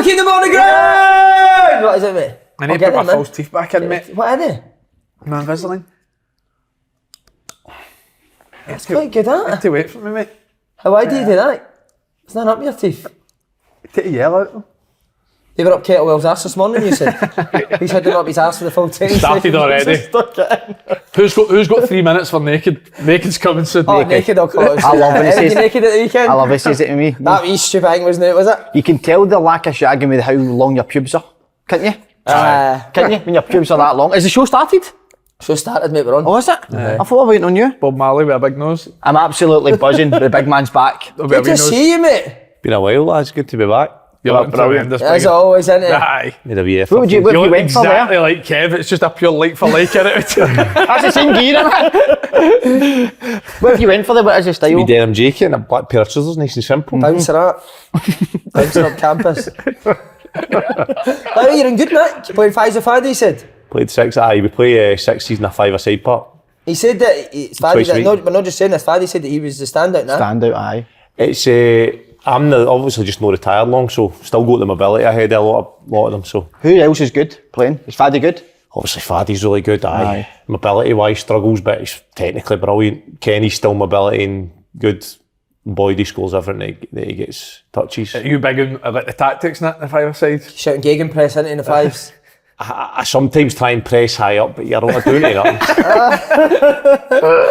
still keep them on the ground! What is it, mate? I need to put my false teeth back in, mate. What are they? No Invisalign. That's quite good, You have that. to wait for me, mate. Why do you do that? It's not up your teeth. Take a yell out them. They were up Kettlewell's arse this morning, you said. He's had them up his arse for the full 10 Started already. Who's got 3 minutes for naked? Naked's coming soon. Oh, naked, of course. I love when he says naked at the weekend. I love when he says it to me. That wee stupid thing, wasn't it? Was it? You can tell the lack of shagging with how long your pubes are, can't you? Can't you? When your pubes are that long. Is the show started? Show started, mate, we're on. Oh, is it? I thought we were waiting on you. Bob Marley with a big nose. I'm absolutely buzzing. The big man's back. Good to see you, mate. Been a while, lads. Good to be back. You're looking tremendous. As always, isn't it? Aye. Made a wee effort. What would you, what You have you look went for there? exactly like Kev. It's just a pure like for like in it. That's the same gear, isn't it? What have you went for there? What is your style? Wee denim jacket and a black pair of trousers, nice and simple. Bouncer up. Bouncer up campus. Oh, you're in good, mate. You played fives or faddy, he said. Played six. Aye, we play sixes and a five-a-side part. He said that Faddy, we're not just saying this, Faddy said that he was the standout now. Standout, aye. It's I'm obviously just not retired long, so still got the mobility ahead of a lot of them. So Who else is good playing? Is Faddy good? obviously Faddy's really good. Aye. Mobility wise struggles, but he's technically brilliant. Kenny's still mobility and good. Boyd, he scores everything that he gets touches. Are you big on like the tactics in that, the five-a-side? Shouting gegenpress into the fives. I sometimes try and press high up, but you're not doing it.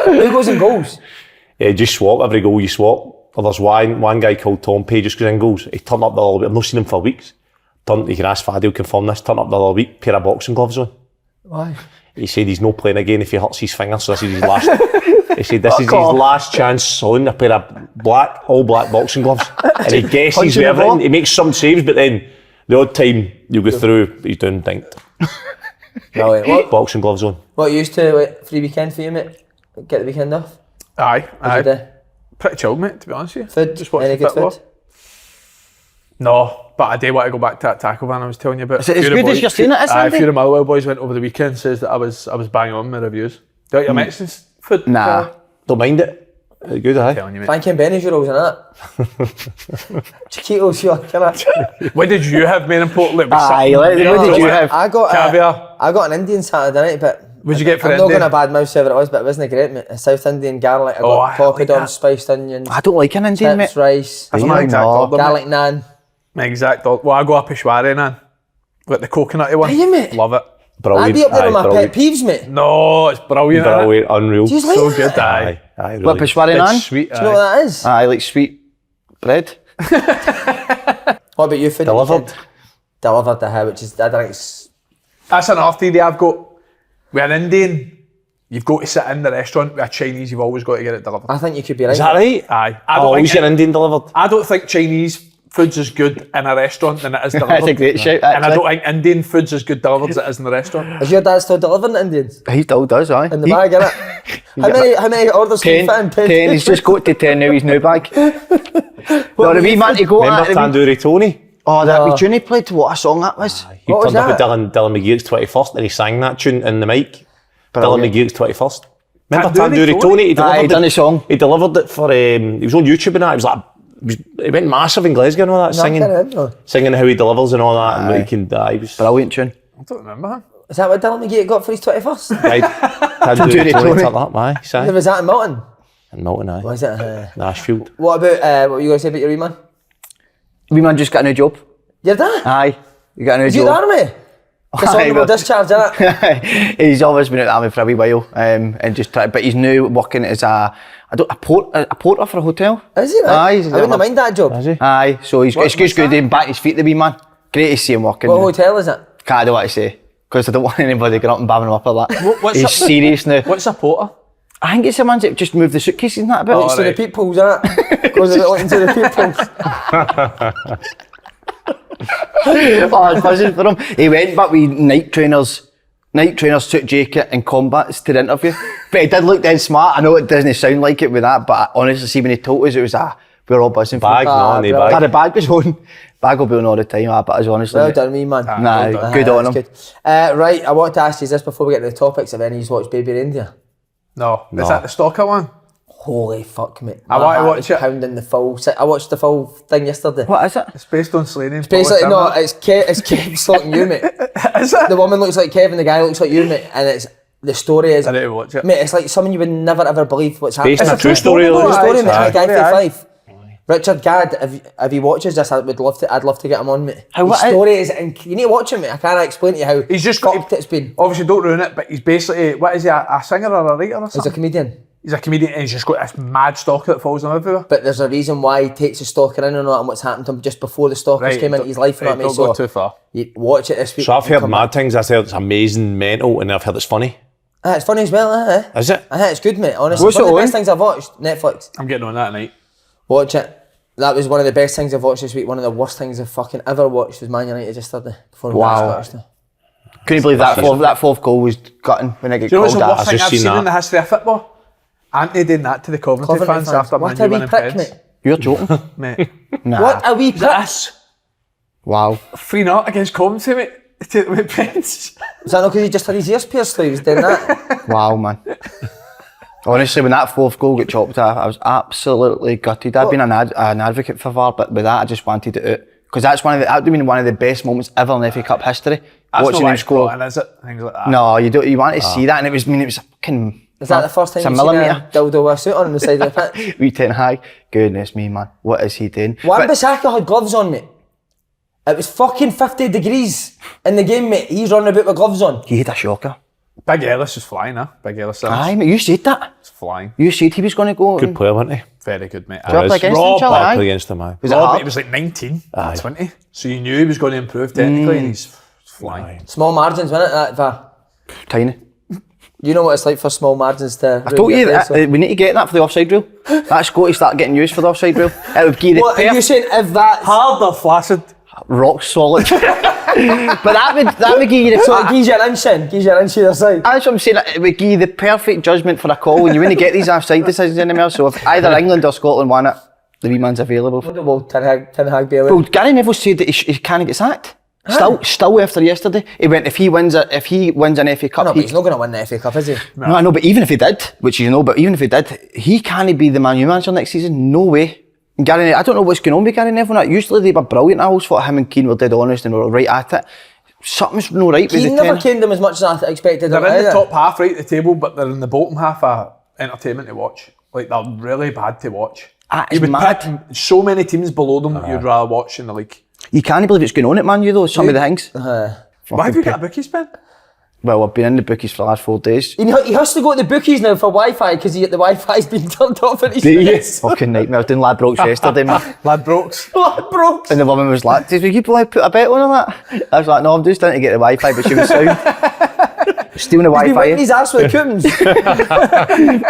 Who goes in goals? Just swap every goal you swap. Well, there's one guy called Tom Page just goes in goals. He turned up the other week. I've not seen him for weeks. You can ask Faddy, he'll confirm this. Turned up the other week, pair of boxing gloves on. Why? He said he's not playing again if he hurts his finger, so this is his last. He said this is his last chance on a pair of all black boxing gloves. And he guesses with everything. He makes some saves, but then the odd time you go through, he's doing dinked. What Boxing gloves on. you used to free weekend for you, mate? Get the weekend off? Aye, What'd you do? pretty chilled, mate, to be honest with you. Food? Just watch Any the good football. food? No, but I do want to go back to that tackle van I was telling you about. Is it as good as you're saying it is, Aye, a Andy? few of the Motherwell boys went over the weekend, says that I was bang on my reviews. Do you like your Mexicans food? Nah. Don't mind it. It's good, aye. Telling you, mate. Frankie and Benny's rolls and that. Chiquitos, you like that? What did you have, main importantly? Aye, what did you have? I got Caviar. I got an Indian Saturday night, but What'd you get for I'm not Indian? going to bad mouth whoever it was, but it wasn't great, mate. A South Indian garlic. I Oh, got I poppadom, like that. spiced onions, I don't like an Indian, chips, mate. rice, That's my exact order, mate. garlic naan. My exact order. Well, I go a Peshwari naan. Like the coconutty one. Are you, mate? Love it. Brilliant. I'd be up there with Aye, my brilliant. pet peeves, mate. No, it's brilliant. innit? Brilliant, unreal. Do you like So that? good, aye. Aye, aye, really. What, Peshwari It's naan? sweet, Do you know what that is? I like sweet bread. What about you, food? Delivered. Delivered to how, which is, I think it's... That's another theory I've got. With an Indian, you've got to sit in the restaurant. With a Chinese, you've always got to get it delivered. I think you could be right. Is that right? Aye. Always your Indian delivered. I don't think Chinese food's as good in a restaurant than it is delivered. That's a great shout, And I actually. don't think Indian food's as good delivered as it is in the restaurant. Is your dad still delivering Indians? He still does, aye. In the bag, innit? How many orders can you fit in? 10, he's just got to 10 now, his new bag. Well, the wee man to go Remember at. Tandoori Tony? Oh, that wee tune he played, what a song that was. He What was turned up that? at Dylan McGeer's 21st and he sang that tune in the mic. Brilliant. Dylan McGeer's 21st. Remember Tandoori Tandoori Tony? He Aye, delivered he done it. the song. He delivered it for, he was on YouTube and that. He was like, he went massive in Glasgow and all that, singing how he delivers and all that. And he can, he was Brilliant tune. I don't remember him. Is that what Dylan McGee got for his 21st? right. Tandoori Tony turned up, aye. Sang. Was that in Milton? In Milton, aye. Was it? Nashfield. What about, what were you going to say about your wee man? Wee man just got a new job. Your dad? Aye, he got a new Is you job. the army? Dishonourable discharge, innit? He's always been out of the army for a wee while, and just but he's now working as a porter for a hotel. Is he, right? Aye, I wouldn't mind that job. Is he? Aye, so it's just good to back his feet, the wee man. Great to see him working. What hotel is it? Can't do what I say, because I don't want anybody going up and babbing him up like that. What's He's up- serious now. What's a porter? I think it's the ones that just move the suitcases and that about. Looks to the right. peepholes, innit? Goes a bit looking to the peepholes. Oh, it's buzzing for him. He went back with night trainers, suit jacket and combats to the interview. But he did look dead smart. I know it doesn't sound like it with that, but I honestly see when he told us, it was we were all buzzing for Bag, him. no, no Had bag. the bag was on. Bag will be on all the time, but I was honestly. Well done, me man. Nah, good on him. Good. Right, I want to ask you this before we get to the topics. Have any of you watched Baby Reindeer? No. No. Is that the stalker one? Holy fuck, mate. I want to watch it. Pounding the full. I watched the full thing yesterday. What is it? It's based on Slaney. Basically, no, it's Kev slotting you, mate. Is it? The woman looks like Kev and the guy looks like you, mate. And the story is... I need to watch it. Mate, it's like something you would never ever believe what's happening. Based on a true story. True story, mate. Aye. Guy Aye. 55. Richard Gadd, if he watches this, I'd love to get him on, mate. How- His story is... You need to watch him, mate. I can't explain to you how He's just fucked it's been. Obviously, don't ruin it, but he's basically, what is he, a singer or a writer or He's a something? comedian. He's a comedian and he's just got this mad stalker that follows him everywhere. But there's a reason why he takes the stalker in and all that and what's happened to him just before the stalkers came into his life. Right, And don't go too far. You watch it this week. So I've heard come mad back. things. I've heard it's amazing, mental, and I've heard it's funny. It's funny as well, Is it? It's good, mate, honestly. What's It's one it of the on? best things I've watched. Netflix. I'm getting on that tonight. Watch it. That was one of the best things I've watched this week. One of the worst things I've fucking ever watched was Man United yesterday. Wow. Couldn't believe that fourth goal was gutting when it got Do you know what's called the that. worst thing just I've seen seen in that. the history of football? Anthony doing that to the Coventry fans after What Man a U wee winning prick, pens. mate. You're joking. Mate. Nah. What a wee prick. This Wow. 3-0 against Coventry, mate. With pens. Is that not because he just had his ears pierced through? He was doing that. Wow, man. Honestly, when that fourth goal got chopped off, I was absolutely gutted. I've been an advocate for VAR, but with that, I just wanted it out. Because that would have been one of the best moments ever in FA Cup history. That's watching not him score. like is it? Things like that. No, you don't. You want to see that, and it was. I mean, it was a fucking. Is that the first time it's a you've seen millimetre. a dildo with a suit on the side of the pitch? Wee Ten Hag. Goodness me, man. What is he doing? Wan-Bissaka had gloves on, mate. It was fucking 50 degrees in the game, mate. He's running about with gloves on. He had a shocker. Big Ellis is flying, huh? Big Ellis is Aye, mate, you said that. flying. You said he was going to go. Good player, wasn't he? Very good, mate. Dropped against him, Rob Charlie, back aye? against him, aye. Was it Rob, hard? he was like 19, 20. So you knew he was going to improve technically and he's flying. Small margins, wasn't it, that VAR? Tiny. You know what it's like for small margins to... I told you that we need to get that for the offside rule. That's got to start getting used for the offside rule. It would give What, are you saying if that's... Hard or flaccid? rock solid. But that would give you the... So it gives you an inch in, either side. That's what I'm saying. It would give you the perfect judgment for a call when you wouldn't get these offside decisions anymore. So if either England or Scotland won it, the wee man's available. Well, Ten Hag be away. Well, Gary Neville said that he can't get sacked. Still after yesterday, he went if he wins an FA Cup. No, but he's not going to win the FA Cup, is he? No, I know, but even if he did, which you know, but even if he did, he can't be the Man U manager next season. No way. And Gary, I don't know what's going on with Gary Neville. Usually they were brilliant. I always thought him and Keane were dead honest and were right at it. Something's no right with Keane the never 10. caned them as much as I expected. They're him in the either. top half right at the table, but they're in the bottom half of entertainment to watch. Like, they're really bad to watch. That You is would mad. pick so many teams below them you'd rather watch in the league. You can't believe it's going on at Man U though. Some of the things. Why have you got a bookie spin? Well, I've been in the bookies for the last 4 days. He has to go to the bookies now for Wi-Fi because the Wi-Fi's been turned off in his face. Fucking nightmare. I was doing Ladbrokes yesterday, man. Ladbrokes. Ladbrokes. And the woman was like, "Did you put a bet on that?" I was like, "No, I'm just trying to get the Wi-Fi," but she was sound. Stealing the He's been wiping Wi-Fi. his arse with coupons.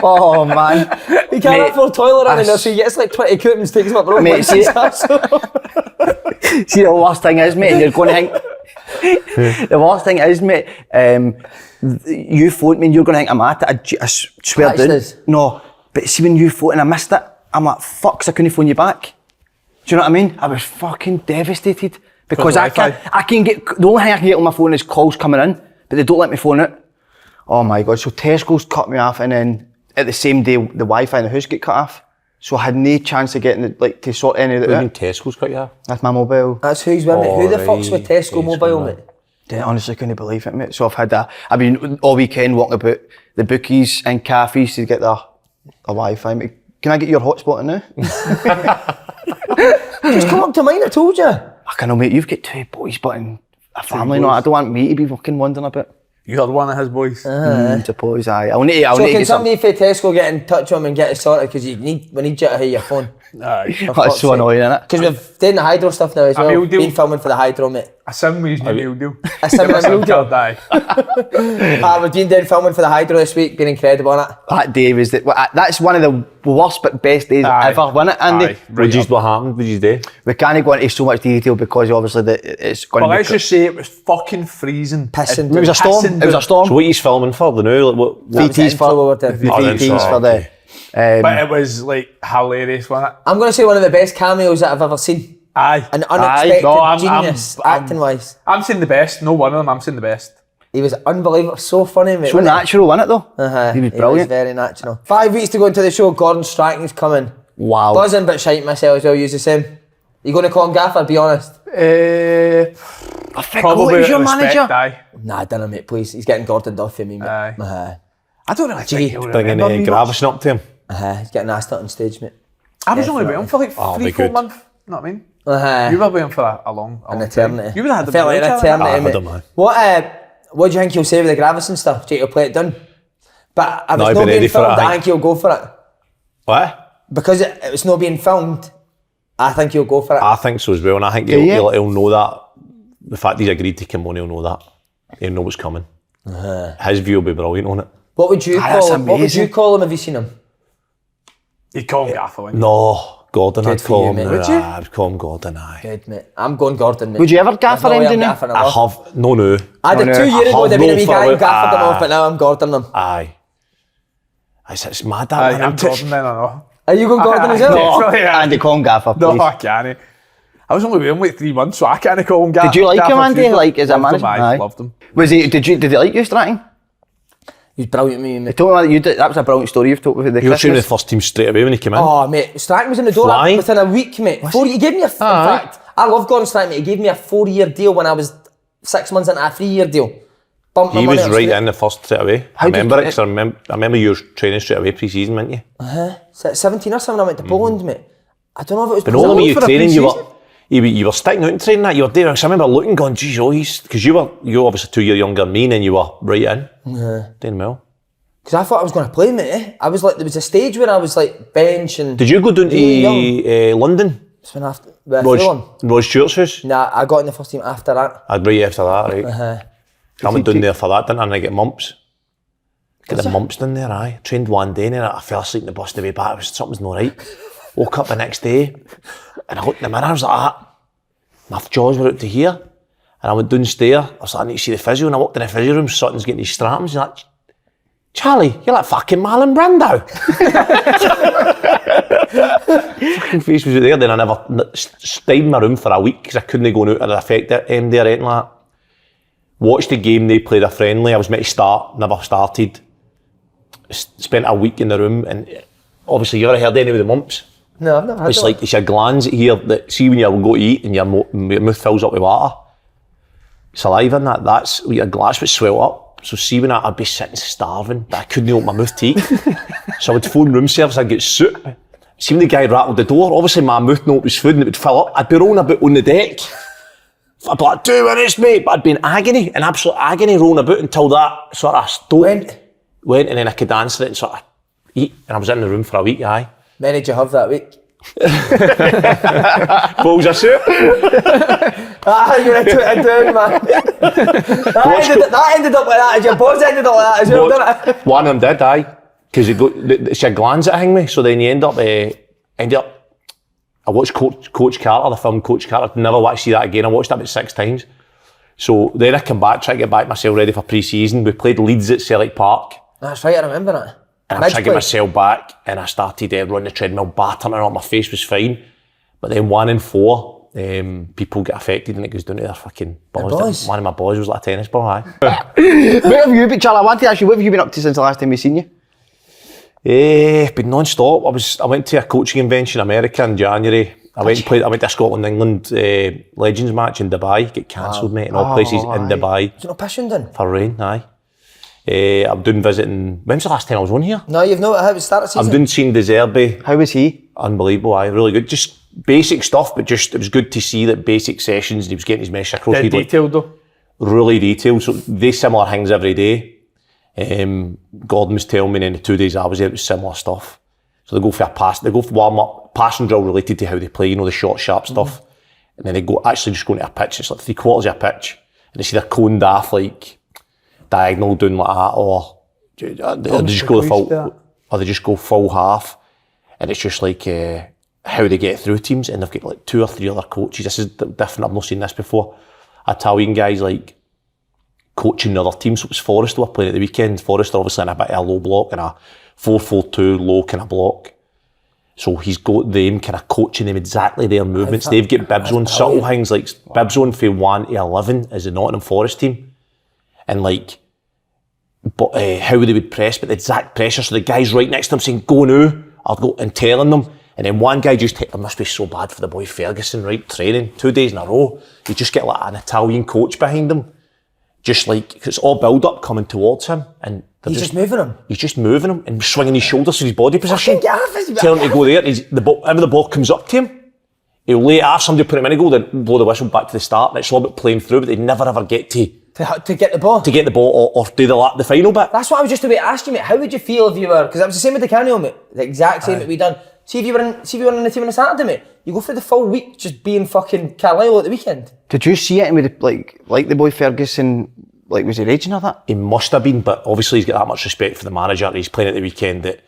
Oh man. He can't Mate, afford toilet running there, so he gets like 20 coupons, takes him up the road. Mate, wipes see- his arse. See, the worst thing is, mate, and you're going to think. The worst thing is, mate, you phoned me and you're going to think I'm at it. I swear Patched down. us. No, but see when you phoned and I missed it, I'm like, fuck, 'cause I couldn't phone you back. Do you know what I mean? I was fucking devastated because the I Wi-Fi. can get, the only thing I can get on my phone is calls coming in, but they don't let me phone it. Oh my God, so Tesco's cut me off and then at the same day the Wi-Fi in the house get cut off. So I had no chance of getting it, to sort any of What do you that mean out. Tesco's cut you off? That's my mobile. That's who he's with, mate. Who the fuck's with Alright, Tesco mobile, mate? I honestly couldn't believe it, mate. So I've been all weekend walking about the bookies and cafes to get the Wi-Fi. Mate, can I get your hotspot in now? Just come up to mine, I told you. I can know, mate, you've got 2 boys, but in a family, no, I don't want me to be fucking wondering about. You heard one of his boys. Suppose I'll need to So can get somebody from Tesco get in touch with him and get it sorted because we need you to have your phone. Aye. That's so annoying, isn't it? Because we've done the hydro stuff now as well. meal deal. Been filming for the hydro, mate. A sim with his new meal deal. A similar meal deal. Aye. We've been down filming for the hydro this week, been incredible on it. That day was that's one of the worst but best days Aye. ever, wasn't it, Andy? Aye. What happened? What did you do? We can't go into so much detail because obviously it's going Well, to be... let's just say it was fucking freezing. Pissing. It was a storm. Pissing It was a down. storm. So what are you filming for? The new? Like, what VTs for the the Oh, then VTs so, for the... But it was like hilarious, wasn't it? I'm going to say one of the best cameos that I've ever seen. Aye. An unexpected No, I'm- genius, I'm- acting wise. I'm saying the best. No one of them. I'm saying the best. He was unbelievable, so funny, mate. So wasn't he? natural, wasn't it though? He was He was brilliant. very natural. 5 weeks to go into the show, Gordon Strachan's coming. Wow. Buzzing but shite myself as well, use the same. You going to call him Gaffer, be honest? I think Probably who's your respect, manager? aye. Nah, dinner, mate, please. He's getting Gordon Duffy, me, mate. Aye. I don't really think he'll Bringing remember me much. Gravison up to him. He's getting asked out on stage, mate. I was only with him for like be 3-4 good. months. You know what I mean? You were with him for a long An time. eternity. You would have had I felt like an eternity, mate. don't mind. What do you think he'll say with the Gravison stuff? Do you think he'll play it done? But if No, it's he'll not be ready being for it, filmed, I I think he'll go for it. What? Because it's not being filmed, I think he'll go for it. I think so as well, and I think he'll know that. The fact he's agreed to come on, he'll know that. He'll know what's coming. His view will be brilliant on it. What would you that's call him? What would you amazing. call him if you seen him? You'd call him Gaffer, wouldn't you? No, Gordon, Good I'd for call you, him. mate. Would you? I'd call him Gordon, aye. Good, mate. I'm going Gordon, mate. Would you ever gaffer There's no way him, I'm didn't you? gaffing him I off. have, no. I did 2 years ago, they've been a wee guy and gaffed him off, but now I'm Gordon him. Aye. It's mad Aye, that I'm Gordon then, I know. Are you going Gordon as well? No. Definitely, yeah. Andy, call him gaffer, No, please. I can't. I was only with him like 3 months, so I can't call him Gaffer. Did you like him, Andy? Like as a Loved him, manager? aye, Aye. loved him. Was he? Did he like you, Stratton? He's brilliant, me, He mate. told me that you did. That was a brilliant story you've told me with the He was training with Christmas. the first team straight away when he came in. Oh, mate, Stratton was in the door Flying? within a week, mate. He gave me in fact, I love Gordon Stratton, mate. He gave me a 4-year deal when I was 6 months into a 3-year deal. Bumped my He money was up right straight. in the first straight away. I did remember you- it because I remember you were training straight away pre-season, weren't you? So at 17 or something, I went to Poland, mate. I don't know if it was But because all I of you looked for a training, you pre-season. were you were sticking out and training that. You were there. Because I remember looking, going, geez, he's because you were obviously 2 years younger than me, and then you were right in. Doing well. Because I thought I was going to play, mate. I was like, there was a stage where I was like bench and. Did you go down to London? It's been after. Fulham. Rod Stewart's house? Nah, I got in the first team after that. I'd right after that, right? I went down there for that, didn't I? And I get mumps. Get the mumps down there, aye. Trained one day and then I fell asleep in the bus the way back. Something's not right. Woke up the next day and I looked in the mirror, I was like that. My jaws were out to here. And I went downstairs, I was like, I need to see the physio. And I walked in the physio room, Sutton's getting his straps. He's like, Charlie, you're like fucking Marlon Brando. Fucking face was out there. Then I never stayed in my room for a week because I couldn't go out and affect it MD or anything like that. Watched the game, they played a friendly. I was meant to start, never started. Spent a week in the room and obviously you ever heard any of the mumps? No, I've never had It's that. like, it's your glands here that, see when you go to eat and your mouth fills up with water, saliva and that's what would swell up. So see when I'd be sitting starving, but I couldn't open my mouth to eat. So I would phone room service, I'd get soup. See when the guy rattled the door, obviously my mouth knew it was food and it would fill up. I'd be rolling about on the deck. I'd be like, 2 minutes, mate. But I'd be in agony, in absolute agony, rolling about until that sort of went and then I could answer it and sort of eat. And I was in the room for a week, aye. Many did you have that week? Bowls of soup. You're into it down, man. that ended up like that. Your boss ended up like that as well, didn't it? One of them did, aye. Because it's your glands that hang me. So then you end up, I watched Coach Carter, the film Coach Carter. Never watched see that again. I watched that about 6 times. So then I come back, try to get back myself ready for pre-season. We played Leeds at Celtic Park. That's right, I remember that. And I tried to get myself back and I started running the treadmill, battering it up. My face was fine. But then 1 in 4, people get affected and it goes down to their fucking balls. balls? One of my boys was like a tennis ball, aye. Where have you been, Charlie? I want to ask you, what have you been up to since the last time we seen you? Been non-stop. I went to a coaching convention in America in January. I went to a Scotland England Legends match in Dubai. Get cancelled, mate, in all places in Dubai. Is it not passion done? For rain, aye. I'm doing visiting. When's the last time I was on here? No, you've not. How it started season? I'm doing seeing De Zerbi. How was he? Unbelievable, aye, really good. Just basic stuff, but just it was good to see that basic sessions. And he was getting his message across. Dead detailed though. Really detailed. So they similar things every day. Gordon was telling me in the 2 days I was there, it was similar stuff. So they go for a pass, they go for warm up, passing drill related to how they play, the short, sharp stuff. And then they go actually just going to a pitch. It's like 3/4 of a pitch, and it's either coned off like diagonal doing like that, or they just go full half. And it's just like how they get through teams, and they've got like 2 or 3 other coaches. This is different. I've not seen this before. Italian guys like coaching the other teams. So it was Forrester were playing at the weekend. Forrester obviously in a bit of a low block and a 4-4-2 low kind of block. So he's got them kind of coaching them exactly their movements. They've got bibs on subtle things like bibs on for 1 to 11 is the Nottingham Forest team. and like, but how they would press, but the exact pressure, so the guys right next to them saying, go now, or go, and telling them, and then one guy just, it must be so bad for the boy Ferguson, right, training, 2 days in a row, you just get like an Italian coach behind him, just like, it's all build-up coming towards him, and he's just moving him. He's just moving him and swinging his shoulders to his body position. Fucking Tell him to go there. Whenever the ball comes up to him, he'll lay it off, somebody put him in a goal, then blow the whistle back to the start. And it's all about playing through, but they never ever get to get the ball. To get the ball or do the final bit. That's what I was just about to ask you, mate. How would you feel if you were, because it was the same with the Canio, mate. The exact same that we done. See if you were in the team on a Saturday, mate. You go for the full week just being fucking Carlisle at the weekend. Did you see it with like the boy Ferguson? Like, was he raging or that? He must have been, but obviously he's got that much respect for the manager. He's playing at the weekend that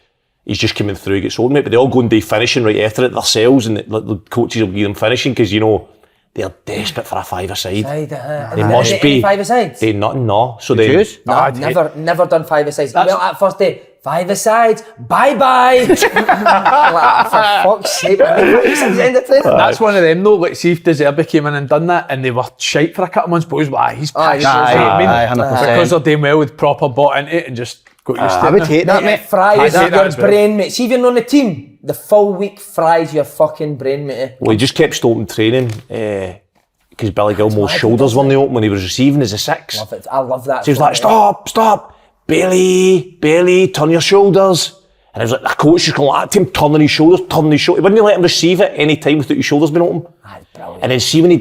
he's just coming through, he gets old, mate. But they all go and do finishing right after it themselves, and the coaches will give them finishing because, you know, they're desperate for a five-a-side. They must be. Five-a-sides? They nothing, no. So they they... No, never done five-a-sides. Well, at first day, five-a-sides, bye-bye. Like, for fuck's sake, that's one of them though, like see if De Zerbi came in and done that and they were shite for a couple of months, but he was like, he's passionate, aye, 100%. because they're doing well with proper bought into it and just got used to it. I would hate that, mate. Fries your brain, mate. See if you're on the team, the full week fries your fucking brain, mate. Well, he just kept stopping training because Billy Gilmore's shoulders weren't open when he was receiving as a six. Love it. I love that. So he was like, stop, Bailey, turn your shoulders. And I was like, the coach just going like to him, turning his shoulders. He wouldn't let him receive it any time without his shoulders being open. Aye, brilliant. And then see when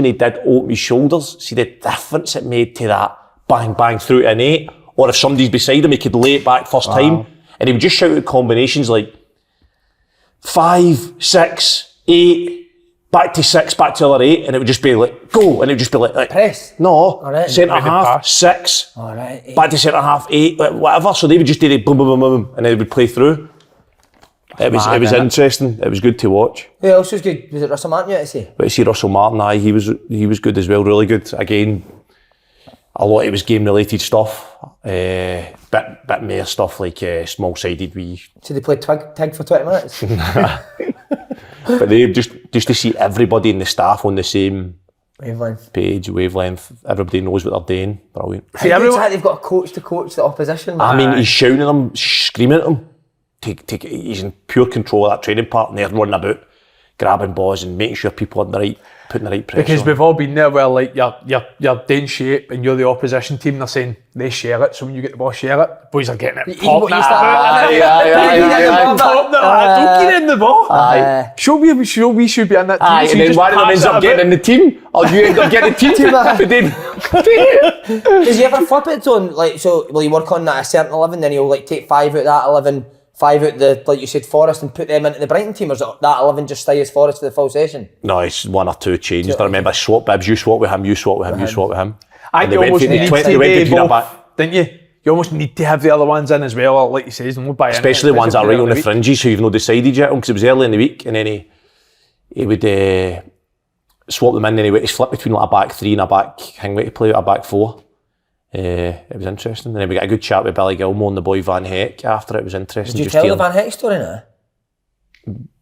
he did open his shoulders, see the difference it made to that bang through to an 8. Or if somebody's beside him, he could lay it back first time. And he would just shout out combinations like 5, 6, 8, back to 6, back to the other 8, and it would just be like, go, and it would just be like press? No, right. centre half, 6, right, back to centre half, 8, whatever. So they would just do the boom, boom, boom, boom, and they would play through. It was interesting. It was good to watch. Who else was good? Was it Russell Martin you had to say? But you see Russell Martin, he was good as well, really good. Again, a lot of it was game related stuff. Bit more stuff like small sided wee. So they played tag for 20 minutes? But they just to see everybody in the staff on the same wavelength. Everybody knows what they're doing. Brilliant. See, like they've got a coach to coach the opposition. I mean, he's shouting at them, screaming at them. He's in pure control of that training part, and they're running about, grabbing balls and making sure people are putting the right pressure. Because on. we've all been there where like you're dead shape and you're the opposition team, they're saying they share it, so when you get the ball, share it. The boys are getting it. Don't get in the ball. Show me, we should be in that team. And then one of them ends up getting in the team, or you end up getting the team. Does he ever flip it on, like, so will you work on that a certain 11, then he'll like take 5 out of that 11, 5 out the, like you said, Forest, and put them into the Brighton team, or is it that 11 just stay as Forest for the full session? No, it's 1 or 2 changes. I remember swap bibs, you swap with him, you swap with him, you swap with him. I think you almost need to do both, didn't you? You almost need to have the other ones in as well, or like you say, especially the ones that are right on the fringes who you've not decided yet, because it was early in the week, and then he would swap them in, and he'd flip between like a back 3 and a back hangway to play out a back 4. It was interesting, and then we got a good chat with Billy Gilmore and the boy Van Heck after. It was interesting. Did you tell the Van Heck story now?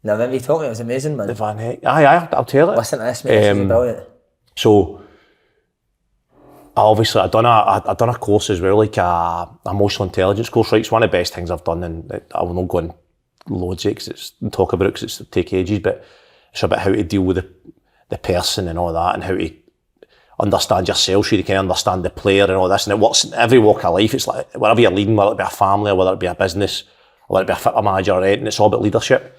No, then you told me, it was amazing, man. The Van Heck, aye, I'll tell it. Listen to this, mate, this is brilliant. So, obviously, I've done a course as well, like a emotional intelligence course. Right, it's one of the best things I've done, and I will not go in loads of it talk about it because it's take ages, but it's about how to deal with the person and all that, and how to understand yourself so you can understand the player and all this, and it works in every walk of life. It's like whatever you're leading, whether it be a family or whether it be a business or whether it be a football manager or anything, it's all about leadership.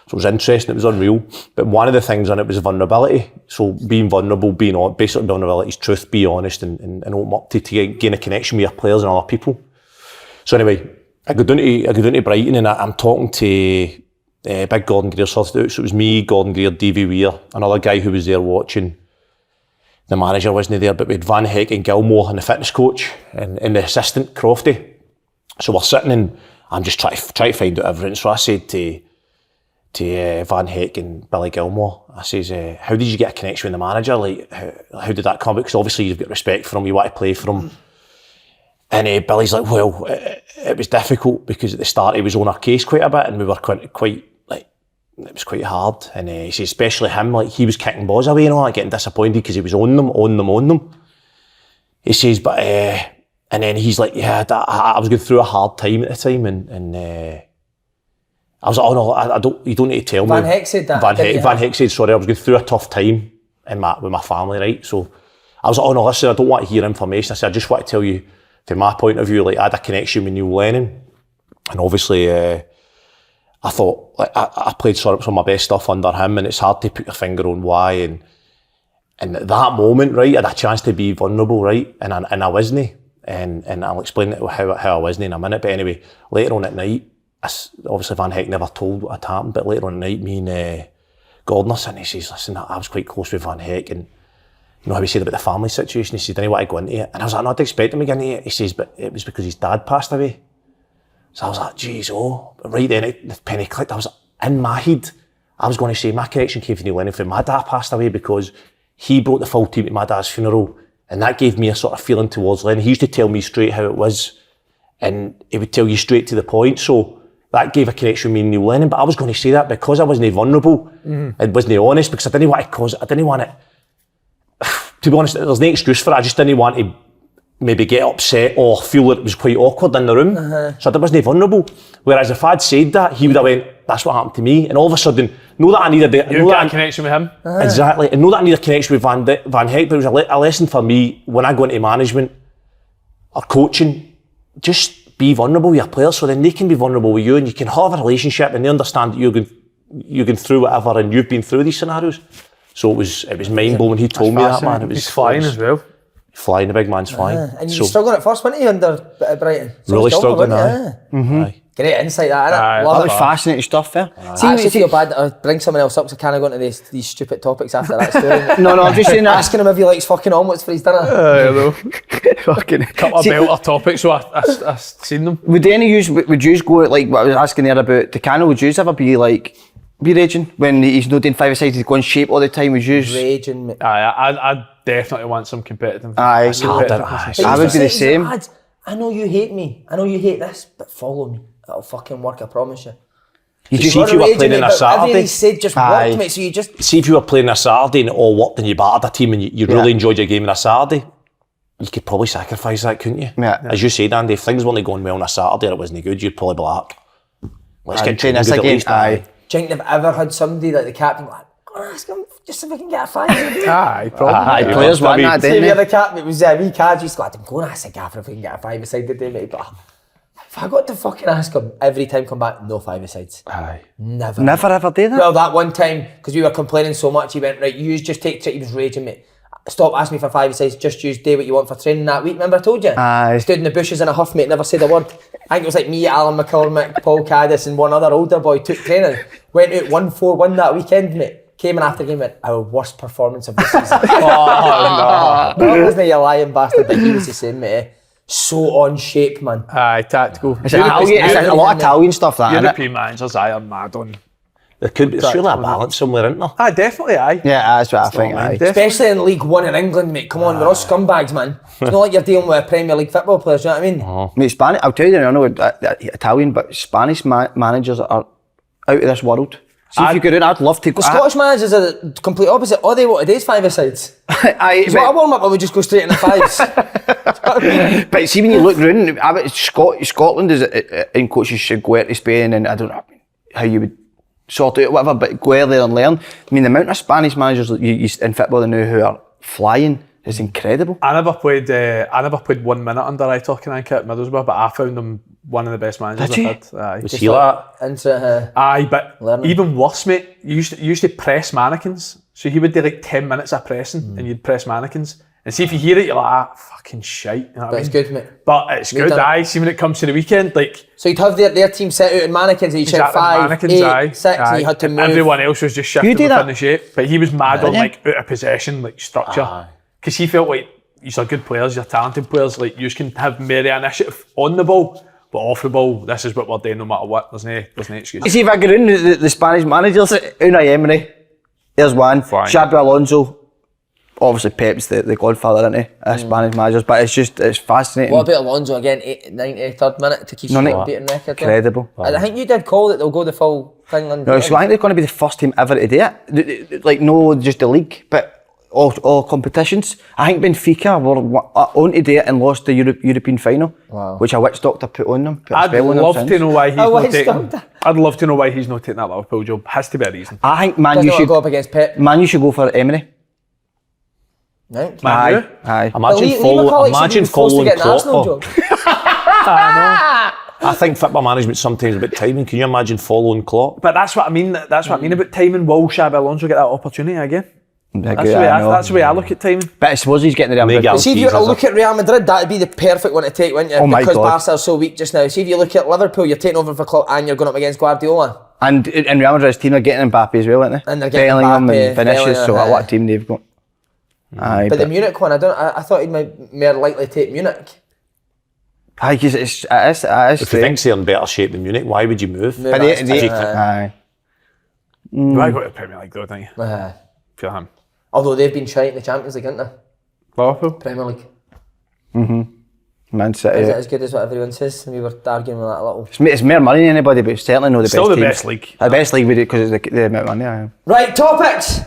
So it was interesting, it was unreal. But one of the things in it was vulnerability. So being vulnerable, basically vulnerability is truth, be honest and open up to gain a connection with your players and other people. So anyway, I go down to Brighton, and I'm talking to big Gordon Greer sorted out. So it was me, Gordon Greer, Davy Weir, another guy who was there watching. The manager wasn't there, but we had Van Heck and Gilmore and the fitness coach and the assistant, Crofty. So we're sitting and I'm just trying to find out everything. So I said to Van Heck and Billy Gilmore, I says, how did you get a connection with the manager? Like, how did that come about? Because obviously you've got respect for him, you want to play for him. And Billy's like, well, it was difficult because at the start he was on our case quite a bit, and we were quite it was quite hard, and he said especially him, like he was kicking balls away and all, like getting disappointed because he was on them. he says, but, and then he's like, yeah, I was going through a hard time at the time, and I was like, oh no, you don't need to tell me. Van Heck said that. Van Heck said, sorry, I was going through a tough time with my family, right? So I was like, oh no, listen, I don't want to hear information. I said, I just want to tell you, from my point of view, like, I had a connection with Neil Lennon, and obviously, I thought, like, I played some of my best stuff under him, and it's hard to put your finger on why, and at that moment, right, I had a chance to be vulnerable, right, and I wasn't, and I'll explain how I wasn't in a minute, but anyway, later on at night, obviously Van Heck never told what had happened, but later on at night, me and Gordon are sitting, he says, listen, I was quite close with Van Heck, and you know how he said about the family situation, he said, I didn't want to go into it, and I was like, no, I'd expect him to go into it, he says, but it was because his dad passed away. So I was like, geez, right then the penny clicked. I was in my head, I was going to say my connection came from Neil Lennon for my dad passed away because he brought the full team to my dad's funeral, and that gave me a sort of feeling towards Lennon. He used to tell me straight how it was, and he would tell you straight to the point. So that gave a connection with me and Neil Lennon. But I was going to say that because I wasn't vulnerable, and wasn't honest, because I didn't want to cause. I didn't want it. To be honest, there's no excuse for it. I just didn't want to maybe get upset or feel that it was quite awkward in the room. So I wasn't vulnerable. Whereas if I'd said that, he would have went, that's what happened to me. And all of a sudden, know that I needed a connection with him. Exactly. And know that I needed a connection with Van Heck, but it was a lesson for me when I go into management or coaching, just be vulnerable with your players so then they can be vulnerable with you and you can have a relationship and they understand that you're going through whatever and you've been through these scenarios. So it was mind-blowing when he told me that, man. He's flying as well. Flying, the big man's flying. And you were struggling at first, weren't you, under Brighton? Really struggling, aye. Great insight, that, innit? That was fascinating stuff there. I actually feel bad that I bring someone else up, so I can't go into these stupid topics after that story. No, I'm just saying that. Asking him if he likes fucking omelettes for his dinner. I know. Fucking Couple of belter topics, so I seen them. Would any of you, would you go, like what I was asking there about Decano, would you ever be raging when he's not doing five-a-sides, he's going shape all the time, would you? Raging, mate. I definitely want some competitive. I would be the same. Lads, I know you hate me. I know you hate this, but follow me. It'll fucking work, I promise you. You just see if you were playing on a Saturday. Everything he said just worked, mate. So you just see if you were playing on a Saturday and it all worked and you battered a team and you really enjoyed your game on a Saturday. You could probably sacrifice that, couldn't you? Yeah. As you said, Andy, if things weren't going well on a Saturday or it wasn't good, you'd probably be like, let's get training good at least. Do you think they've ever had somebody like the captain like, go and ask him just if I can get a five? Aye, probably. Players want that, didn't they? The other captain, it was wee Cadge, he's like, I'm going to ask the gaffer if we can get a five-a-side today, mate. But if I got to fucking ask him every time come back, no five-a-sides. Aye. Never ever did that? Well, that one time, because we were complaining so much, he went, right, you just take, he was raging, mate. Stop asking me for five-a-sides, just use do what you want for training that week. Remember I told you? Aye. Stood in the bushes in a huff, mate, never said a word. I think it was like me, Alan McCormick, Paul Caddis and one other older boy took training. Went out 1-4-1 that weekend, mate. Came in after the game and went, our worst performance of the season. Oh, no. That wasn't you lying bastard, but he was the same, mate. So on shape, man. Aye, tactical. It's a lot of Italian stuff, that, European managers, are mad on. There could be surely a balance somewhere, isn't there? Aye, definitely, aye. Yeah, that's what I think, aye. Especially in League One in England, mate. Come on, we're all scumbags, man. It's not like you're dealing with Premier League football players, you know what I mean? Mate, Spanish, I'll tell you, I know Italian, but Spanish managers are out of this world. See if you could do it, I'd love to go. The Scottish managers are the complete opposite. All they want today is five-a-sides. Aye, So I warm up, I would just go straight in the fives. but see, when you look round, I bet Scotland is in coaches should go out to Spain, and I don't know how you would sort it out, whatever, but go out there and learn. I mean, the amount of Spanish managers in football now who are flying is incredible. I never played 1 minute under Aitor at Middlesbrough, but I found him one of the best managers I've had. Aye. Was he like Into Aye, but learning. even worse, mate, you used to press mannequins. So he would do like 10 minutes of pressing and you'd press mannequins. And see if you hear it, you're like, fucking shite. You know But it's good, mate. But it's good, aye. See when it comes to the weekend, like... So you'd have their team set out in mannequins and you'd shout 5, 8, 6 and you had to move. Everyone else was just shifting do that? within the shape. But he was mad on like out of possession, like structure. Because he felt like you're good players, you're talented players, like you can have more initiative on the ball, but off the ball, this is what we're doing no matter what. There's no excuse. You see, if I go in the Spanish managers, Unai Emery, there's one, Xabi Alonso, obviously Pep's the godfather, isn't he? Spanish managers, but it's fascinating. What about Alonso again, 93rd minute to keep beating record? Incredible. I think you did call that they'll go the full thing on. No, so I think they're going to be the first team ever to do it. Like, no, just the league, but all competitions. I think Benfica were on to do it and lost the European final, which a witch doctor put on them. I'd love to know why he's not taking. doctor? I'd love to know why he's not taking that Liverpool job. Has to be a reason. I think Man Doesn't U want to should go up against Pep. Man U should go for Emery. Right. Man U? Aye. Imagine following Klopp. I think football management sometimes a bit timing. Can you imagine following Klopp? But that's what I mean. That's what I mean about timing. Will Xabi Alonso get that opportunity again? That's the way I look at timing. But I suppose he's getting the Real Madrid. See, if you were to look at Real Madrid, that'd be the perfect one to take, wouldn't you? Oh my because God. Barca are so weak just now. See, if you look at Liverpool, you're taking over for Klopp and you're going up against Guardiola. And in Real Madrid's team, they're getting Mbappe as well, aren't they? And they're getting Bellingham Mbappe, and Vinicius, Bellingham, so what a team they've got. Aye, But the Munich one, I thought he'd more likely take Munich. aye, 'cause it is. If you think they're in better shape than Munich, why would you move? Move But that's aye. You might go to the Premier League though, don't you? For him. Although they've been shite in the Champions League, haven't they? Liverpool? Premier League. Man City. Is it as good as what everyone says? We were arguing with that a little. It's more money than anybody, but it's certainly not the Still best the team. best league. The best league we do because it's the amount of money. Aye. Right, topics!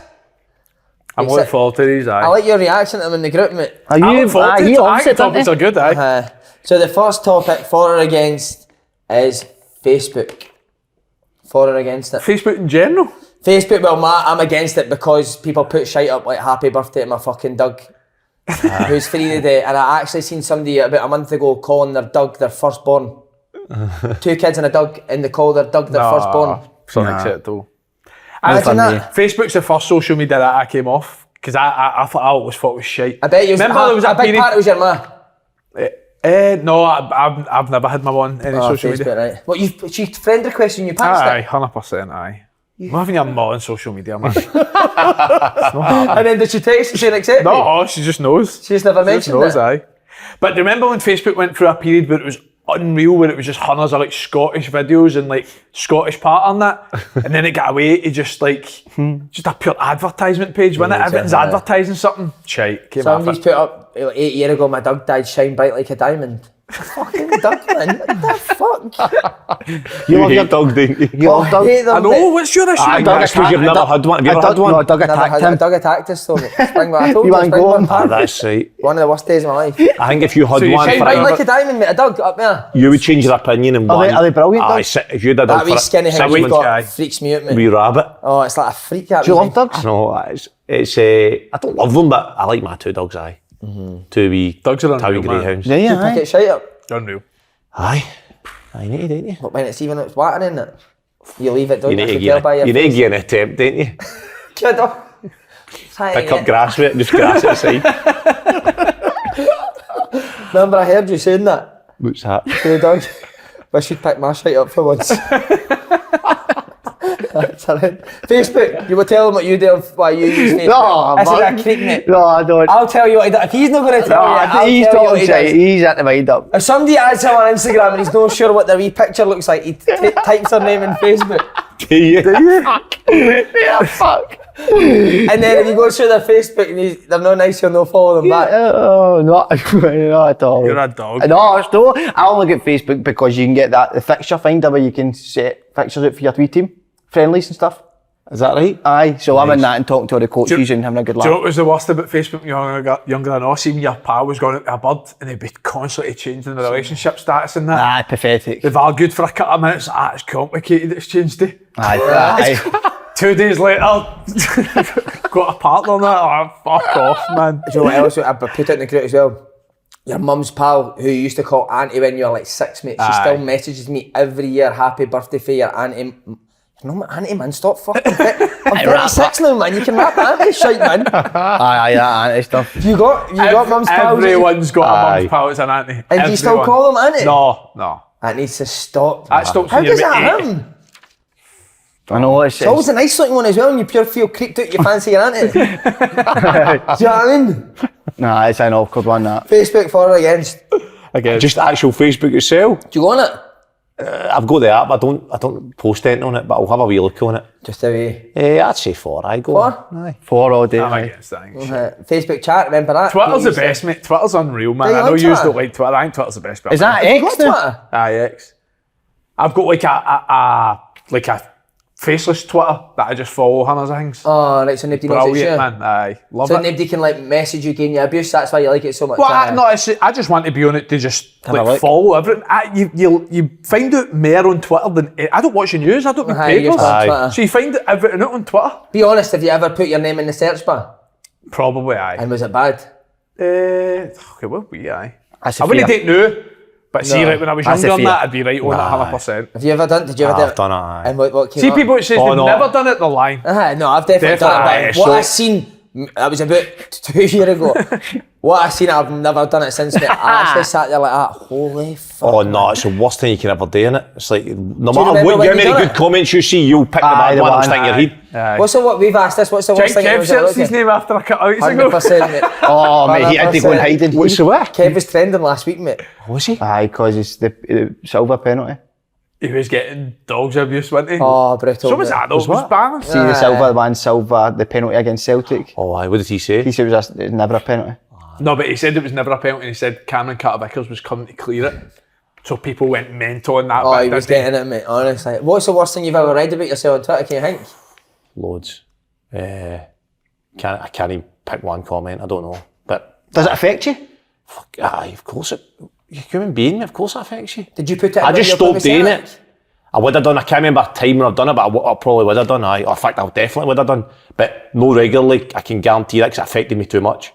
I'm looking forward to these, I like your reaction to them in the group, mate. Are I you? look forward to You it. opposite, Topics are good, aye. So the first topic, for or against, is Facebook. For or against it. Facebook in general? Facebook, well, I'm against it because people put shite up like happy birthday to my fucking Doug, who's free today. And I actually seen somebody about a month ago calling their Doug their firstborn. 2 kids and a Doug, and they call their Doug their firstborn. It's unacceptable. Imagine that. Facebook's the first social media that I came off because I always thought it was shite. I bet you Remember there was a that big period? part it was your ma. No, I've never had my one any social Facebook, media. right. What, she friend requesting you passed Aye, it? 100%, aye. I'm having your mum on social media, man. And then did she text you saying accept me? No, she just knows. She just never She just mentioned knows, it? aye. But remember when Facebook went through a period where it was unreal, where it was just hundreds of like Scottish videos and like Scottish pattern that, and then it got away to just like just a pure advertisement page, wasn't it? Everything's advertising something. Shite. Came off Somebody's it. put up 8 years ago, my Doug died, shine bright like a diamond. Fucking Doug, man. What the fuck? You love your dog, don't you? You love Doug? hate them, I know, mate. what's your issue? That's because you've never had one. Have you ever had one? No, Doug Never attacked had him. a Doug attacked us though, mate. I told You you, want to go on? Ah, that's right. one of the worst days of my life. I think if you had So you one shine for Bright bright like a diamond, mate. A Doug up there. you would change your opinion in one. Are they brilliant, Aye, dogs? if you had a dog That wee for skinny six head we've months, got freaks me out, mate. wee rabbit. Oh, it's like a freak. That Do you wee love thing. dogs? No, it's I don't love them, but I like my 2 dogs. Aye, 2 wee Dogs are Towie unreal, man. greyhounds. Yeah, You yeah. pick it shite up. Unreal. Aye, I need to, don't you? But when it's even it's water in it, you leave it, don't You you? need to If you tell by your you need to face. give an attempt, don't you? Kid up. Pick up grass with it, just grass at the side. Remember I heard you saying that What's that? to the dog? Wish you'd pick my shite up for once. That's alright. Facebook, you will tell him what you do, why you use Facebook. No, This is man. a creep, mate. No, I don't. I'll tell you what he does. If he's not going to tell you, I'll He's tell you what talking he shit. does. He's at the wind up. If somebody adds him on Instagram and he's not sure what their wee picture looks like, he types their name in Facebook. Do you? Yeah, fuck. And then if he goes through their Facebook and they're not nice, he'll not follow them back. Oh, not at all. You're a dog. No, it's no. I only get Facebook because you can get the fixture finder where you can set fixtures out for your wee team, friendlies and stuff. Is that right? Aye, so I'm in that and talking to all the coaches and having a good Do you know laugh. what was the worst about Facebook when you were younger than us? Even your pal was going out to a bird and they'd be constantly changing the relationship status and that. Aye, pathetic. They've argued for a couple of minutes. It's complicated, it's changed it. Aye. 2 days later, got a partner on that. Oh, fuck off, man. Do you know what else? I put it in the group as well. Your mum's pal, who you used to call Auntie when you were like 6, mate, she still messages me every year, happy birthday for your Auntie. No, my Auntie, man, stop fucking it. I'm 36 now, man. You can rap Auntie shite, man. Aye, that auntie stuff. You got mum's pals. Everyone's got a Aye. mum's pal as an auntie. And do you still Everyone. call them Auntie? No. That needs to stop. That stops How when you does get that 8. happen? I know it's It's always a nice looking one as well, and you pure feel creeped out, you fancy your Auntie. Do you know what I mean? Nah, it's an awkward one, that. Facebook for or against? Again. Just actual Facebook itself. Do you go on it? I've got the app. I don't post anything on it, but I'll have a wee look on it. Just a wee. I'd say 4. I go. 4? Aye. 4 all day. I'm aye. against that. Facebook chat, remember that? Twitter's the You used best, mate. Twitter's unreal, man. Do you I know like you Twitter? don't like Twitter. I think Twitter's the best. Is that to- X? What's Twitter? Aye, X. I've got like a faceless Twitter that I just follow hundreds of things. Oh, right, so nobody knows it's you. Brilliant, man. Aye, love So it. nobody can like message you, giving you abuse. That's why you like it so much. Well, I just want to be on it to just a look. follow everything. You find out more on Twitter than I don't watch the news. I don't read Aye, you're papers. on Twitter. So you find everything out on Twitter. Be honest, have you ever put your name in the search bar? Probably aye. And was it bad? Okay, well, aye. That's a I wouldn't fair- take no, but see, No. right when I was That's a younger, fair. that I'd be right on it 100%. Have you ever done? Did you ever do I've it? done it, aye. And what came See, up? people that says Oh, they've no. never done it, they're lying. No, I've definitely done it. Definitely. But what I seen, that was about 2 years ago. What I seen, I've never done it since. Mate. I actually sat there like that. Holy fuck. Oh no, it's the worst thing you can ever do, innit? It's like, no you matter remember what, when how you many done good it? comments you see, you'll pick the bad the one and one, stick in your head. Aye. What's the what we've asked this? What's the worst Jake thing? Kev Was it searched his looking? name after a couple of weeks ago. 100%, mate. Oh, mate, he had to go and 100%. hide in. What's the what? Kev was trending last week, mate. Was he? Aye, because it's the silver penalty. He was getting dogs abuse, wasn't he? Oh, brutal. So was mate. that though? It was balanced. See the silver, the penalty against Celtic. Oh, aye, what did he say? He said it was never a penalty. No, but he said it was never a penalty. He said Cameron Carter-Vickers was coming to clear it. So people went mental on that. Oh, bit, he was didn't getting it, mate. Honestly, what's the worst thing you've ever read about yourself on Twitter? Can you think? Loads. I can't even pick one comment, I don't know. But, Does it affect you? fuck, aye, of course it, you're a human being, of course it affects you. Did you put it? I in just your stopped doing Celtic? it. I would have done, I can't remember a time when I've done it, but I probably would have done, aye. Or in fact, I definitely would have done. But no regularly, I can guarantee that because it affected me too much.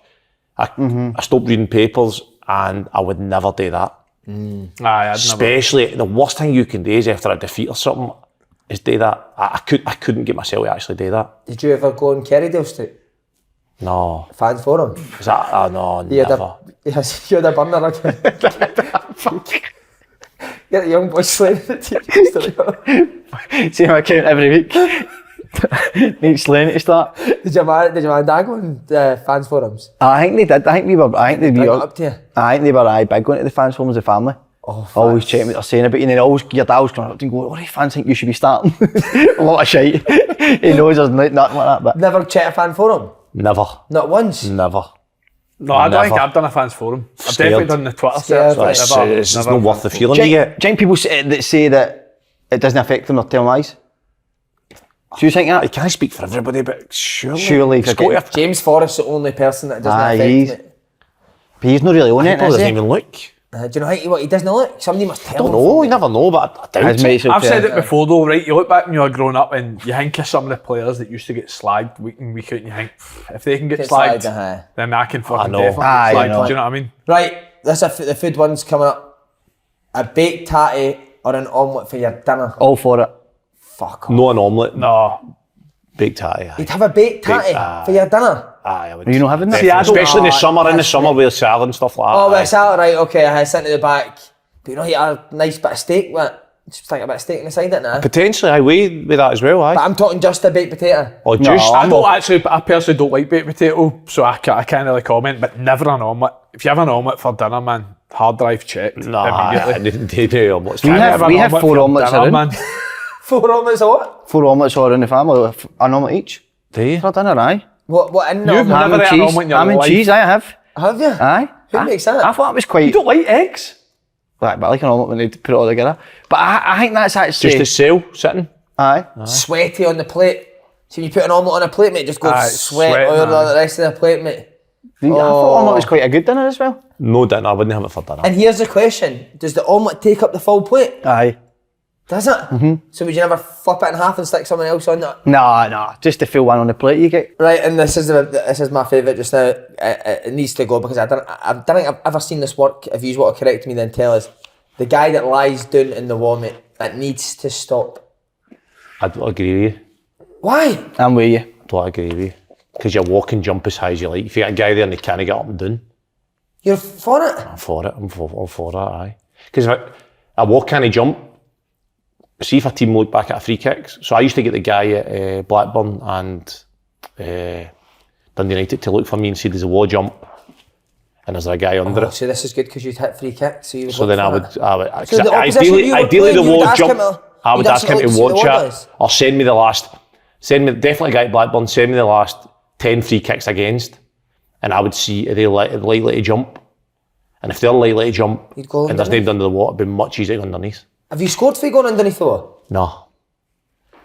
I stopped reading papers and I would never do that. Aye, I'd never. Especially, the worst thing you can do is after a defeat or something, is do that. I couldn't get myself to actually do that. Did you ever go on Kerrydale Street? No. Fans forum? Is that, no, You had never. yes, you had a burner again. Get the young boys slaying the team. See my account every week. Need slaying to start. Did your man dad go on fans forums? I think they did. I think they were. Bring it up to you. I think they were big going to the fans forums as a family. Oh, Always checking what they're saying about you, and then always your dad was going up and going, "What do you fans think you should be starting?" A lot of shite. He knows there's nothing like that, but Never checked a fan forum? Never. Not once? Never. No, I don't think Never. I've done a fans forum. I've Scared. definitely done the Twitter Scared. search. but It's, never- it's never not a worth the fan feeling do you you get. think people that say that it doesn't affect them or tell lies? Do you think I that? can't speak for everybody, but surely. Surely, it's got to affect James Forrest's the only person that doesn't Aye, affect me. But he's not really on it, people. is Doesn't he? even look. Do you know what he doesn't look? Somebody must tell I don't him. know, you never know, but I doubt His it. mates will I've tell said him. it before though, right? You look back when you were growing up and you think of some of the players that used to get slagged week in, week out, and you think, if they can get Get slagged, slagged, aye. then I can fucking know. definitely Aye, get I slagged. know. Do you know what I mean? Right, the food one's coming up. A baked tatty or an omelette for your dinner? All for it. Fuck off. No an omelette, No. baked tatty. You'd have a baked tatty aye. for your dinner? Aye, I would. Are you not having that? See, I don't- Especially in the Oh, summer, that's with salad and stuff like that. Oh, but aye. it's all right, okay, I sent to the back. But you know, you had a nice bit of steak, what? Just think a bit of steak on the side of it now. Potentially, I weigh with that as well, aye. But I'm talking just a baked potato. Or No, just. I personally don't like baked potato, so I can't really comment, but never an omelette. If you have an omelette for dinner, man, hard drive checked Nah, immediately. they do omelets. We have an omelette four for omelettes dinner, in. man. 4 omelettes or what? 4 omelettes all in the family, an omelette each. Do you? For dinner, aye. What in You've omelette? Ham never and ate an cheese. omelette in your Ham and life. cheese, I have. Have you? Aye. Who makes that? I thought it was quite. You don't like eggs? Right, but I like an omelette when they put it all together. But I think that's actually. Just the sale, sitting. Aye. Sweaty on the plate. So when you put an omelette on a plate, mate, it just goes Aye, sweat sweating, all over aye. the rest of the plate, mate. I thought omelette was quite a good dinner as well. No dinner, I wouldn't have it for dinner. And here's the question. Does the omelette take up the full plate? Aye. Does it? Mm-hmm. So would you never flip it in half and stick someone else on it? No, just the full one on the plate you get. Right, and this is my favourite just now. It needs to go because I don't think I've ever seen this work. If you want to correct me, then tell us. The guy that lies down in the vomit, that needs to stop. I don't agree with you. Why? I'm with you. I don't agree with you. Because you walk and jump as high as you like. If you get a guy there and he can't get up and down, You're for it? I'm for it. I'm for that, aye. Because if I walk and jump, see if a team look back at a free kicks. So I used to get the guy at Blackburn and Dundee United to look for me and see there's a wall jump and there's a guy under it. So this is good because you'd hit free kicks. So, you would So then I would So the opposition ideally, you were ideally the playing, you would wall ask jump. him to- I would you'd ask him to actually watch see what the it wall is. or send me definitely a guy at Blackburn. Send me the last 10 free kicks against, and I would see are they likely to jump. And if they're likely to jump You'd go and there's underneath. nobody under the wall, it'd be much easier underneath. Have you scored for going underneath the wall? No.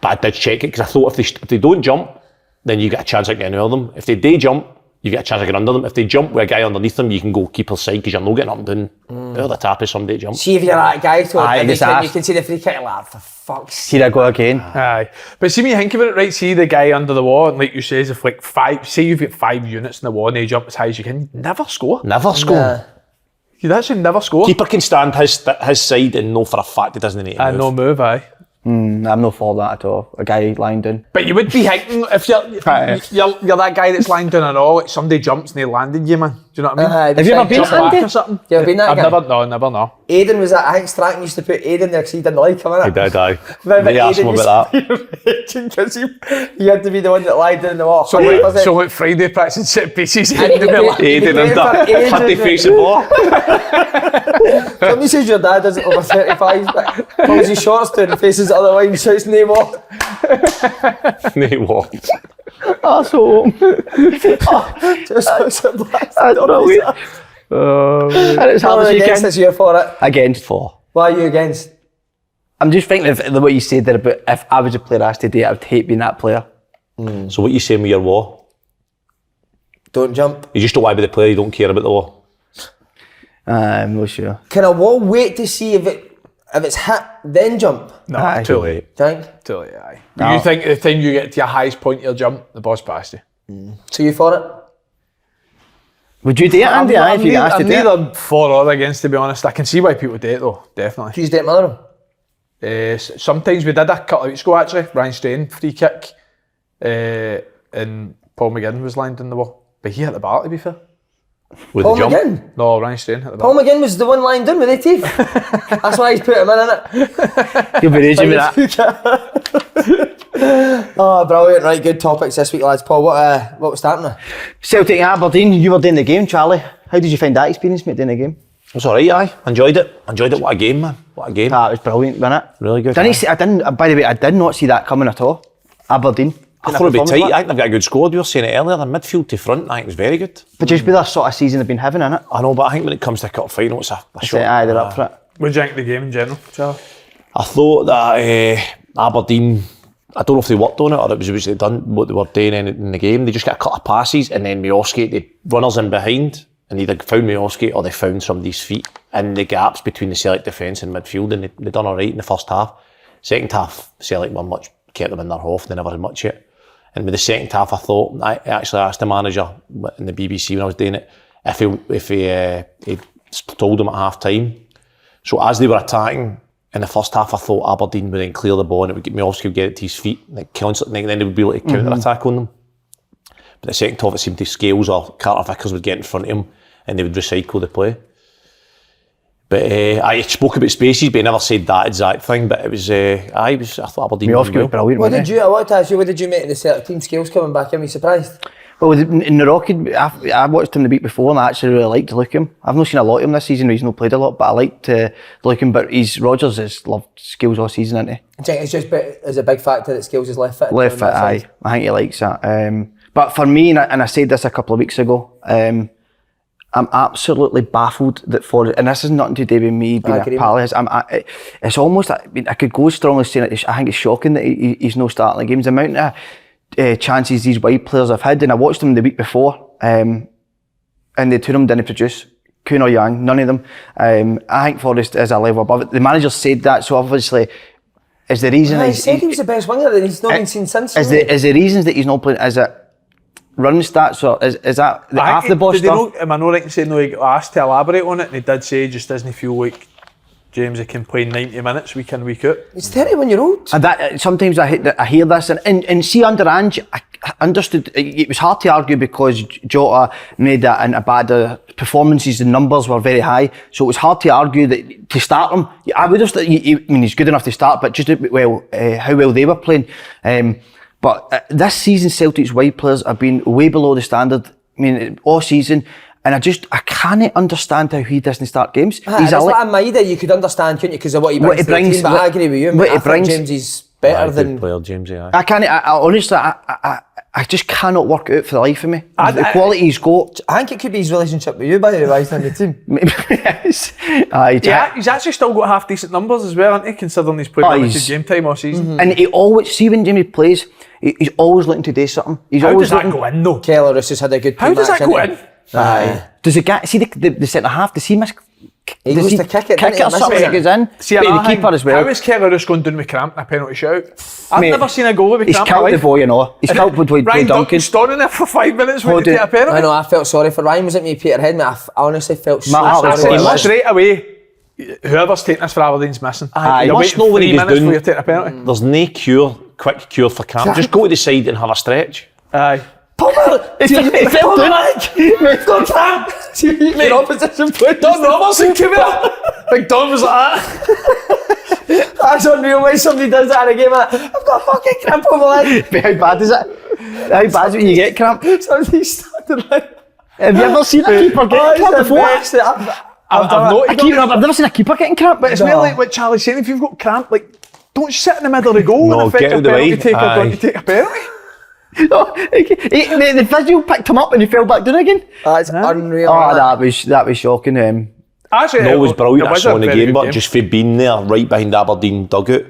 But I did check it because I thought if they don't jump, then you get a chance of getting over them. If they do jump, you get a chance of getting under them. If they jump with a guy underneath them, you can go keeper's side because you're not getting up and down over the top of somebody jump. See if you're that guy, so you can see the free kick, like, for fuck's sake. See that go again. Aye. But see when you think about it, right, see the guy under the wall, and like you say, if like say you've got 5 units in the wall and they jump as high as you can, never score. Never score. Nah. You'd actually never score. Keeper can stand his side and know for a fact he doesn't need to move. No move, aye. I'm not for that at all. A guy lying down. But you would be thinking if you're that guy that's lying down and all, like somebody jumps and they landed you, man. Do you know what I mean? Have you ever been back or something? You ever been that guy? Never no. Aidan was that. I think Stratton used to put Aidan there because he didn't like him, innit? He did, aye. Remember They asked him about that. Because he had to be the one that lied down in the wall. So like Friday practicing set pieces. Aidan and had to face the ball. Somebody says your dad does it over 35, but pulls his shorts down and faces the other way and shouts name off. Name what? Asshole. Just looks at blast. I don't know. And it's hard as you against can. this year for it. Against. Why are you against? I'm just thinking of what you said there about if I was a player asked today, I would hate being that player. So what you saying with your law? Don't jump. You just don't want to be the player, you don't care about the law. I'm not sure. Can a wall wait to see if it's hit, then jump? No, Aye. too late. Think? Too late, aye. No. You think the time you get to your highest point of your jump, the ball's past you. So you for it? Would you do it, Andy? If you asked to I'm do it? neither for or against, to be honest. I can see why people do it though, definitely. Tuesday at Motherwell. Sometimes we did a couple of weeks ago actually, Ryan Strain free kick, and Paul McGinn was lined in the wall. But he hit the bar, to be fair. With Paul the jump? McGinn? No, Ryan Strain hit the Paul bar. McGinn was the one lying down with the teeth. That's why he's put him in, innit? You'll be raging with that. Oh, brilliant. Right, good topics this week, lads. Paul, what was starting with? Celtic and Aberdeen, you were doing the game, Charlie. How did you find that experience, mate, doing the game? It was alright, aye. Enjoyed it. What a game, man. What a game. Ah, it was brilliant, wasn't it? Really good. By the way, I did not see that coming at all. Aberdeen. I thought it'd be tight. I think they've got a good squad. We were saying it earlier. The midfield to front, I think it was very good. But just with that sort of season they've been having, innit? I know, but I think when it comes to a cup final, it's a shot. Aye, they're up for it. What do you think of the game in general, Charlie? I thought that Aberdeen, I don't know if they worked on it or it was they done what they were doing in the game. They just got a couple of passes and then Miovski, the runners in behind, and either found Miovski or they found somebody's feet in the gaps between the Celtic defence and midfield, and they done alright in the first half. Second half, Celtic were kept them in their half, they never had much yet. And with the second half, I thought, I actually asked the manager in the BBC when I was doing it, if he told them at half time. So as they were attacking in the first half, I thought Aberdeen would then clear the ball and it would get Miovski would get it to his feet, like constantly, and then they would be able to counter attack on them. But the second half, it seemed to Scales or Carter Vickers would get in front of him and they would recycle the play. But I spoke about spaces, but he never said that exact thing. But it was, I thought Aberdeen. Miovski was brilliant. I wanted to ask you, what did you make of the Celtic team? Scales coming back in? Were you surprised? Well, in the Rocket, I watched him the week before and I actually really liked the look of him. I've not seen a lot of him this season, he's not played a lot, but I liked the look of him. But Rodgers has loved Scales all season, hasn't he? I think it's just a big factor that Scales is left fit. Left foot, aye. I think he likes that. But for me, and I said this a couple of weeks ago, I'm absolutely baffled that Forrest, and this is nothing to do with me being a pal. It's almost, I could go as strong as saying it, I think it's shocking that he's no starting the games. The amount of chances these wide players have had, and I watched them the week before, and the two of them didn't produce. Kuhn or Young, none of them. I think Forrest is a level above it. The manager said that, so obviously, is the reason... he said he was the best winger and he's not been seen since. Is the reasons that he's not playing, is it run stats, or is that the half the boss stuff? Am I not right in saying he got asked to elaborate on it, and he did say he just doesn't feel like James can play 90 minutes week in, week out? He's 31-year-old. And that sometimes I hear this, and see under Ange, I understood it was hard to argue because Jota made a bad performances. The numbers were very high, so it was hard to argue that to start him. I would have. I mean, he's good enough to start, but just how well they were playing. But this season, Celtic's wide players have been way below the standard. I mean, all season. And I can't understand how he doesn't start games. He's like a Maida, you could understand, couldn't you, because of what he brings to the team, but I agree with you. I think James is better than... player, James, yeah. I can't, honestly, I just cannot work it out for the life of me. The quality he's got. I think it could be his relationship with you, by the way, why he's on the team. Yes. Yeah, he's actually still got half decent numbers as well, hasn't he? Considering he's played limited game time all season. And he always, see when Jimmy plays, he's always looking to do something. He's How always does that looking, go in though? Keller has had a good How does that go in? Does the guy, see the centre half, does he miss? He does goes to kick it, kick doesn't he? or something that goes in? See, But the another keeper thing, as well. How is Keller Roos going down with cramp in a penalty shootout? I've Mate, never seen a goalie with He's cramp in killed my the life. boy, you know. He's killed with Ryan Duncan. Duncan standing there for 5 minutes waiting to Hold take a it. penalty. I know, I felt sorry for Ryan. Was it me, Peterhead, mate? I honestly felt so Matt, sorry that's for it. him. He straight away, whoever's taking this for Aberdeen's missing. Aye. You're You must waiting know when 3 he goes minutes down. before you take a penalty. There's no quick cure for cramp. Just go to the side and have a stretch. Aye. It fell down. We've got cramp! Mate, opposition player. Don Robertson came out. Big Don was like that. That's unreal when somebody does that in a game. I've got fucking cramp on my leg. But how bad is it? How bad is it when you get cramp? Somebody started like... Have you ever seen a keeper get cramp before? I've never seen a keeper getting cramp. But it's really like what Charlie's saying, if you've got cramp, like, don't sit in the middle of the goal No, and affect get a out of the penalty way. taker going Aye. to take a penalty. No, the physio picked him up and he fell back down again. That's unreal. Oh, that was shocking. Actually, No, it was brilliant. it I was saw a in the very game, good but just for being there, right behind Aberdeen dugout,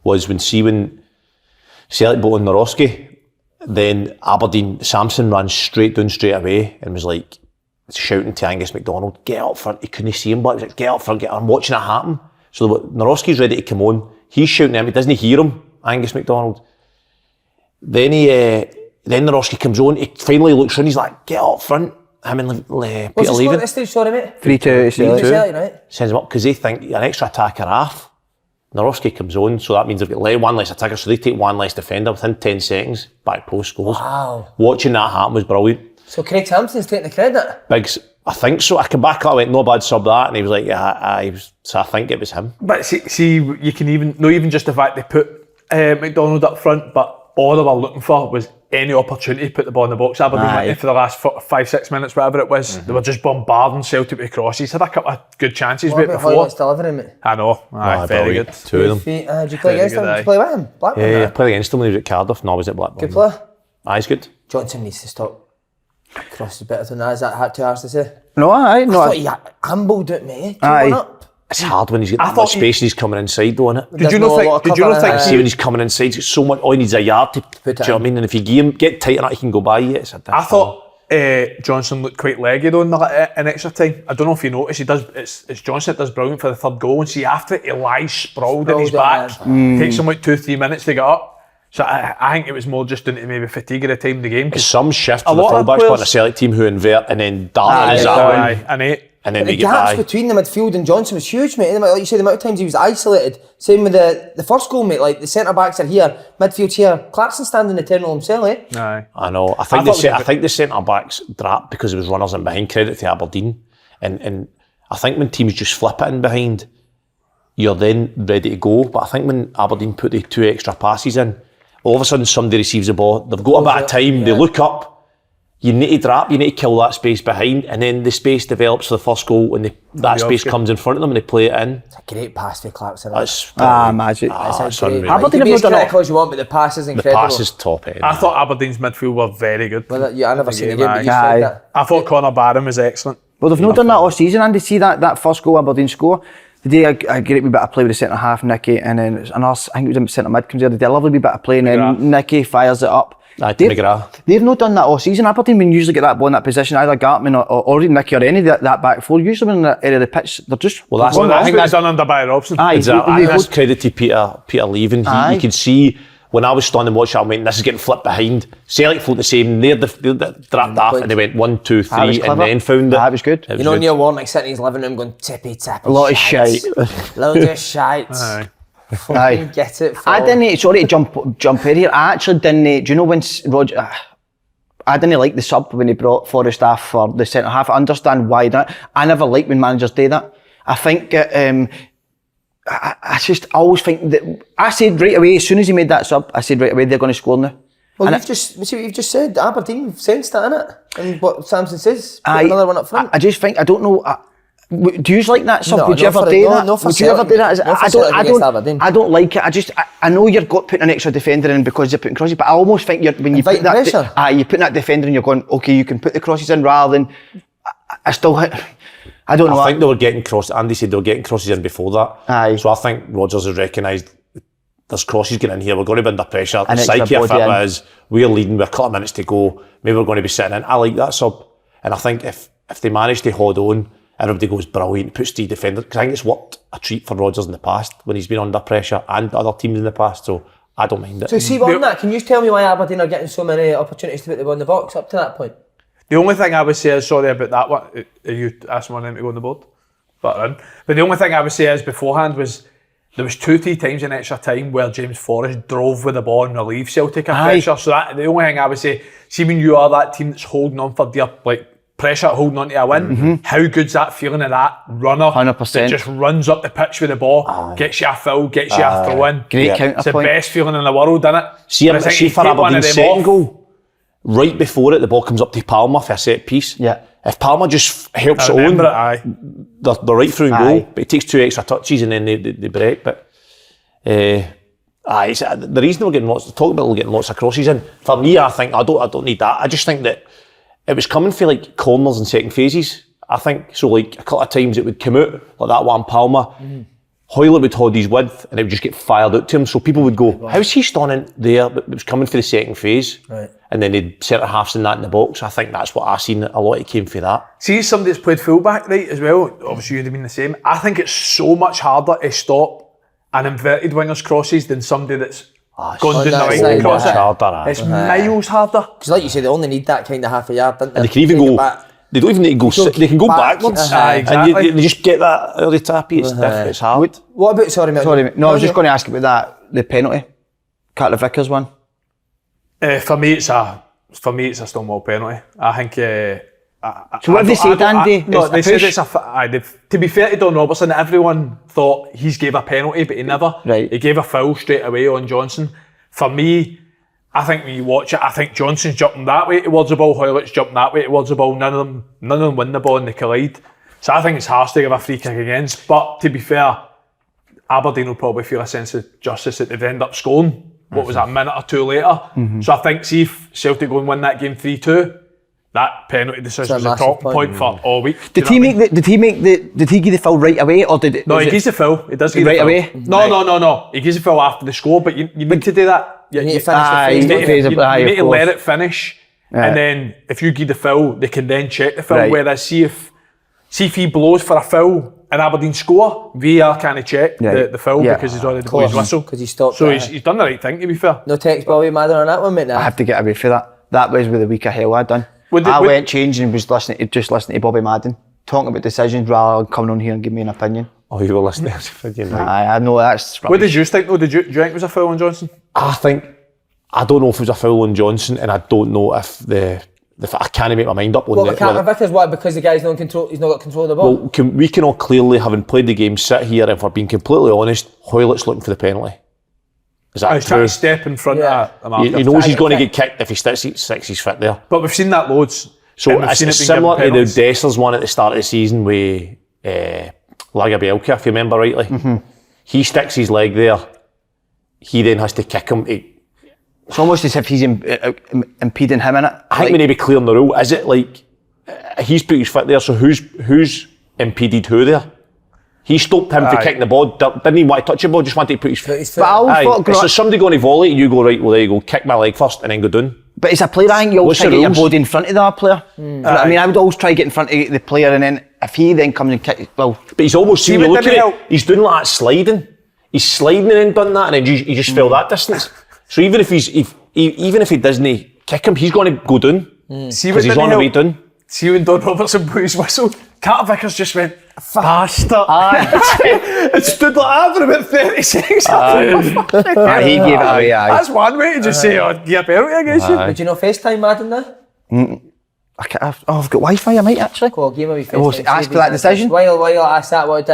was when Celtic bought on Narosky, then Aberdeen, Samson ran straight away and was like shouting to Angus MacDonald, get up front. He couldn't see him, but he was like, get up front, I'm watching it happen. So Narosky's ready to come on. He's shouting at him, he doesn't hear him, Angus MacDonald. Then Narosky comes on, he finally looks around, he's like, get up front. Him and Peter What's the score leaving. at this stage, sorry mate? 3-2 Celtic. Celtic, right? Sends him up because they think an extra attacker half. Narosky comes on, so that means they've got one less attacker, so they take one less defender within 10 seconds. Back post goals. Wow. Watching that happen was brilliant. So Craig Hampton's taking the credit? Biggs, I think so. I came back, I went, no bad sub that, and he was like, yeah, so I think it was him. But see, you can even just the fact they put McDonald up front, but all they were looking for was any opportunity to put the ball in the box. Aberdeen went in for the last 5-6 minutes, whatever it was. They were just bombarding Celtic with crosses. Had a couple of good chances What bit about before. Hoylett's delivering, mate? I know. Aye, very brilliant. good. Two of them. Feet, did you play Very against him? good, Did aye. you play with him? Blackburn? Yeah, I played against him when he was at Cardiff. No, I was at Blackburn. Good player. He's good. Johnson needs to stop. Crosses better than that. Is that too harsh to say? No, I thought he humbled it, mate. 2-1 up. It's hard when he's got I that thought much space and he's coming inside, though, innit? Did you not think? See when he's coming inside, he's got so much, all he needs a yard to, do you know what I mean? And if you get tight enough, he can go by you. It's a I thought Johnson looked quite leggy though in extra time. I don't know if you noticed, he does. It's Johnson that does brilliant for the third goal, and see after it, he lies sprawled in his back. Takes him like 2-3 minutes to get up. So I think it was more just down to maybe fatigue at the time of the game. some shift for a the lot of fullbacks, players- but in a Celtic team who invert and then dart and Aye. and then The they get gaps by. between the midfield and Johnson was huge, mate. Like you said, the amount of times he was isolated. Same with the first goal, mate. Like the centre backs are here, midfield's here. Clarkson standing eternal himself, eh? Aye. I know. I thought it think was the centre backs dropped because it was runners in behind. Credit to Aberdeen, and I think when teams just flip it in behind, you're then ready to go. But I think when Aberdeen put the 2 extra passes in, all of a sudden somebody receives the ball. They've got a bit of time. They look up. You need to drop. You need to kill that space behind, and then the space develops for the first goal when that space comes in front of them and they play it in. It's a great pass for Clarkson. That's magic. it's great. unreal. Aberdeen You can be have as not done critical as you want, but the pass is The incredible. pass is top end. I thought Aberdeen's midfield were very good. Well, I never seen the game, but you Aye. said that. I thought Conor Barron was excellent. Well, they've not done that all season, Andy. See that first goal Aberdeen score? They did a great wee bit of play with the centre half, Nicky, and then another, I think it was centre mid comes there. They did a lovely wee bit of play, and then McGrath. Nicky fires it up. McGrath. They've not done that all season. Aberdeen, when you usually get that ball in that position, either Gartman or Nicky or any of that back four, usually when in that area of the pitch, they're just... Well, that's Well, I that's think what that's he's done under Barry Robson. Aye, exactly. I they think that's would- credit to Peter leaving. Aye. You could see when I was standing and watching, I went, this is getting flipped behind. Celtic felt the same. They dropped off and they went 1, 2, was 3 and clever. then found it. That was good. You know, Neil Warnock sitting in his living room going tippy tappy. A lot of shite. Loads of shite. Aye. Aye. Get it. I didn't, sorry to jump in here, I actually didn't, do you know when Roger... I didn't like the sub when he brought Forrest off for the centre half. I understand why that. I never like when managers do that. I think I just always think that I said right away as soon as he made that sub, I said right away they're going to score now. Well, And see what you've just said. Aberdeen sensed that, innit? And what Samson says, put Aye, another one up front. I just think I don't know. Do you like that? No, Would you ever do that? No, for Would you ever do that? I don't like it. I know you're putting an extra defender in because you're putting crosses, but I almost think when you put that, you're putting that defender in, you're going, okay, you can put the crosses in rather than. I don't know. I think they were getting crosses. Andy said they were getting crosses in before that. Aye. So I think Rodgers has recognised there's crosses getting in here. We're going to be under pressure. The An psyche extra of it body is we're leading with a couple of minutes to go. Maybe we're going to be sitting in. I like that sub, and I think if they manage to hold on, everybody goes brilliant, puts three defenders. Because I think it's worked a treat for Rodgers in the past when he's been under pressure and other teams in the past. So I don't mind it. So see on that, can you tell me why Aberdeen are getting so many opportunities to put the ball in the box up to that point? The only thing I would say is, sorry about that one, you asked one of them to go on the board, but the only thing I would say is beforehand was there was 2-3 times in extra time where James Forrest drove with the ball and relieved Celtic of pressure. So that the only thing I would say, see when you are that team that's holding on for dear pressure, holding on to a win, how good's that feeling of that runner 100%. that just runs up the pitch with the ball, gets you a foul, gets you a throw in. Great counterpoint. It's the best feeling in the world, isn't it? See for Aberdeen's second goal, right before it, the ball comes up to Palmer for a set piece. Yeah. If Palmer just helps it on, they're right through and goal. But it takes 2 extra touches and then they break. But it's, the reason we're getting lots of crosses in, for me, I think I don't need that. I just think that it was coming for corners and second phases. I think so. A couple of times it would come out like that one Palmer. Hoyle would hold his width and it would just get fired out to him. So people would go, how's he standing there? But it was coming for the second phase. Right. And then they'd centre halves in that in the box. I think that's what I seen. A lot of it came for that. See, somebody that's played fullback, right, as well, obviously you'd have been the same. I think it's so much harder to stop an inverted winger's crosses than somebody that's gone down the right across it. It's miles harder. Because like you say, they only need that kind of half a yard, don't they? And they can even go back. They don't even need to go. They can go backwards, exactly. and they just get that early tappy. It's hard. What about? Sorry, mate. No, I was just going to ask about that. The penalty, Carter Vickers one. For me, it's a Stonewall penalty. I think. So what have they said, Andy? No, they said it's a. To be fair to Don Robertson, everyone thought he's gave a penalty, but he never. Right. He gave a foul straight away on Johnson. For me, I think when you watch it, I think Johnson's jumping that way towards the ball, Hoylett's jumping that way towards the ball. None of them win the ball and they collide. So I think it's harsh to give a free kick against. But to be fair, Aberdeen will probably feel a sense of justice that they've ended up scoring. What was that, a minute or two later? So I think, see if Celtic go and win that game 3-2, that penalty decision was a talking point for all week. Did he give the foul right away, or did it? No, he gives the foul. He does give right the foul. away. No. He gives the foul after the score, but you need to do that. You need to finish the phase. You need to let it finish, and then if you give the foul, they can then check the foul. Right. Whereas see if he blows for a foul and Aberdeen score, VAR can't check the foul because he's already blew his whistle. Because he stopped. So he's done the right thing, to be fair. No text Bobby Madden on that one, mate. I have to get away for that. That was with the week of hell I'd done. I went changing and was listening to Bobby Madden talking about decisions rather than coming on here and giving me an opinion. Oh, you were listening. I know that's rubbish. What did you think though? Did you think it was a foul on Johnson? I don't know if it was a foul on Johnson, and I don't know if I can't make my mind up on Well, Carter Vickers, what? Because the guy's not in control. He's not got control of the ball. Well, we can all clearly, having played the game, sit here and, for being completely honest, Hoylett's looking for the penalty. Is that He's true? trying to step in front of a marker. He knows he's going to get kicked if he sticks his foot there. But we've seen that loads. So it's similar to the Desslers one at the start of the season with Lagerbielke, if you remember rightly. Mm-hmm. He sticks his leg there. He then has to kick him. It's almost as if he's impeding him in it. I think we need to be clear on the rule. Is it like he's put his foot there, so who's impeded who there? He stopped him for kicking the ball. Didn't he want to touch the ball? Just wanted to put his foot. But I always thought, so somebody going to volley, and you go, right, well, there you go, kick my leg first and then go down. But as a player, I think you always try to get your body in front of the other player. I mean, I would always try to get in front of the player, and then if he then comes and kicks, well. But he's almost seen, look at it, he's doing like that sliding. He's sliding and then done that, and then he just fell that distance. So even if he doesn't kick him, he's going to go down. Because he's on the way down. See when Don Robertson blew his whistle, Carter Vickers just went, faster. It stood like that for about 30 seconds. He gave it away, That's one way to just say, give a penalty against you. Did you know FaceTime Madden now? I've got Wi-Fi, I might actually. Cool, give me FaceTime. We'll ask for that decision. While I asked that, what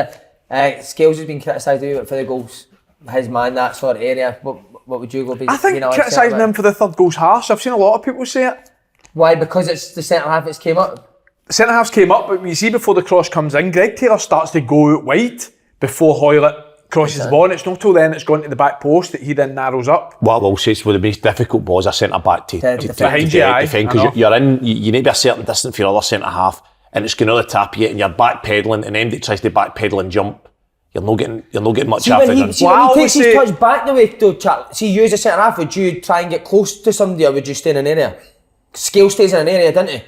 Scales has been criticised for the goals. His man, that sort of area. What would you go? I think criticising him for the third goal's harsh. I've seen a lot of people say it. Why? Because it's the centre half that's came up. centre-halves came up, but you see before the cross comes in, Greg Taylor starts to go out wide before Hoylett crosses the ball, and it's not till then it's gone to the back post that he then narrows up. What I will say is one of the most difficult balls a centre-back to behind you, defend, because you need to be a certain distance for your other centre-half, and it's going to the top of you, and you're backpedaling, and then it tries to backpedal and jump. You're not getting much after it. When he takes his touch back the way, though, Charlie, see you as a centre-half, would you try and get close to somebody, or would you stay in an area? Scale stays in an area, doesn't he?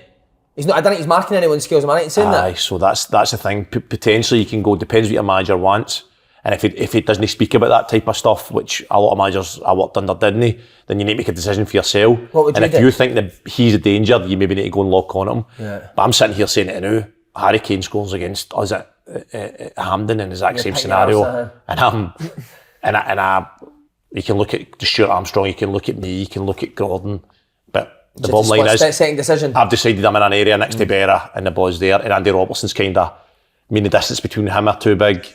I don't think he's marking anyone Scales, am I right in saying that? Aye, so that's the thing. Potentially you can go, depends what your manager wants. And if he doesn't speak about that type of stuff, which a lot of managers I worked under didn't, then you need to make a decision for yourself. What would you do? And if you think that he's a danger, you maybe need to go and lock on him. Yeah. But I'm sitting here saying it now. Harry Kane scores against us at Hampden in the exact same scenario, and you can look at Stuart Armstrong, you can look at me, you can look at Gordon, but the bottom line is decision. I've decided I'm in an area next to Berra and the ball's there, and Andy Robertson's kind of, I mean, the distance between him are too big.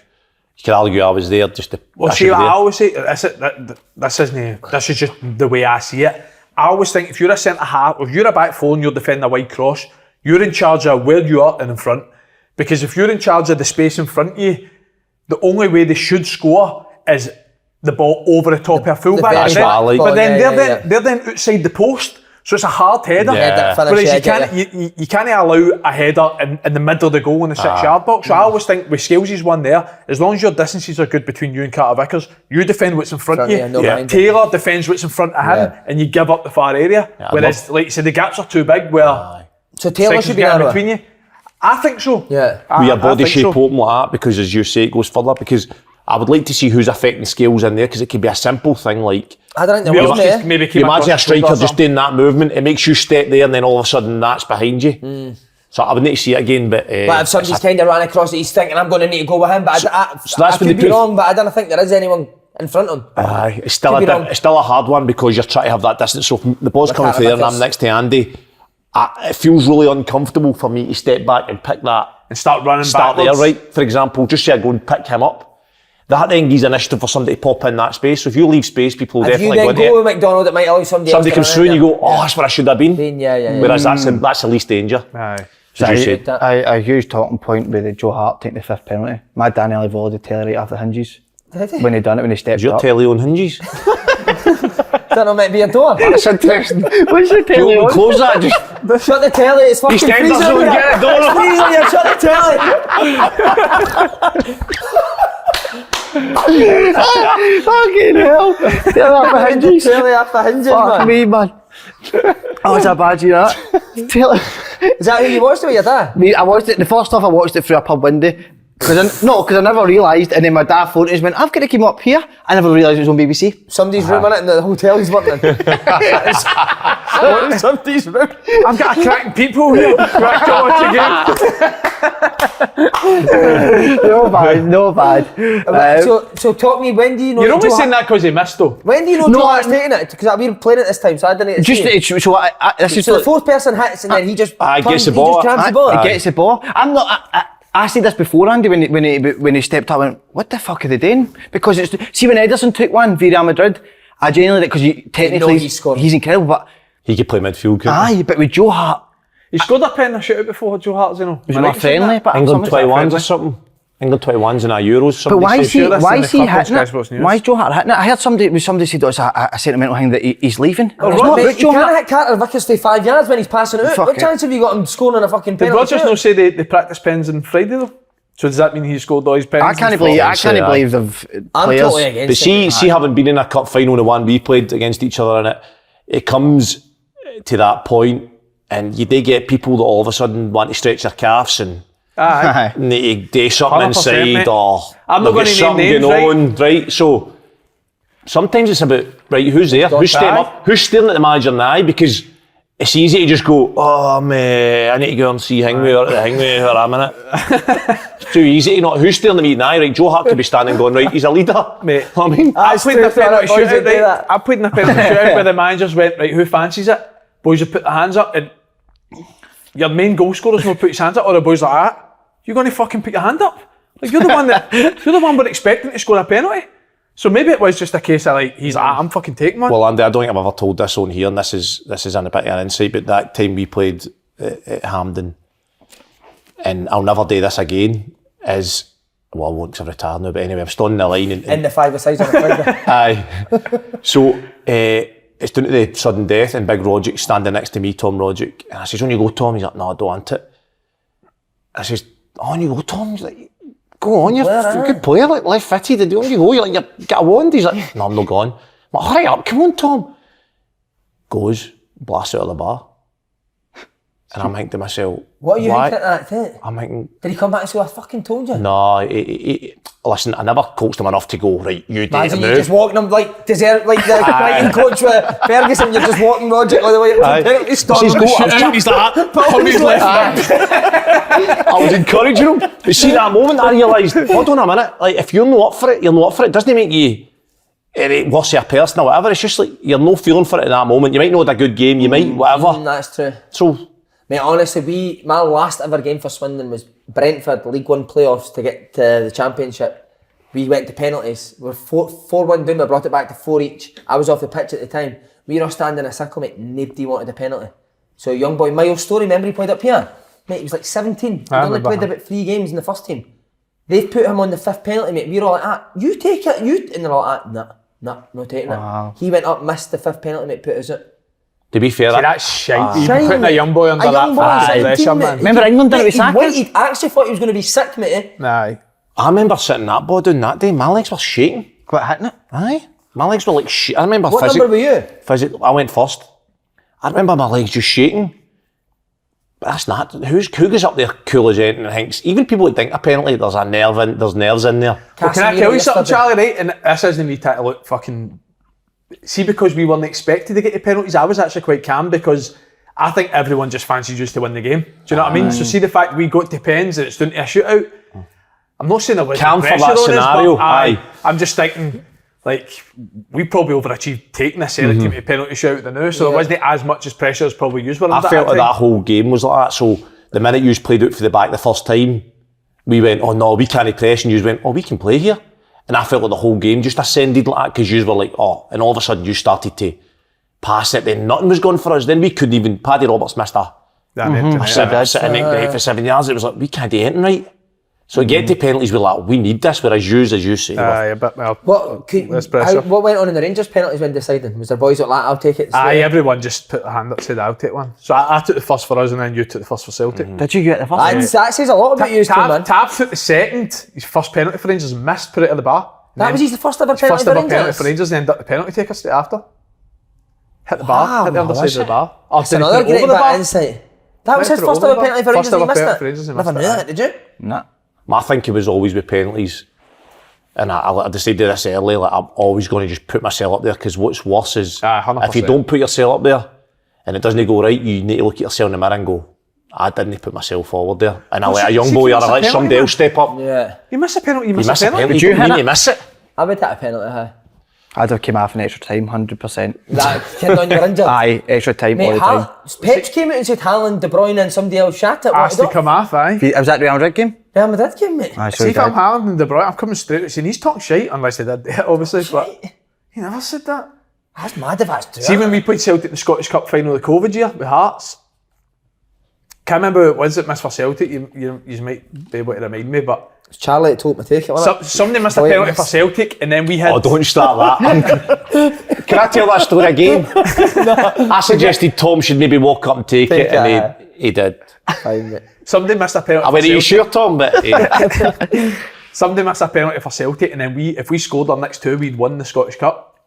You could argue I was there just to. Well, see, I always say this is just the way I see it. I always think if you're a centre half, if you're a back four and you're defending a wide cross, you're in charge of where you are and in front. Because if you're in charge of the space in front of you, the only way they should score is the ball over the top of a fullback. But then they're then outside the post, so it's a hard header. Yeah. Whereas you can't allow a header in the middle of the goal in the 6-yard box. So I always think with Scales's one there, as long as your distances are good between you and Carter Vickers, you defend what's in front of you. Taylor defends what's in front of him, and you give up the far area. Whereas, like you said, the gaps are too big. So Taylor should be narrower between you. I think so. Yeah. With your body shape open like that, because as you say, it goes further. Because I would like to see who's affecting Scales in there, because it could be a simple thing like. I don't think there was maybe you imagine a striker just doing that movement, it makes you step there, and then all of a sudden that's behind you. So I would need to see it again. But if somebody's kind of ran across it, he's thinking I'm going to need to go with him. But I could be wrong, but I don't think there is anyone in front of him. It's still a hard one, because you're trying to have that distance. So if the ball's coming through there and I'm next to Andy, it feels really uncomfortable for me to step back and pick that and start running start backwards. There, right? For example, just say I go and pick him up. That then gives initiative for somebody to pop in that space. So if you leave space, people will definitely go. If you then go with McDonald, it might allow somebody comes through and you go, that's where I should have been. Whereas that's the least danger. Aye. So a huge talking point with the Joe Hart taking the 5th penalty. My Daniel volleyed the telly right off the hinges. Did he? When he done it, when he stepped Is your up. telly on hinges? That might be a door. That's interesting. What's the telly on? Close that. Just Shut the telly, it's fucking freezing. Get a door. It's freezing here, shut the telly. Fucking hell. They're off the hinges. Telly off the hinges, Fuck man. me, man. Oh, it's a bad year, that. Telly. Is that who you watched it with your dad? I watched it, the first stuff I watched it through a pub window. Because I never realised, and then my dad phoned us and went, I've got to keep him up here. I never realised it was on BBC. Somebody's room in it in the hotel he's working in. Somebody's room. I've got a cracking people here. Crack to watch again. No bad. So talk me, when do you know... You're only saying that because he missed though. When do you know Joe Hart's taking it? Because we're playing it this time, so I didn't see it. So the fourth person hits and then he just... gets the ball. He just grabs the ball. He gets the ball. I said this before, Andy, when he stepped up, I went, what the fuck are they doing? Because see when Ederson took one via Real Madrid, I genuinely, because technically he's incredible, but he could play midfield, couldn't he? But with Joe Hart, he scored a pen in a shootout before Joe Hart, you know. It was more friendly, but England 21s or something. England 21s and a Euros. But why is he hitting it? Why is Joe Hart hitting it? I heard somebody said it's a sentimental thing that he's leaving. You can't hit Carter Vickers to 5 yards when he's passing out. What chance have you got him scoring on a fucking penalty? Did Rodgers not say they practice pens on Friday though? So does that mean he scored all his pens? I can't believe they've I'm players. totally against it. But see, having been in a cup final, the one we played against each other in it, it comes to that point, and you do get people that all of a sudden want to stretch their calves and need to do something inside, mate. or I'm not going to name names, right? So sometimes it's about who's there, who's stepping up, who's staring at the manager in the eye, because it's easy to just go, oh man, I need to go and see Hingway for a minute. It's too easy to not. Who's staring at me in the eye? Right, Joe Hart could be standing going, right, he's a leader. Mate, I mean, I played in a penalty shootout, right? I played in a penalty shootout where the managers went, right, who fancies it? Boys have put their hands up, and your main goal scorer's not put his hands up, or the boys like that. You're going to fucking put your hand up? Like you're the one we're expecting to score a penalty. So maybe it was just a case of like, he's like, I'm fucking taking one. Well, Andy, I don't think I've ever told this on here, and this is in a bit of an insight, but that time we played at Hampden, and I'll never do this again, is, well, I won't because I've retired now, but anyway, I'm standing in the line. In the 5-a-sides on the finger. Aye. So, it's down to the sudden death, and Big Roderick standing next to me, Tom Roderick, and I says, on you go, Tom. He's like, no, I don't want it. I says, on you go, Tom. He's like, go on, you're a good player, like left footed, on you go, you're like, you got a wand. He's like, no, I'm not going. I'm like, hurry up, come on, Tom. Goes, blasts out of the bar. And I'm thinking to myself, what are you thinking at that? I'm thinking, did he come back and say, I fucking told you? No, listen, I never coached him enough to go, right, you do it. Imagine you just walking him like the fighting coach with Ferguson, you're just walking Roger all the way up to the penalty stop. He's like that, on his left. I was encouraging him. But see, that moment I realised, hold on a minute, like if you're not up for it, you're not up for it. It doesn't make you worse a person or whatever. It's just like you're no feeling for it in that moment. You might not have a good game, you might whatever. That's true. So, mate, honestly, my last ever game for Swindon was Brentford League One playoffs to get to the Championship. We went to penalties. We were 4-1 down, we brought it back to 4 each. I was off the pitch at the time. We were all standing in a circle, mate. Nobody wanted a penalty. So young boy, Miles Story, remember he played up here? Mate, he was like 17. He only played about 3 games in the first team. They put him on the 5th penalty, mate. We were all like, you take it, you. And they're all like, nah, not taking it. He went up, missed the 5th penalty, mate, put us out. to be fair, that's shite. You're putting a young boy under that pressure, man. Remember England did it with Saka? He actually thought he was going to be sick, mate. Aye. I remember sitting that ball down that day, my legs were shaking. Quite hitting it? Aye. My legs were like shit. I remember What number were you? I went first. I remember my legs just shaking. But that's not. Who goes up there cool as anything and thinks, even people that think a penalty, there's nerves in there. Well, can I tell you something, Charlie, right? And this isn't me trying to look fucking... See, because we weren't expected to get the penalties, I was actually quite calm because I think everyone just fancies us to win the game. Do you know what I mean? So see the fact we got to pens and it's down to a shootout. I'm not saying there was Calm for pressure that on scenario. us, but I'm just thinking, like, we probably overachieved taking a Celtic team to penalty shootout than now, so there wasn't as much as pressure as probably you were under. I felt like that whole game was like that. So the minute you played out for the back the first time, we went, oh no, we can't press, and you went, oh, we can play here. And I felt like the whole game just ascended like that because you were like, oh, and all of a sudden you started to pass it, then nothing was going for us. Then we couldn't even, Paddy Roberts missed a sitting right for 7 yards. It was like, we can't do anything right. So get to penalties, we're like, we need this, whereas you, as you say. Aye, a bit more. What went on in the Rangers penalties when deciding? Was there boys like, I'll take it? Aye, everyone just put their hand up and said, I'll take one. So I took the first for us and then you took the first for Celtic. Did you get the first? That says a lot about you, man. Tab took the second, his first penalty for Rangers, missed, put it at the bar. That was his first ever penalty for Rangers? Penalty for Rangers, and ended up the penalty taker straight after. Hit the bar, hit the underside of the bar. That's another great bit of insight. That was his first ever penalty for Rangers and he missed it? Never knew that, did you? Nah. My thinking was always with penalties, and I decided this early, like I'm always going to just put myself up there because what's worse is if you don't put yourself up there and it doesn't go right, you need to look at yourself in the mirror and go, I didn't put myself forward there. And I let a young boy or I let somebody else step up. Yeah. You miss a penalty, you miss a penalty. Would you mean to miss it? I would hit a penalty, I'd have came off in extra time, 100%. That kid on your injured? Aye, extra time all the time. Peps came out and said Haaland, De Bruyne and somebody else shat it. Has to come off, aye. Was that the Real Madrid game? Real Madrid game, mate. See if I'm Haaland and De Bruyne, I'm coming straight, saying he's talking shite, unless they did it, obviously, but he never said that. That's mad if that's true. See when we played Celtic in the Scottish Cup final the COVID year with Hearts, can't remember who it was that missed for Celtic, you might be able to remind me, but Charlie that told me to take it, somebody missed a penalty for Celtic and then we had... Oh, don't start that. Can I tell that story again? I suggested Tom should maybe walk up and take it and he did. Fine, mate. Somebody missed a penalty. I went, are you sure, Tom? But somebody missed a penalty for Celtic, and then if we scored our next two, we'd won the Scottish Cup.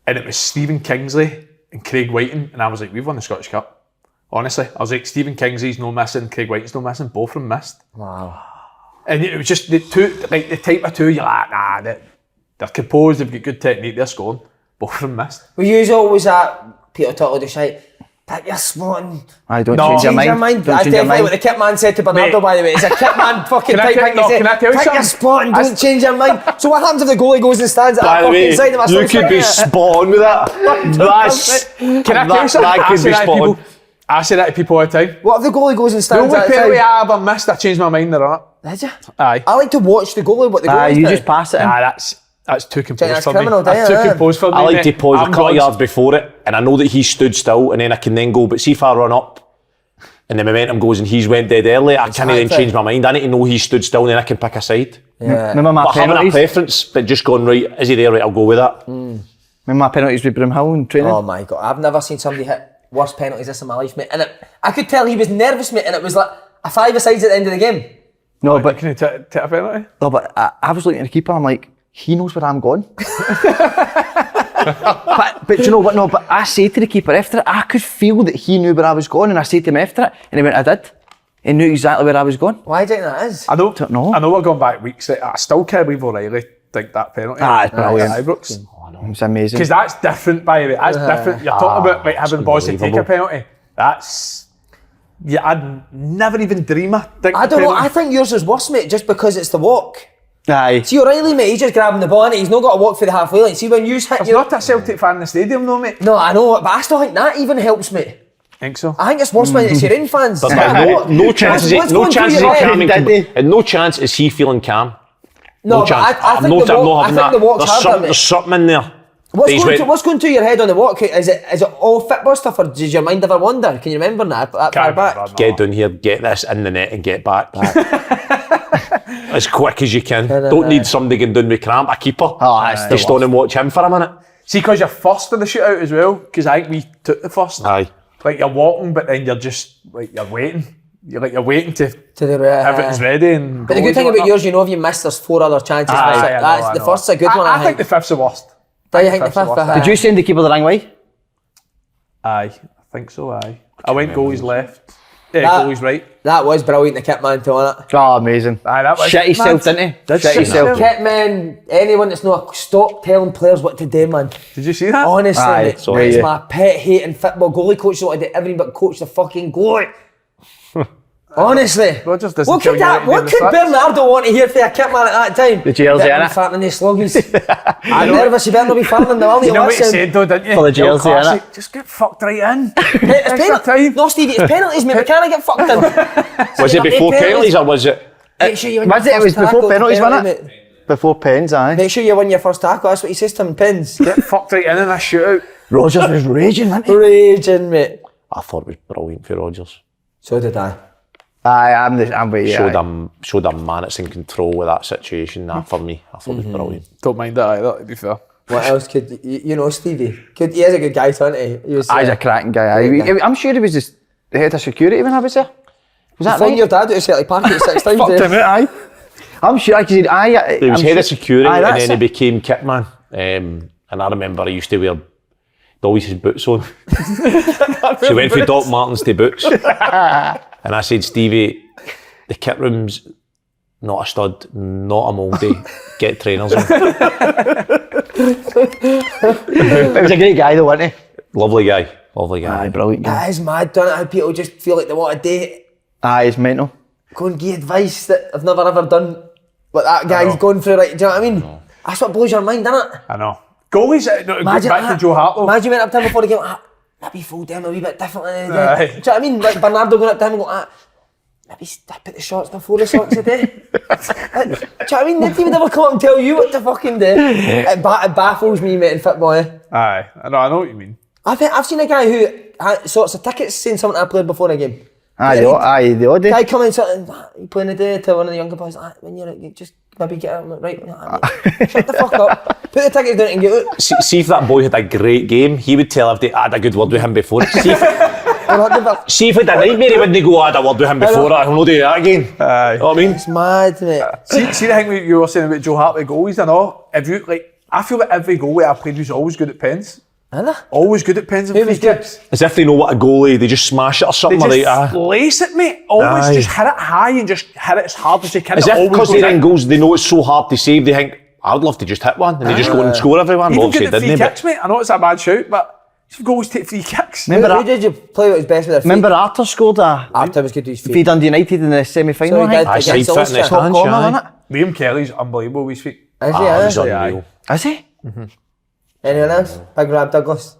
And it was Stephen Kingsley and Craig Whiting, and I was like, we've won the Scottish Cup. Honestly, I was like, Stephen Kingsley's no missing, Craig Whiting's no missing, both of them missed. Wow. And it was just the two, like the type of two, you're like, nah, they're composed, they've got good technique, they're scoring. Both of them missed. We use always that Peter Tuttle just like, pick your spot and don't change your mind. That's definitely what the kit man said to Bernardo, mate, by the way. It's a kit man fucking type thing to say. Can I tell you pick your spot and don't change your mind. So what happens if the goalie goes and stands at that fucking side of us? You could be spot on with that. Can I tell you something? I say that to people all the time. What if the goalie goes and stands at that side? The only penalty I ever missed, I changed my mind there on it. Did you? Aye. I like to watch the goalie, what the goalie's you just pass it in. Nah, that's too composed for me. That's too composed for me. I like to pause a couple of yards before it, and I know that he stood still, and then I can then go, but see if I run up, and the momentum goes and he's went dead early, I can't then change my mind. I need to know he stood still and then I can pick a side. Remember my But having a penalties? preference, but just going, right, is he there? Right, I'll go with that. Remember my penalties with Broomhill in training? Oh my God, I've never seen somebody hit worse penalties this in my life, mate. And I could tell he was nervous, mate, and it was like a 5-a-sides at the end of the game. No, but Can you take a penalty? no, but I was looking at the keeper. I'm like, he knows where I'm going. but you know what? No, but I say to the keeper after it, I could feel that he knew where I was going, and I said to him after it, and he went, I did. He knew exactly where I was going. Why do you think that is? I Don't know. know we're going back weeks. I still can't believe O'Reilly think that penalty. It's brilliant. Ibrox. It's amazing. Because that's different, by the way. That's different. You're talking about having boys to take a penalty. That's... Yeah, I'd never even dream of thinking I don't know, penalty. I think yours is worse, mate, just because it's the walk. Aye. See O'Reilly, mate, he's just grabbing the ball and he's not got to walk for the halfway line. See when you hit There's not a Celtic fan in the stadium, though, mate. No, I know, but I still think that even helps, mate. Think so? I think it's worse when it's your own fans. But Like, no chance is what's no going chance through is he your calm head? and no chance is he feeling calm. No, No but chance. I think the walk, I think the walk's harder, There's mate. something in there. What's going through your head on the walk? Is it all football stuff, or does your mind ever wander? Can you remember that far Can't back? remember, no. Get down here, get this in the net and get back. As quick as you can. Don't need somebody going down with cramp, a keeper. that's the Just stand and watch him for a minute. See, because you're first in the shootout as well, because I think we took the first. Aye. Like, you're walking, but then you're just, like, you're waiting. You're waiting to the everything's ready. And But the good thing about yours, you know, if you missed, there's 4 other chances. The first's a good one. I think the fifth's the worst. Do you think the fifth? Did you send the keeper the wrong way? Aye, I think so, aye. I went goalies left. Yeah, That- goalies right. That was brilliant, the kit man to on it. Oh, amazing. Aye, that was Shit himself, mad. didn't he? Did Shit shit himself. Kit man, anyone that's not, stop telling players what to do, man. Did you see that? Honestly, Aye, mate, sorry, it's yeah. my pet hate in football. Goalie coaches want to do everything but coach the fucking goalie. Honestly. Rogers doesn't What tell could you that? what to What do could with the Bernardo want to hear for a kit man at that time? The jersey, Better be innit? farting in the sloggies. I'm nervous. You better not be farting in the You know what he listen. said though, didn't you? For the The old jersey, innit? classic, just get fucked right in. It's Extra penalties. time. No, Stevie, it's penalties, mate. We can't get fucked in. Was it before penalties or was it? Make sure you win Was your it? It was first before tackle, penalties, wasn't penalty, it? mate. Before pens, aye. Make sure you win your first tackle. That's what he says to him. Pins. Get fucked right in a shootout. Rogers was raging, wasn't he? Raging, mate. I thought it was brilliant for Rodgers. So did I. Aye, I'm with you. Showed aye. a man that's in control with that situation. That for me, I thought it was brilliant. Don't mind that either, to be fair. What else could you know, Stevie? He is a good guy, isn't he? He was. Aye, he's a cracking guy. Aye. Great guy. I'm sure he was just the head of security when I was there. Was that Phone right? your dad out of Celtic Park at 6 times. Fucked eh? him out, aye. I'm sure I could. Aye, He was I'm head sure- of security Aye, and that's then he it. became kit man. And I remember I used to wear always his boots on. So he went from Doc Martens to boots. And I said, Stevie, the kit room's not a stud, not a mouldy. Get trainers on. He was a great guy though, wasn't he? Lovely guy. Lovely guy. Aye, brilliant guy. That is mad, don't it? How people just feel like they want to date, Aye, he's mental. go and give advice that I've never ever done. What that guy's going through, right? Do you know what I mean? That's what blows your mind, isn't it? I know. Goalies, no, back that. to Joe Hartlow. Imagine went up to him before the game. Maybe fold down a wee bit differently. Do you know Aye. what I mean? Like Bernardo going up to him and going, maybe step at the shots before the shots a day. Do you know what I mean? Nobody would ever come up and tell you what to fucking do. It baffles me, mate, in football. Eh? Aye, I know what you mean. I've seen a guy who sorts of tickets saying something I played before a game. Aye, the odd day. Guy coming in something, you playing the day to one of the younger boys, when you just maybe get out, right, shut the fuck up, put the tickets down and get out. See if that boy had a great game, he would tell if they had a good word with him before. See if he had a nightmare, he wouldn't go, I had a word with him before it, I'll not do that again. Aye. You know what I mean? It's mad, mate. See the thing you were saying about Joe Hart with goalies, I know. I feel like every goalie I played was always good at pens. Isn't Always good at pens and Who free was good? kicks. As if they know what a goalie, they just smash it or They something. just Like, lace it, mate. Always Aye. just hit it high and just hit it as hard as they can. as It if always because goes they're in in. goals, they know it's so hard to save, they think, I'd love to just hit one, and they just go and score everyone. Even Obviously good at free didn't they? kicks, mate. I know it's a bad shout, but if goalies take free kicks. Who did you play with his best with their feet? Remember Arthur scored a Arthur was good with his feet. feed Dundee United in the semi-final, So he I did. think. Aye, side Against foot in the Ulster. Top stand, corner, aye. wasn't Liam Kelly's unbelievable with his feet. Is he, He's eh? unreal. it? Is he? Anyone else? Big Rab Douglas.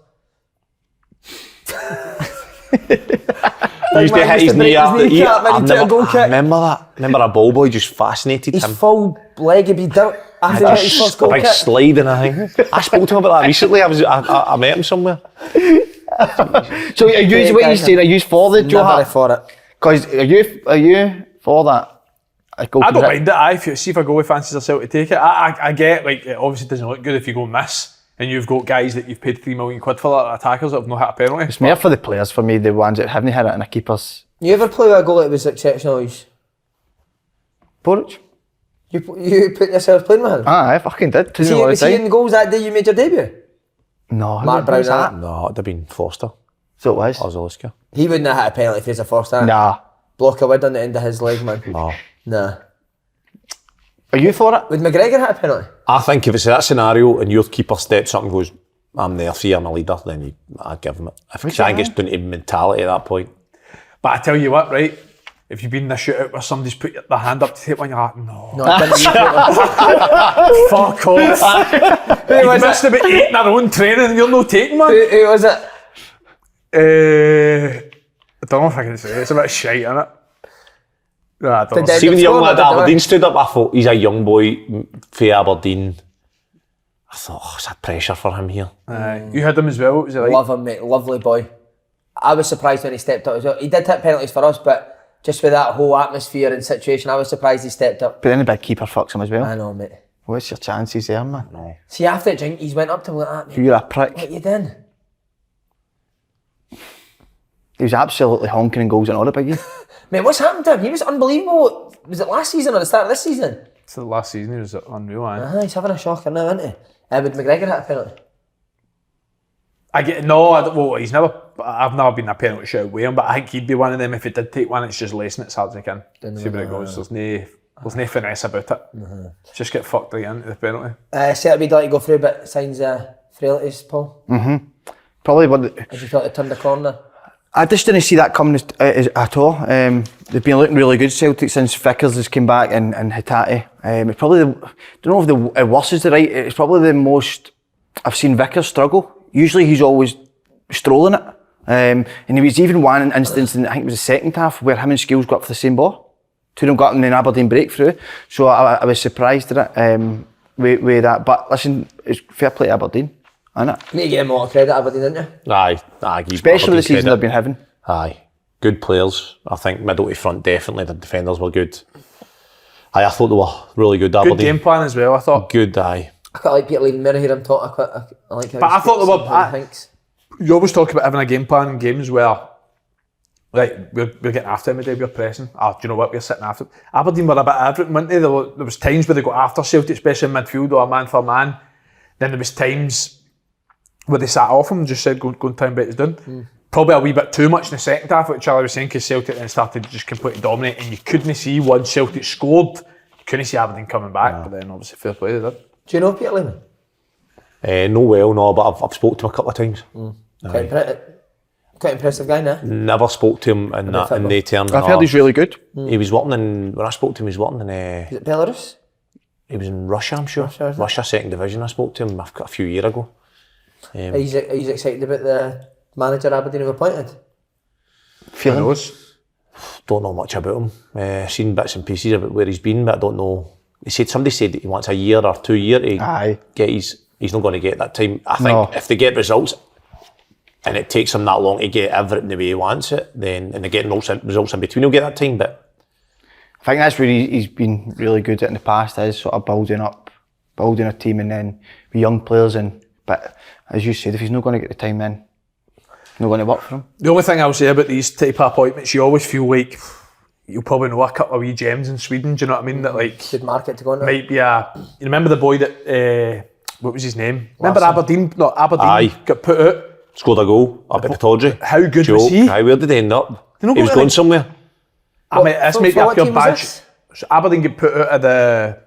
He used to hit his knee break up. his kneecap when he took a goal kick. Remember that? Remember a ball boy just fascinated His him. full leg would be dirt after he hit his first A goal big kick. sliding, I think. I spoke to him about that recently. I met him somewhere. So are you, what you saying, are you for the Joe Never Hart? for it. Because are you for that? I don't mind it. See if a goalie fancies herself to take it. I get, like, it obviously doesn't look good if you go miss and you've got guys that you've paid £3 million that are attackers that have not hit a penalty. It's more for the players for me, the ones that haven't hit it, and the keepers. You ever play with a goalie that was exceptional? Porridge? You put yourself playing with him? I fucking did. Was he in the goals that day you made your debut? No. Mark Brown. No, it'd have been Foster. So it was? Ozoliska. He wouldn't have hit a penalty if he was a Foster. Nah. Block a wood on the end of his leg, man. No. Nah. Are you for it? Would McGregor hit a penalty? I think if it's that scenario and your keeper steps up and goes, I'm there, see, I'm a leader, then I'd give him it. I think it's down to mentality at that point. But I tell you what, right? If you've been in a shootout where somebody's put their hand up to take one, you're like, no. I didn't Fuck off. You've missed about 8 in their own training and you're not taking one. Who was it? I don't know if I can say it. It's a bit shite, isn't it? No, I don't know. See when the young lad at Aberdeen stood up, I thought, he's a young boy for Aberdeen. I thought, it's that pressure for him here. You had him as well, what was it like? Love him, mate. Lovely boy. I was surprised when he stepped up as well. He did hit penalties for us, but just with that whole atmosphere and situation, I was surprised he stepped up. But then the big keeper fucks him as well. I know, mate. What's your chances there, man? No. See, after the drink, he's went up to him like that, mate. You're a prick. What you doing? He was absolutely honking and goals and all the biggie. Mate, what's happened to him? He was unbelievable. Was it last season or the start of this season? It's the last season, he was unreal, He's having a shocker now, isn't he? Would McGregor hit a penalty? I've never been a penalty shootout with him, but I think he'd be one of them. If he did take one, it's just lacing it as hard as he can. See where it goes. There's no finesse about it. Just get fucked right into the penalty. Celtic would like to go through, but signs frailties, Paul. Probably one. As you thought they turned the corner. I just didn't see that coming at all. They've been looking really good, Celtic, since Vickers has come back and Hatate. It's probably, don't know if the worst is the right, it's probably the most I've seen Vickers struggle. Usually he's always strolling it. And there was even one instance, I think it was the second half, where him and Skills got up for the same ball. Two of them got in an Aberdeen breakthrough. So I was surprised at it with that. But listen, it's fair play to Aberdeen. You need to give them a lot of credit, Aberdeen, didn't you? Aye. Especially the season they've been having. Aye. Good players. I think middle to front, definitely. The defenders were good. I thought they were really good, Aberdeen. Good game plan as well, I thought. Good, aye. I quite like Peter Lean Mirror here, I'm talking. I like how but I thought they were... thinks. You always talk about having a game plan in games where, right, we're getting after them today, we're pressing. Do you know what, we're sitting after them. Aberdeen were a bit average, weren't they? There was times where they got after Celtic, especially in midfield or man for man. Then there was times where they sat off him and just said, go and time bet is done. Probably a wee bit too much in the second half, what Charlie was saying, because Celtic then started to just completely dominate, and you couldn't see once Celtic scored, you couldn't see Aberdeen coming back, but then obviously fair play they did. Do you know Peter Lean? No, but I've spoke to him a couple of times. Quite impressive guy, no? Never spoke to him in the terms. I've heard he's really good. He was working in, when I spoke to him, he was working in... Is it Belarus? He was in Russia, I'm sure. Russia second division, I spoke to him a few years ago. Are you excited about the manager Aberdeen have appointed? Feelings? Don't know much about him. Seen bits and pieces about where he's been, but I don't know. Somebody said that he wants a year or 2 years to get he's not going to get that time. I think if they get results and it takes him that long to get everything the way he wants it, then and they get results in between, he'll get that time. But I think that's where he's been really good at in the past, is sort of building a team and then with young players. But as you said, if he's not going to get the time, then it's not going to work for him. The only thing I'll say about these type of appointments, you always feel like you'll probably know a couple of wee gems in Sweden, do you know what I mean? That like good market to go into. Might be you remember the boy that what was his name? Remember Aberdeen? No, Aberdeen got put out. Scored a goal up at the Tawdry. How good was he? Where did he end up? He was going somewhere. This might be a pure badge. So Aberdeen get put out of the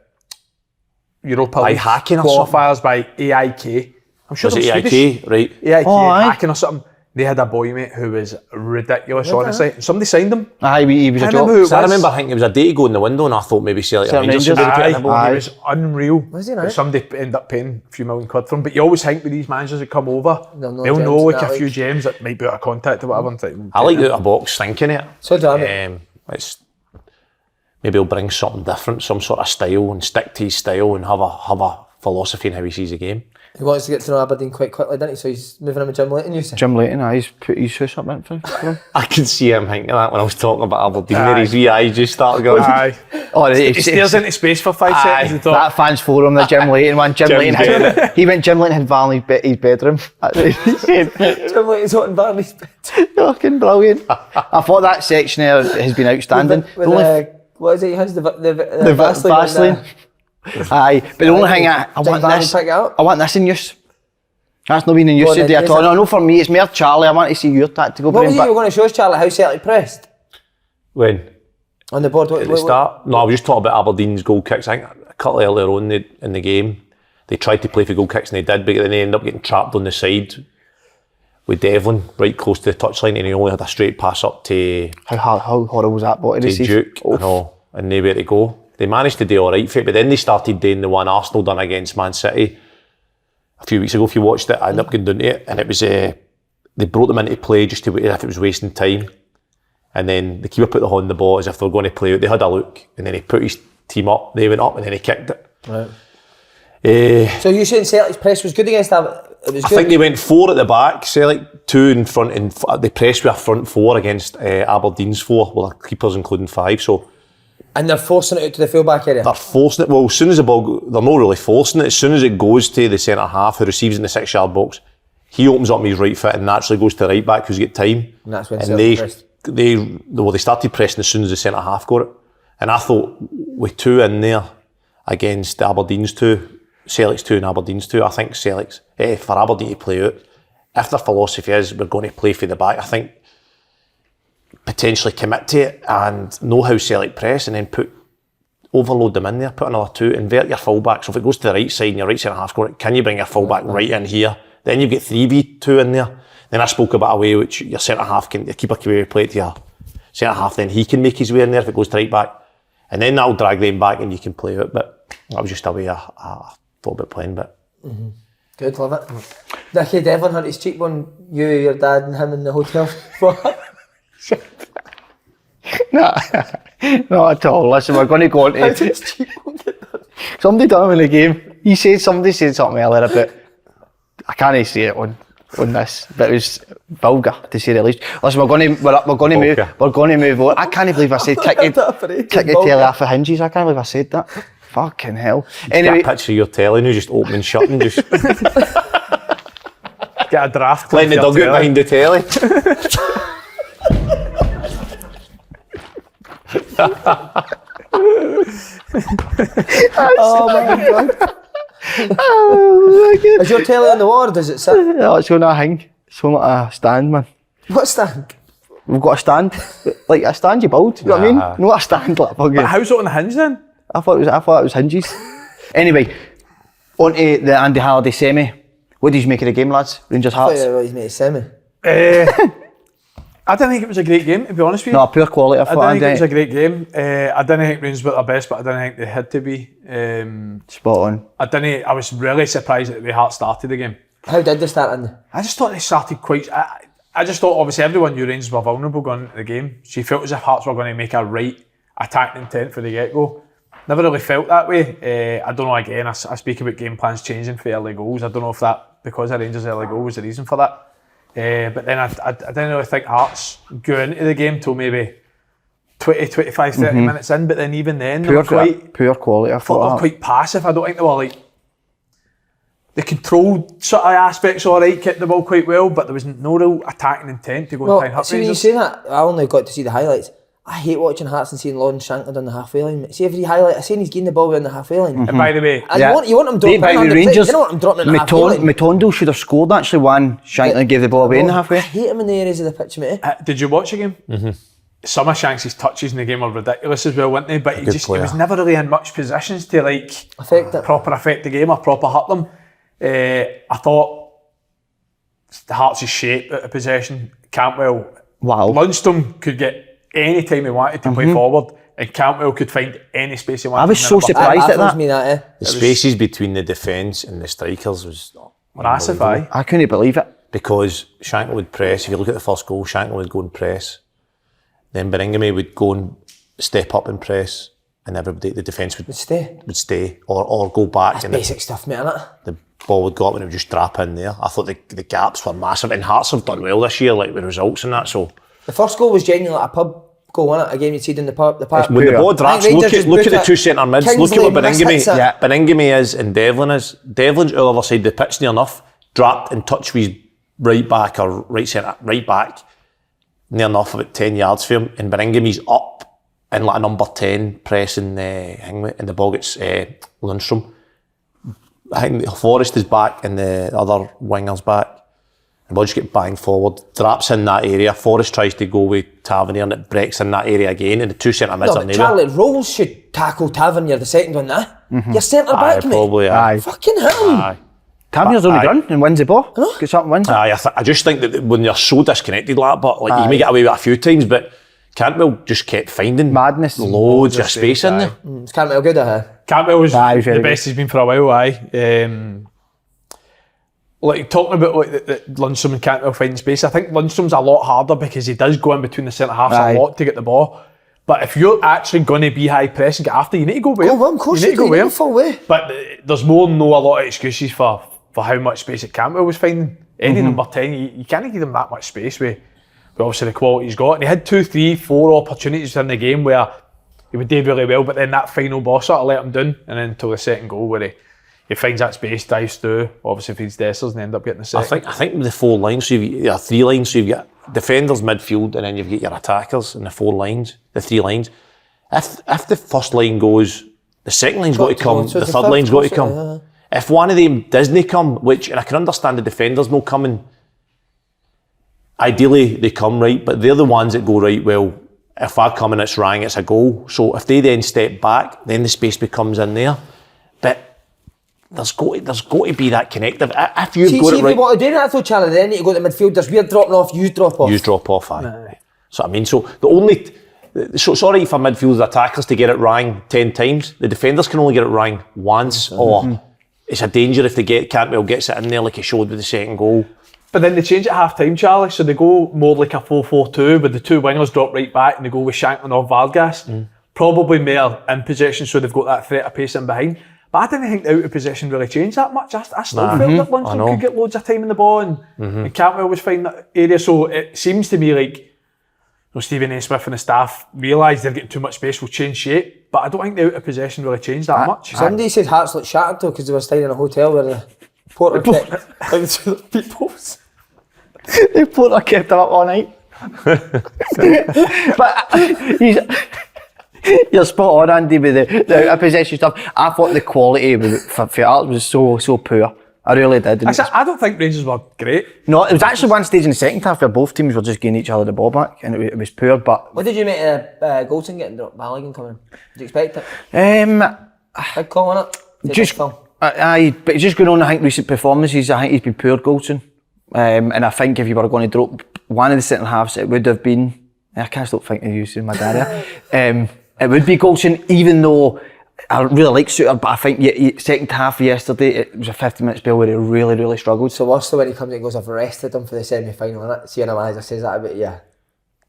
Europa League qualifiers by AIK. I'm sure was they're it Swedish. AIK, right? AIK, hacking or something. They had a boy, mate, who was ridiculous, honestly. Somebody signed him. He was a job. I remember thinking it was a day to go in the window and I thought maybe Celtic Rangers he was unreal. Was he now? Somebody ended up paying a few £1 million for him. But you always think with these managers that come over, they'll know like a few gems that might be out of contact or whatever. I like out of box thinking it. So do I. Maybe he'll bring something different, some sort of style, and stick to his style and have a philosophy and how he sees the game. He wants to get to know Aberdeen quite quickly, didn't he? So he's moving him with Jim Leighton, you said? Jim Leighton, he's put his house up in for him. I can see him thinking that when I was talking about Aberdeen. There, his wee eyes just started going. Aye. He stares into space for 5 seconds and thought, that fans forum, the Jim Leighton one. Jim Leighton, he went, Jim Leighton had Varney's his bedroom. He said, Jim Leighton's hot in Varney's bed. fucking brilliant. I thought that section there has been outstanding. What is it he has? The Vaseline. Aye, but the only thing I want this in use. That's not been in use today at all. No, for me, it's more Charlie. I want to see your tactical brain. What was you were going to show us, Charlie, how Celtic pressed? When? On the board? At the start? No, I was just talking about Aberdeen's goal kicks. I think a couple earlier on in the game, they tried to play for goal kicks and they did, but then they ended up getting trapped on the side with Devlin right close to the touchline, and he only had a straight pass up to... How horrible was that ball to receive? Duke, I know, and nowhere to go. They managed to do alright for it, but then they started doing the one Arsenal done against Man City a few weeks ago. If you watched it, I ended up going down to it, and it was they brought them into play just to wait if it was wasting time, and then the keeper put the hand on the ball as if they were going to play out. They had a look, and then he put his team up, they went up, and then he kicked it. Right. So you're saying Celtic's press was good against that? It was good? I think they went 4 at the back, Celtic 2 in front, and they pressed with a front 4 against Aberdeen's 4, well, the keepers including 5, so... And they're forcing it out to the full-back area? They're forcing it. Well, as soon as the ball... They're not really forcing it. As soon as it goes to the centre-half who receives it in the 6-yard box, he opens up his right foot and naturally goes to the right-back who's got time. And that's when they started pressing as soon as the centre-half got it. And I thought, with 2 in there against the Aberdeen's 2, Celtic's 2 and Aberdeen's 2, I think Celtic's... for Aberdeen to play out, if their philosophy is we're going to play for the back, I think potentially commit to it and know how Celtic press and then overload them in there, put another 2, invert your full-back. So if it goes to the right side and your right centre-half score it, can you bring your full-back right in here? Then you get 3v2 in there. Then I spoke about a way which your centre-half your keeper can play it to your centre-half, then he can make his way in there if it goes to right-back. And then that'll drag them back and you can play out. But that was just a way I thought about playing. But Good, love it. Nicky Devlin had his cheekbone, you, your dad and him in the hotel. No, not at all. Listen, we're going to go on to... Somebody done him in the game. Somebody said something earlier about... I can't say it on this, but it was vulgar to say the least. Listen, we're going to move on. I can't believe I said kick the telly off the hinges. I can't believe I said that. Fucking hell. Anyway, get a picture of your telly now, just open and shut and just get a draft. Letting the dog out behind the telly. Oh my god. Oh my god. Is your telly on the wall or does it sit? No, it's on a hang. It's on like a stand, man. What stand? We've got a stand. Like a stand you build, you know what I mean? Not a stand like a fucking... But how's it on the hinge then? I thought it was hinges. Anyway, on to the Andy Halliday semi. What did you make of the game, lads? Rangers Hearts? I thought you made a semi. I didn't think it was a great game, to be honest with you. No, poor quality. I didn't think it was a great game. I didn't think Rangers were their best, but I didn't think they had to be. Spot on. I was really surprised at the way Hearts started the game. How did they start, Andy? I just thought they started quite... I just thought, obviously, everyone knew Rangers were vulnerable going into the game. So you felt as if Hearts were going to make a right attacking intent for the get-go. Never really felt that way. I don't know, again, I speak about game plans changing for early goals. I don't know if that, because of Rangers' early goal, was the reason for that. But then I didn't really think Hearts going into the game till maybe 20, 25, 30 minutes in. But then even then, they were poor quality. I thought they were quite passive. I don't think they were like... They controlled sort of aspects all right, kept the ball quite well, but there was no real attacking intent to go and try and hurt see, when you say that, I only got to see the highlights. I hate watching Hearts and seeing Lawrence Shankland on the halfway line. See every highlight, I seen he's getting the ball on the halfway line. And by the way, you want him dropping it. Rangers, you don't want him dropping it in the halfway line. Matondo should have scored actually when Shankland gave the ball away in the halfway. I hate him in the areas of the pitch, mate. Did you watch the game? Some of Shanks' touches in the game were ridiculous as well, weren't they? But he was never really in much positions to proper affect the game or proper hurt them. I thought the Hearts' shape out of possession. Campbell, Lundstrom could get any time he wanted to play forward, and Campbell could find any space he wanted. I was so surprised at that. The spaces between the defence and the strikers was massive. I couldn't believe it. Because Shankland would press. If you look at the first goal, Shankland would go and press. Then Beringame would go and step up and press. and everybody, the defence would stay. or go back. That's and basic stuff, mate, isn't it? The ball would go up and it would just drop in there. I thought the gaps were massive, and Hearts have done well this year, like with results and that. So the first goal was genuinely like a pub goal, wasn't it? A game you'd seen in the park. when the ball drops, look at the two centre mids. Look at what Beningame is and Devlin is. Devlin's on the other side of the pitch near enough, dropped and touched with his right back or right centre, right back, near enough about 10 yards for him, and Beninghame's up in like a number 10 pressing and the ball gets Lundstrom. I think Forrest is back and the other winger's back. The ball just get banged forward, drops in that area. Forrest tries to go with Tavernier and it breaks in that area again, and the two centre mids are near. Charlie Rolls should tackle Tavernier the second one, Your centre back, mate. Probably, fucking hit him. Tavernier's only done and wins the ball. Gets up and wins. I just think that when you're so disconnected like that, but like you may get away with it a few times, but Cantwell just kept finding madness, loads of space in there. Is Cantwell good at it? Cantwell was the best he's been for a while. Like talking about like Lundstrom and Cantwell finding space, I think Lundstrom's a lot harder because he does go in between the centre halves a lot to get the ball. But if you're actually going to be high press and get after, you need to go away. Of course you need to go full way. But there's more than a lot of excuses for how much space that Cantwell was finding. Any number 10, you can't give him that much space with obviously the quality he's got. And he had 2, 3, 4 opportunities in the game where he would do really well, but then that final ball sort of let him down, and then until the second goal where he finds that space, dives through, obviously feeds Dessers and end up getting the second. I think with the 4 lines, so you've got 3 lines, so you've got defenders, midfield, and then you've got your attackers in the 4 lines, the 3 lines. If the first line goes, the second line's got to come, the third line's got to come. If one of them doesn't come, which, and I can understand the defenders not coming, ideally they come right, but they're the ones that go right, well, if I come and it's rang, it's a goal. So if they then step back, then the space becomes in there. But there's got to be that connective. If you've got it right, what they're doing, I thought, Charlie, they need to go to midfield. There's we're dropping off, you drop off. You drop off, aye. So I mean, so the only, sorry for midfielders, attackers to get it rang 10 times. The defenders can only get it rang once, or it's a danger if Cantwell gets it in there like he showed with the second goal. But then they change it half time, Charlie, so they go more like a 4-4-2 with the 2 wingers drop right back and they go with Shankland or Vargas. Probably more in possession, so they've got that threat of pace in behind. But I didn't think the out of possession really changed that much. I still felt that Lundstrom could get loads of time in the ball and Cantwell was finding that area. So it seems to me like Stephen A. Smith and the staff realised they're getting too much space, will change shape. But I don't think the out of possession really changed that much. Somebody said Hearts looked shattered though because they were staying in a hotel where the porter kept people's. The porter kept them up all night. But you're spot on, Andy, with the out of possession stuff. I thought the quality for Hearts was so poor. I really did. I don't think Rangers were great. No, it was actually one stage in the second half where both teams were just giving each other the ball back, and it was poor. But what did you make of Goldson getting dropped? Balogun coming? Did you expect it? Big call on it. Just but just going on, I think recent performances, I think he's been poor, Goldson. And I think if you were going to drop one of the centre halves, it would have been. I can't stop thinking of you, soon, my dad. It would be Goldson, even though I really like Suter, but I think second half yesterday, it was a 50-minute spell where he really, really struggled. So worse than when he comes and goes, I've arrested him for the semi-final, innit? See when a manager says that about you.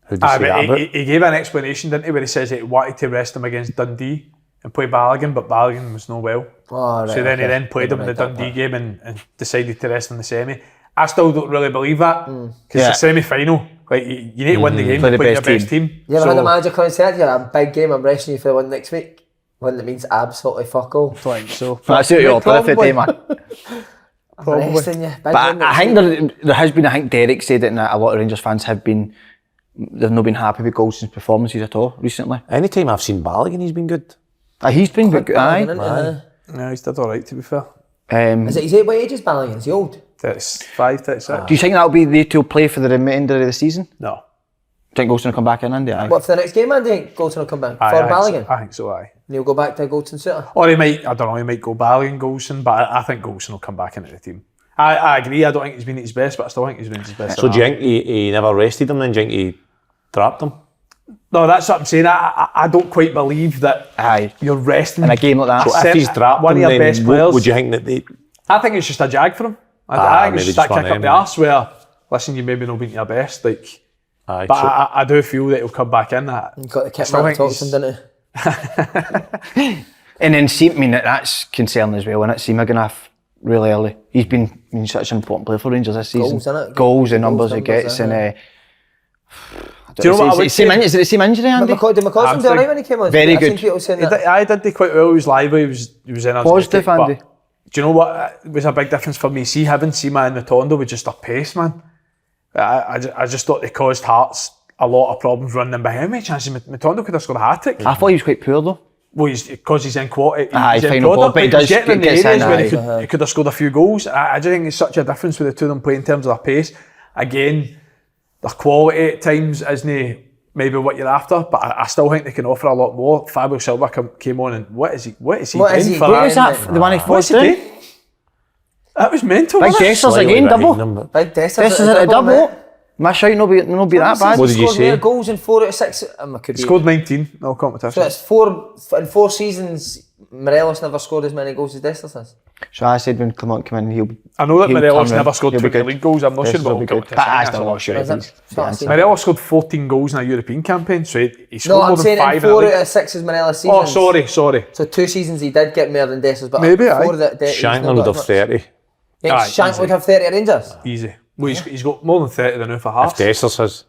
Who did you say that about? He gave an explanation, didn't he, where he says he wanted to arrest him against Dundee and play Balogun, but Balogun was no well. Oh, right, so then he then played him in the Dundee game and decided to rest him in the semi. I still don't really believe that, because it's a semi-final. Like, you need to win the game to play your best team. You ever had a manager come and say that to you, a big game, I'm resting you for the one next week? One that means absolutely fuck all. Like so. That's it, you're perfect, man. Probably. But I think there has been, I think Derek said it, and a lot of Rangers fans have been, they've not been happy with Goldson's performances at all recently. Anytime I've seen Balogun, he's been good. He's been good, aye. No, he's did alright, to be fair. What age is Balogun? Is he old? 35, 36. Do you think that'll be the two play for the remainder of the season? No. Do you think Goldson will come back in, Andy? What, for the next game, Andy? Do you think Goldson will come back? For Balogun? I think so, aye. And he'll go back to Goldson Suter? Or he might, I don't know, he might go Balogun, Goldson, but I think Goldson will come back into the team. I agree, I don't think he's been at his best, but I still think he's been at his best. So do you think he never rested him then? Do you think he dropped him? No, that's what I'm saying. I don't quite believe that you're resting in a game like that. So if he's dropped one him, of your then best players, would you think that they... I think it's just a jag for him. I think it's just that kick up the arse where, listen, you maybe not been at your best, like... Aye, but I do feel that he'll come back in. He got the kit man Thompson, didn't he? And then that's concerning as well, isn't it? See McGrath really early. He's been such an important player for Rangers this season. Goals, innit? Goals, the numbers he gets, and do you know what I would say? Is it the same injury, Andy? Did McCausland do alright when he came on? Very I've good. seen people saying that. I did quite well. He was live. He was energetic. Positive, Andy. But do you know what was a big difference for me? See, having Seema and Matondo with just their pace, man. I just thought they caused Hearts a lot of problems running behind. How many chances Matondo could have scored a hat-trick? I thought he was quite poor though. Well, because he's in quality. He's in final ball, product, but he does getting in the get areas in, where he could have scored a few goals. I just think it's such a difference with the two of them playing in terms of their pace. Again, their quality at times isn't maybe what you're after, but I still think they can offer a lot more. Fabio Silva came on, and what is he doing? What is he for doing? What was that? The one he What's forced he in? doing? That was mental. Big wasn't it? Dessers Slightly again, behind double. them, but- Big Dessers This is a double. My shout no be that bad. What did you say? Goals in 4 out of 6. Could He be. scored 19 in all So competitions. that's 4 in 4 seasons. Morelos never scored as many goals as Dessers has. So I said when Clement came in, I know that he'll Morelos turn never round. scored He'll be 20 good. league goals. I'm not sure Dessers about will be all good. But competitions. I still not sure. Is it? So that's it. Morelos scored 14 goals in a European campaign, so he No, scored I'm more than saying 5 in in the 4 league. out of 6 is Morelos Oh, seasons. sorry. So 2 seasons he did get more than Dessers, but Maybe, 4 aye. that Shankland would have 30. Yeah, Shank easy. would have 30 at Rangers. Easy. Well, he's got more than 30 than now for If Hearts. Dessers has.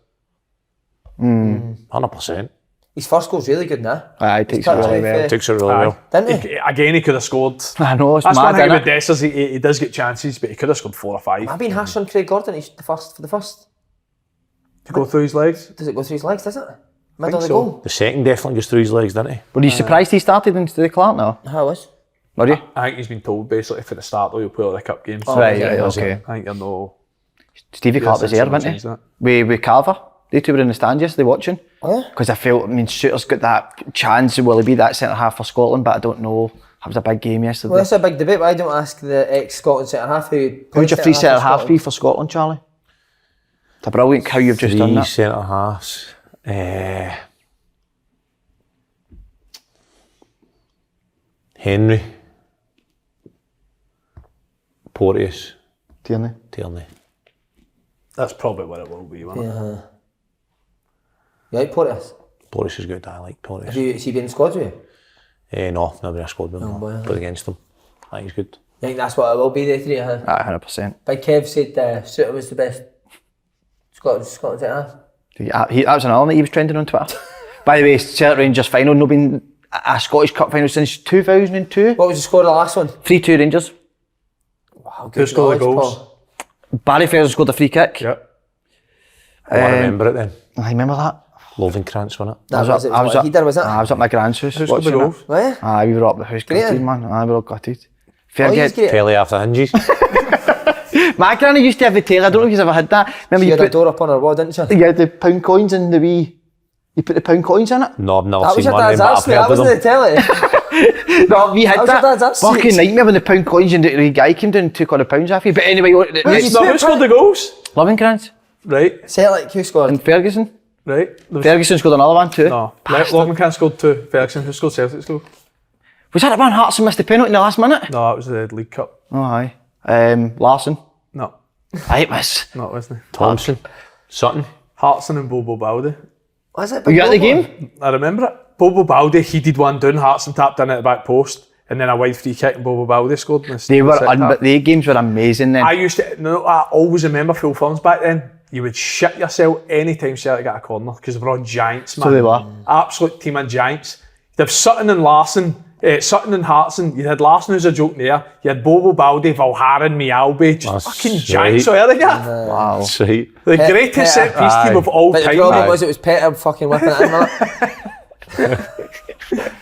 100%. His first goal's really good now. Aye, takes it touch really with, well. Takes it really well. Didn't he? Again, he could have scored. I know, it's That's one mad, thing innit? about Dessers, he does get chances, but he could have scored 4 or 5. I've been harsh on Craig Gordon. He's for the first. To go through his legs. Does it go through his legs? Does it? Middle of the so. goal. The second definitely goes through his legs, didn't he? Were you surprised he started instead of Clark now? How was? Were you? I think he's been told basically for the start though he'll play all the cup games. Right, okay. okay. I think you're no. Stevie Clark was there, wasn't change he? that. With Carver. They two were in the stand yesterday watching. Oh yeah? Because I felt, Shooter's got that chance, will he be that centre half for Scotland, but I don't know. That was a big game yesterday. Well, that's a big debate. But I don't ask the ex-Scotland centre half Who'd your 3 centre half be for Scotland, Charlie? It's a brilliant how you've just done 3 that. centre halves. Henry. Porteous. Tierney. That's probably what it will be, won't it? Yeah. You like Porteous? Porteous is good. I like Porteous. Has he been in squad with you? No, never been a squad with him. boy. Played against him. I think he's good. I think that's what it will be, the 3 huh? Aye, 100%. Big Kev said Suter was the best Scotland centre half. That was another night he was trending on Twitter. By the way, Celtic Rangers final, no been a Scottish Cup final since 2002. What was the score of the last one? 3-2 Rangers. Wow, Who scored the knowledge, goals? Paul. Barry Fraser scored a free kick. Yep. I remember it then. I remember that. Lovenkrantz, wasn't it? That was it. Was what he did, was it? I was at my grand's house Who scored the watching goals? it. Were you? Aye, we were up the house Great. gutted, man. Aye, we were all gutted. Oh, he's Fergie. great. Telly after hinges. My granny used to have the tail. I don't know if you've ever had that. She Remember you had a put door up on her wall, didn't she? you had the pound coins in the wee. You put the pound coins in it. No, I've never That was seen your one of dad's them, but arse, I've mate. That heard of wasn't the them. telly. No, we had That was your dad's that. arse Fucking seats. nightmare when the pound coins and the guy came down and took all the pounds off you. But anyway, Who scored the goals? Lovenkrantz Right, Celtic, who scored? and Ferguson. right. There was- Ferguson scored another one too. No, Lovenkamp scored 2. Ferguson, who scored Celtic's goal? Was that the one Hartson missed the penalty in the last minute? No, it was the League Cup. Oh, aye. Larson. No, Aye, it was. no, it wasn't. Thompson. Sutton. Hartson and Bobo Baldi. Was it? Were you at the game? I remember it. Bobo Baldi, he did one down, Hartson tapped in at the back post, and then a wide free kick and Bobo Baldi scored. They were, but the games were amazing then. I always remember full firms back then. You would shit yourself anytime Celtic got a corner because they were all giants, man. So they were. Absolute team of giants. You'd have Sutton and Larson, Sutton and Hartson. You had Larson who's a joke there. You had Bobo Baldi, Valharan, Mialbi, just That's fucking right. giants. So there they go. Wow. That's right. The greatest set piece team of all But the time. problem was it was Petter fucking whipping it in, wasn't it?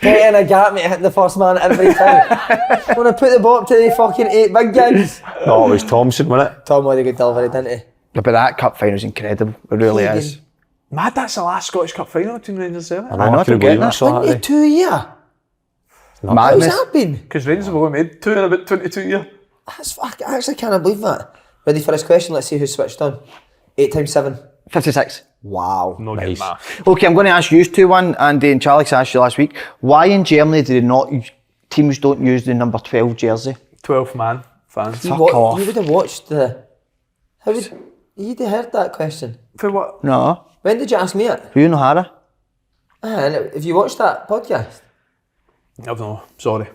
Petter in a gap, mate, hitting the first man every time. When I put the ball up to the fucking 8 big guns. No, it was Thompson, wasn't it? Tom had a good delivery, didn't he? But that cup final is incredible. It really Keegan. is. Mad, that's the last Scottish Cup final between Rangers and Celtic. I know, I couldn't don't get believe I that. saw that. 22 year? How's Madness. that been? Because Rangers have only made 2 in about 22 years. I actually can't believe that. Ready for this question? Let's see who switched on. 8 times 7. 56. Wow. No Nice. getting that. Okay, I'm going to ask you two one, Andy and Charlie, 'cause I asked you last week. Why in Germany do they not, teams don't use the number 12 jersey? 12th man fans. Fuck off. You would have watched the... You'd have heard that question. For what? No. When did you ask me it? Who in O'Hara? And have you watched that podcast? I don't know, sorry.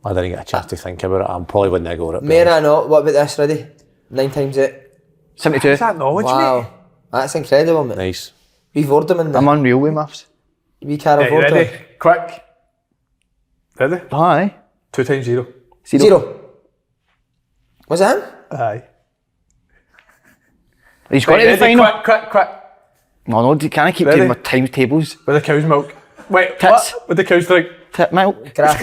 I didn't get a chance to think about it. I'm probably wouldn't go it. May I not? What about this, ready? 9 times 8. 72. Is that knowledge, mate? Wow. That's incredible, mate. Nice. We've ordered them in I'm there. unreal with maths. We can't Right, afford ready? them. Quick. Ready? Aye. 2 times 0. 0. Was it him? Aye. He's got Right, it in the ready? final. Quick. No, you can't keep Ready? doing my times tables. With the cow's milk. Wait, Tits. what? With the cow's drink. Tip milk. Grass.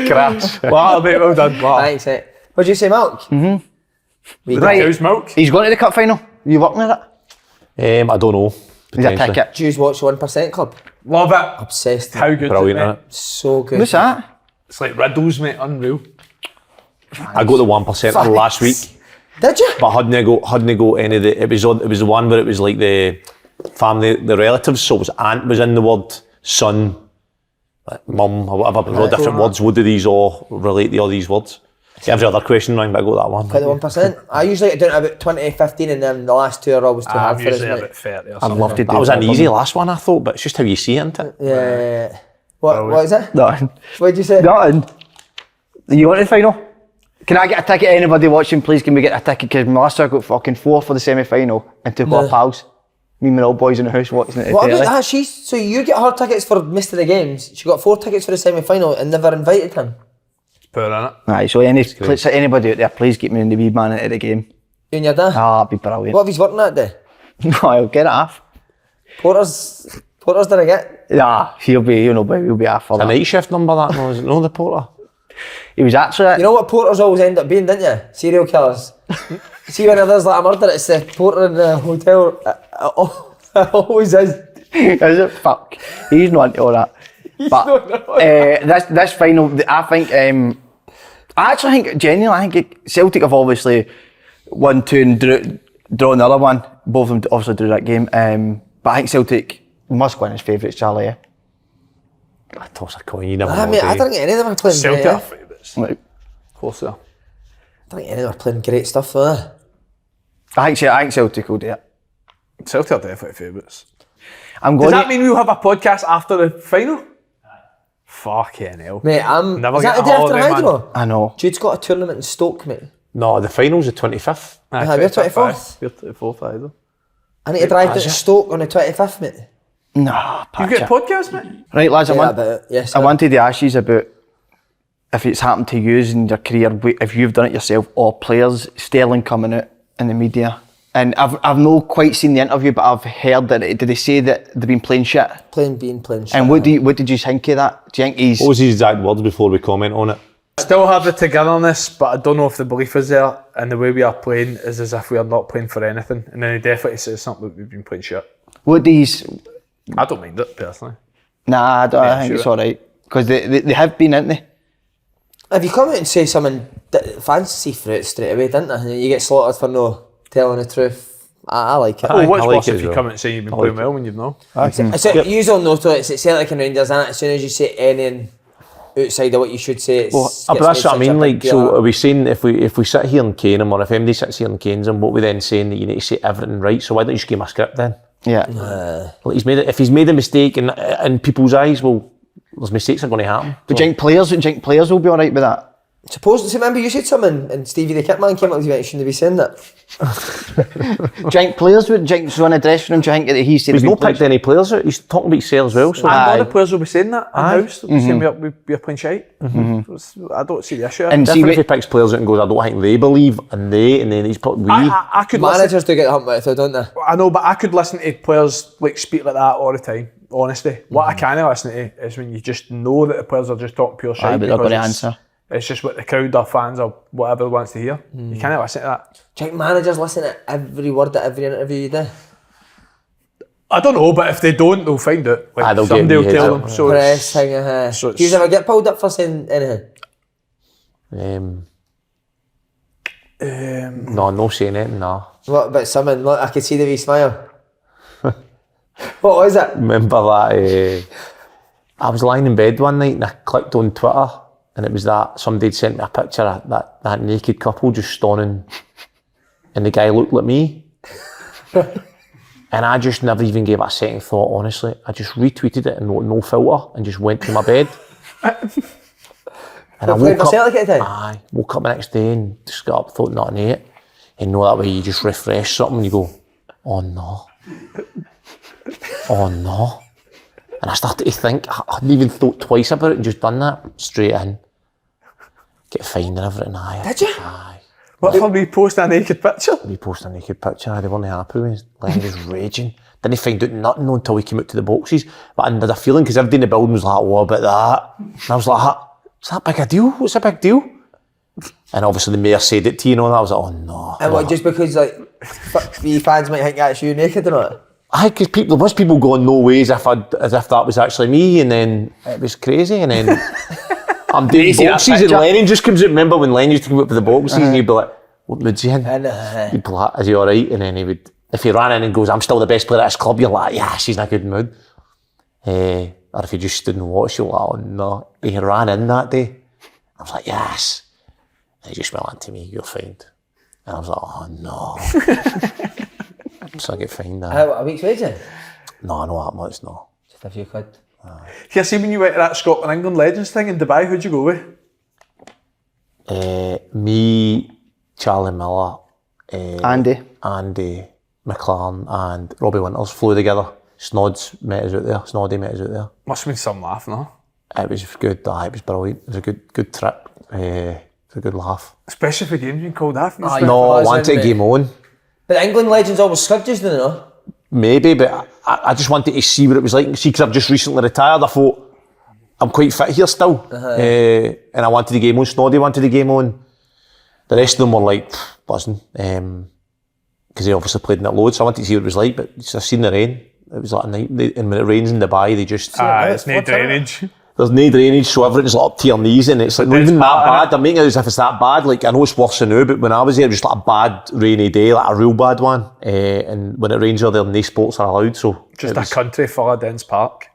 Grass. Wow, mate, well done. Wow. Thanks, mate. What did you say, milk? With the Right. cow's milk. He's going to the cup final. You working at it? I don't know. He's a Potentially. ticket. Jews watch 1% Club. Love it. Obsessed. How good Brilliant, is it, innit? mate? So good. What's that? It's like riddles, mate. Unreal. I got the 1% last week, Did you? but I hadn't go any of the. It was the one where it was like the family, the relatives. So it was aunt was in the word, son, like mum, or whatever. But all different words. What do these all relate to all these words? Every other question wrong, but I got that one. Quite the 1%. I usually get down to about 20, 15, and then the last 2 are always too hard I'm for us, usually mate. about 30 or I'd something. love to do That was an that. easy last one, I thought, but it's just how you see it, isn't it? Yeah. What is it? Nothing. What did you say? Nothing. You want the final? Can I get a ticket? Anybody watching, please can we get a ticket? Because last year I got fucking 4 for the semi-final and took our pals. Me and my old boys in the house watching it. What about that? So you get her tickets for most of the games. She got 4 tickets for the semi-final and never invited him. Poor, innit? Aye, so anybody out there, please get me in the wee man into the game. You and your dad? Ah, that'd be brilliant. What if he's working that day? No, I'll get it off. Porters did I get? Yeah, he'll be off for A that. night shift number, that no, is it no the porter? He was actually. You know what porters always end up being, didn't you? Serial killers. See when there's like a murder, it's the porter in the hotel. It always is. Is it? Fuck. He's not into all that. But this final, I think. I actually think genuinely, I think Celtic have obviously won 2 and drawn another one. Both of them obviously drew that game. But I think Celtic must win as favourites, Charlie. Yeah. I toss a coin, you never I know. mean, I do don't think any of them are playing Celtic great. are favourites. Like, Closer. I don't think any of them are playing great stuff though. I think Celtic will do it. Celtic are definitely favourites. I'm Does going that mean we'll have a podcast after the final? Fucking hell. Mate, I'm. Never Is that get the a day after holiday, Hydro? I know. Jude's got a tournament in Stoke, mate. No, the final's the 25th. Aye, we're 24th. We're 24th either. I need to drive to Stoke on the 25th, mate. Nah, You get a podcast, mate? right, lads, Yes, I sir. wanted to ask you about if it's happened to you in your career, if you've done it yourself, or players, Sterling coming out in the media. And I've not quite seen the interview, but I've heard that, did they say that they've been playing shit? Playing shit. And what did you think of that? Do you think he's... What was his exact words before we comment on it? Still have the togetherness, but I don't know if the belief is there. And the way we are playing is as if we are not playing for anything. And then he definitely says something that we've been playing shit. What do he's... I don't mind it personally. Nah, I think sure. it's alright. Because they have been, haven't they? If you come out and say something, fans see through it straight away, didn't they? And you get slaughtered for no telling the truth. I like it. Oh, what's I like worse it if as you well. come out and say you've been playing well when you've not? So you don't know to it's Celtic and Rangers, and as soon as you say anything outside of what you should say, it's But that's what I mean. Like, so are we saying if we sit here and cane him, or if anybody sits here and canes him, what we then saying that you need to say everything right? So why don't you just give him a script then? Yeah. Like if he's made a mistake in people's eyes, well, those mistakes are going to happen. But do you think players will be alright with that? Suppose, remember you said something and Stevie the Kitman came up with you and you shouldn't be saying that. Do you think players would? Do you think so in a dressing room? Do you think that he said He's not picked any players out. He's talking about sales as well. So And Aye. all the players will be saying that in house. Saying we're playing shite. I don't see the issue. And see, different if he picks players out and goes, I don't think they believe, and then he's put we. I could listen. Managers do get the hump with it, don't they? I know, but I could listen to players like speak like that all the time. Honestly, what I can't listen to is when you just know that the players are just talking pure shit. Aye, but they're because going to it's- answer. It's just what the crowd or fans or whatever wants to hear. You can't listen to that. Do you think managers listen to every word at every interview you do? I don't know, but if they don't, they'll find it. Like, They'll somebody get will me tell heads them. up. So Press it's, thing, Do you ever get pulled up for saying anything? No saying it. No. What about someone? Look, I could see the wee smile. What was it? Remember that? I was lying in bed one night and I clicked on Twitter. And it was that somebody had sent me a picture of that naked couple just stoning, and the guy looked like me. And I just never even gave it a second thought, honestly. I just retweeted it and no filter and just went to my bed. And I woke up. Celtic at the time? Aye, woke up the next day and just got up, thought nothing of it. And that way you just refresh something and you go, oh no. Oh no. And I started to think, I hadn't even thought twice about it and just done that. Straight in. Get fined and everything, aye. Did you? Aye. What for repost a naked picture? Repost a naked picture, they weren't happy with me. Lenny was raging. Didn't find out nothing until we came out to the boxes. But I had a feeling, because everybody in the building was like, what about that? And I was like, is that big a deal? What's a big deal? And obviously the mayor said it to you, and I was like, oh no. And what, just because like fans might think that's you naked or not? Aye, because there was people going no way as if that was actually me, and then it was crazy, and then I'm doing boxes and Lenny just comes out. Remember when Lenny used to come up with the boxes and you'd be like, what mood's he in? You'd be like, is he alright? And then he would, if he ran in and goes, I'm still the best player at this club, you're like, yeah, she's in a good mood. Or if you just stood and watched, you're like, oh no. He ran in that day. I was like, yes. And he just went on to me, you're fined. And I was like, oh no. So I get fined now. A week's wages? No, not that much, no. Just a few quid. Here, see when you went to that Scotland England Legends thing in Dubai, who'd you go with? Me, Charlie Miller, Andy McLaren and Robbie Winters flew together. Snoddy met us out there. Must have been some laugh, no? It was good, it was brilliant. It was a good trip. It was a good laugh. Especially if the game's been called off. No, I wanted a game on. But the England legends always scudges, don't they, no? Maybe, but I just wanted to see what it was like. See, because I've just recently retired, I thought, I'm quite fit here still. And I wanted the game on. Snoddy wanted the game on. The rest of them were like, buzzing. Because they obviously played in it loads, so I wanted to see what it was like, but I've seen the rain. It was like a night, and when it rains in Dubai, they just... it's no drainage. There's no drainage, so everything's like up to your knees, and it's like not even that bad. They're making it as if it's that bad. Like, I know it's worse than now, but when I was there, it was like a bad rainy day, like a real bad one. And when it rains there, no sports are allowed, so... Just a country full of dense park.